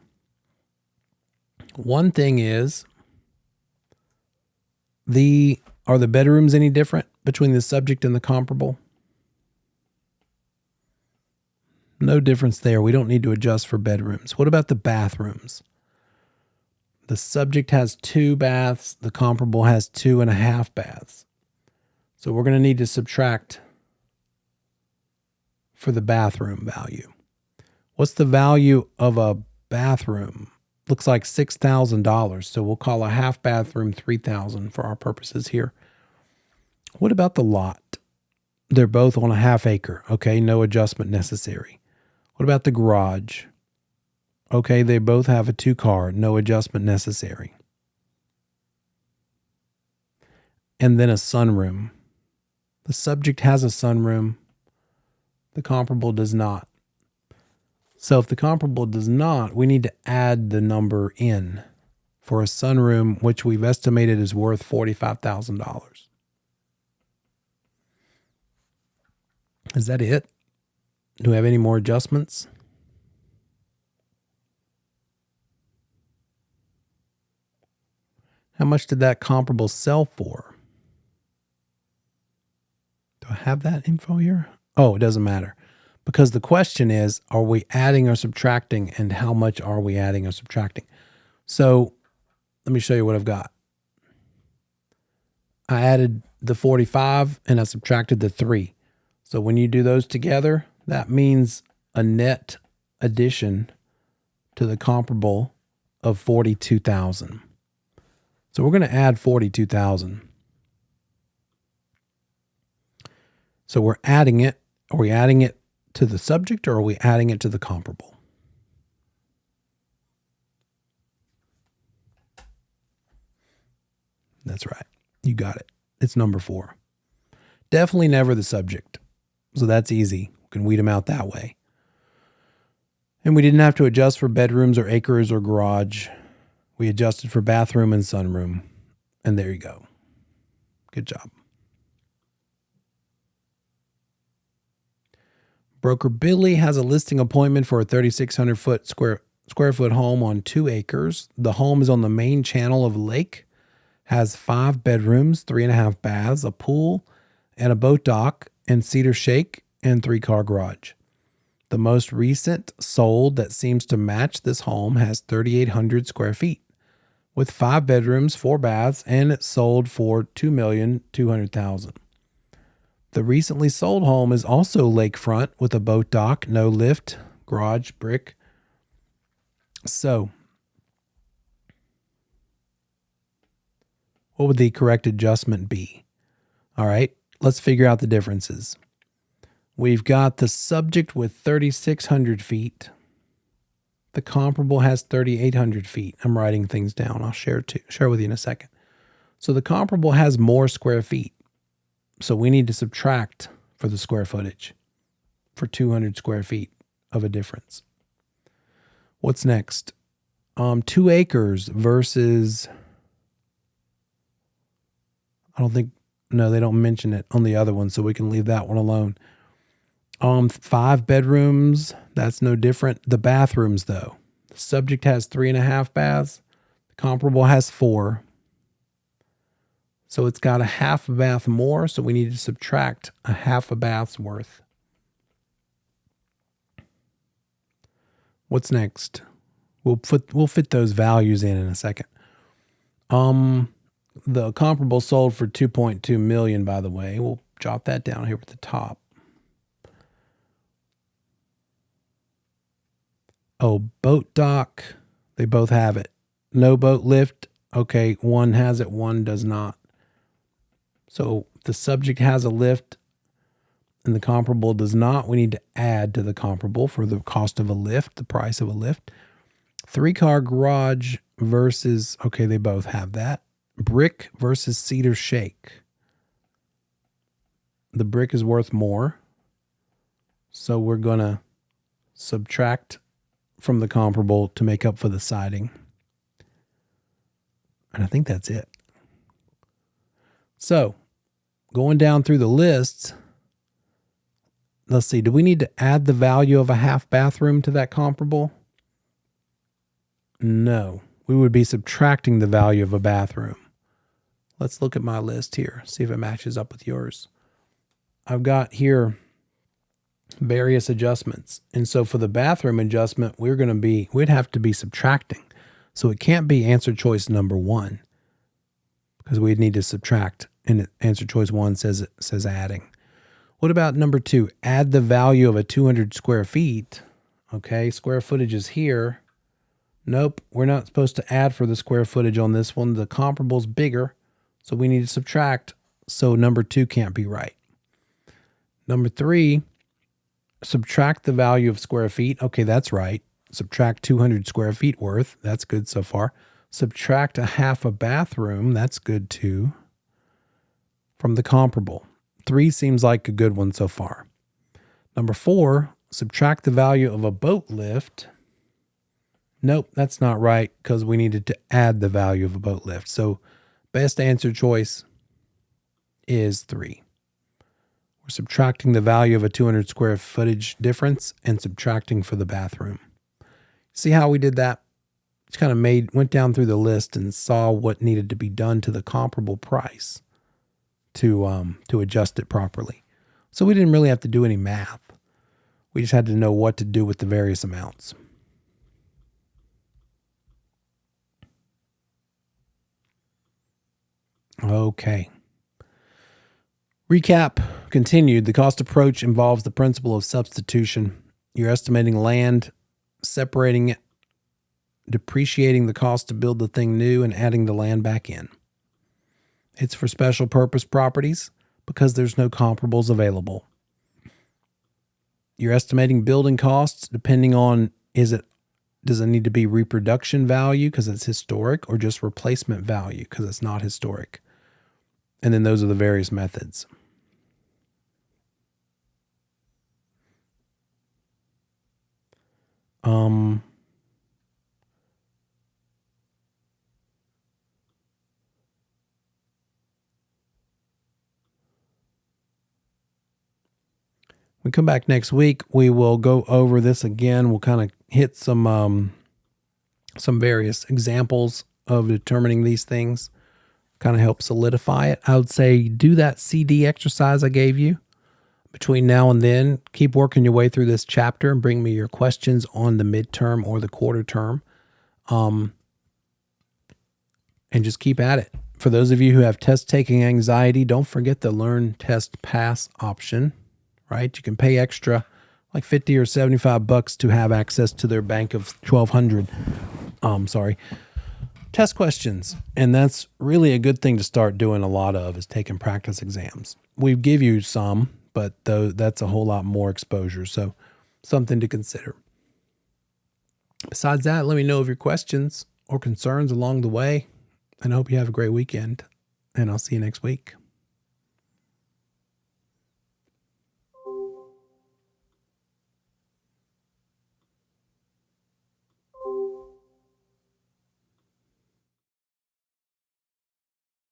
S1: One thing is, are the bedrooms any different between the subject and the comparable? No difference there. We don't need to adjust for bedrooms. What about the bathrooms? The subject has 2 baths. The comparable has 2.5 baths. So we're going to need to subtract for the bathroom value. What's the value of a bathroom? Looks like $6,000. So we'll call a half bathroom $3,000 for our purposes here. What about the lot? They're both on a half acre. Okay, no adjustment necessary. What about the garage? Okay, they both have a 2-car, no adjustment necessary. And then a sunroom. The subject has a sunroom. The comparable does not. So if the comparable does not, we need to add the number in for a sunroom, which we've estimated is worth $45,000. Is that it? Do we have any more adjustments? How much did that comparable sell for? Do I have that info here? Oh, it doesn't matter. Because the question is, are we adding or subtracting, and how much are we adding or subtracting? So let me show you what I've got. I added the 45 and I subtracted the 3. So when you do those together, that means a net addition to the comparable of 42,000. So we're going to add 42,000. So we're adding it. Are we adding it to the subject, or are we adding it to the comparable? That's right. You got it. It's number 4. Definitely never the subject. So that's easy. We can weed them out that way. And we didn't have to adjust for bedrooms or acres or garage. We adjusted for bathroom and sunroom. And there you go. Good job. Broker Billy has a listing appointment for a 3,600 square square foot home on 2 acres. The home is on the main channel of a lake, has 5 bedrooms, 3.5 baths, a pool, and a boat dock, and cedar shake, and 3-car garage. The most recent sold that seems to match this home has 3,800 square feet with 5 bedrooms, 4 baths, and it sold for $2,200,000. The recently sold home is also lakefront with a boat dock, no lift, garage, brick. So, what would the correct adjustment be? All right, let's figure out the differences. We've got the subject with 3,600 feet. The comparable has 3,800 feet. I'm writing things down. I'll share with you in a second. So the comparable has more square feet. So we need to subtract for the square footage for 200 square feet of a difference. What's next? 2 acres versus, no, they don't mention it on the other one, so we can leave that one alone. 5 bedrooms, that's no different. The bathrooms, though. The subject has 3.5 baths. The comparable has 4. So it's got a half a bath more, so we need to subtract a half a bath's worth. What's next? We'll fit those values in a second. The comparable sold for $2.2 million, by the way. We'll jot that down here at the top. Oh, boat dock. They both have it. No boat lift. Okay, one has it, one does not. So the subject has a lift and the comparable does not. We need to add to the comparable for the cost of a lift, the price of a lift. 3-car garage versus, okay, they both have that. Brick versus cedar shake. The brick is worth more. So we're going to subtract from the comparable to make up for the siding. And I think that's it. So, going down through the lists, let's see, do we need to add the value of a half bathroom to that comparable? No, we would be subtracting the value of a bathroom. Let's look at my list here, see if it matches up with yours. I've got here various adjustments. And so for the bathroom adjustment, we'd have to be subtracting. So it can't be answer choice number 1 because we'd need to subtract. And answer choice 1 says adding. What about number 2? Add the value of a 200 square feet. Okay, square footage is here. Nope, we're not supposed to add for the square footage on this one. The comparable's bigger, so we need to subtract. So number 2 can't be right. Number 3, subtract the value of square feet. Okay, that's right. Subtract 200 square feet worth. That's good so far. Subtract a half a bathroom. That's good too. From the comparable. 3 seems like a good one so far. Number 4, subtract the value of a boat lift. Nope, that's not right because we needed to add the value of a boat lift. So best answer choice is 3. We're subtracting the value of a 200 square footage difference and subtracting for the bathroom. See how we did that? Just kind of went down through the list and saw what needed to be done to the comparable price to adjust it properly. So we didn't really have to do any math. We just had to know what to do with the various amounts. Okay. Recap continued. The cost approach involves the principle of substitution. You're estimating land, separating it, depreciating the cost to build the thing new, and adding the land back in. It's for special purpose properties because there's no comparables available. You're estimating building costs depending on does it need to be reproduction value because it's historic or just replacement value because it's not historic. And then those are the various methods. We come back next week, we will go over this again. We'll kind of hit some some various examples of determining these things, kind of help solidify it. I would say do that CD exercise I gave you. Between now and then, keep working your way through this chapter and bring me your questions on the midterm or the quarter term. And just keep at it. For those of you who have test taking anxiety, don't forget the learn, test, pass option, right? You can pay extra, like 50 or 75 bucks to have access to their bank of 1,200, test questions. And that's really a good thing to start doing a lot of, is taking practice exams. We give you some, but that's a whole lot more exposure. So something to consider. Besides that, let me know of your questions or concerns along the way. And I hope you have a great weekend. And I'll see you next week.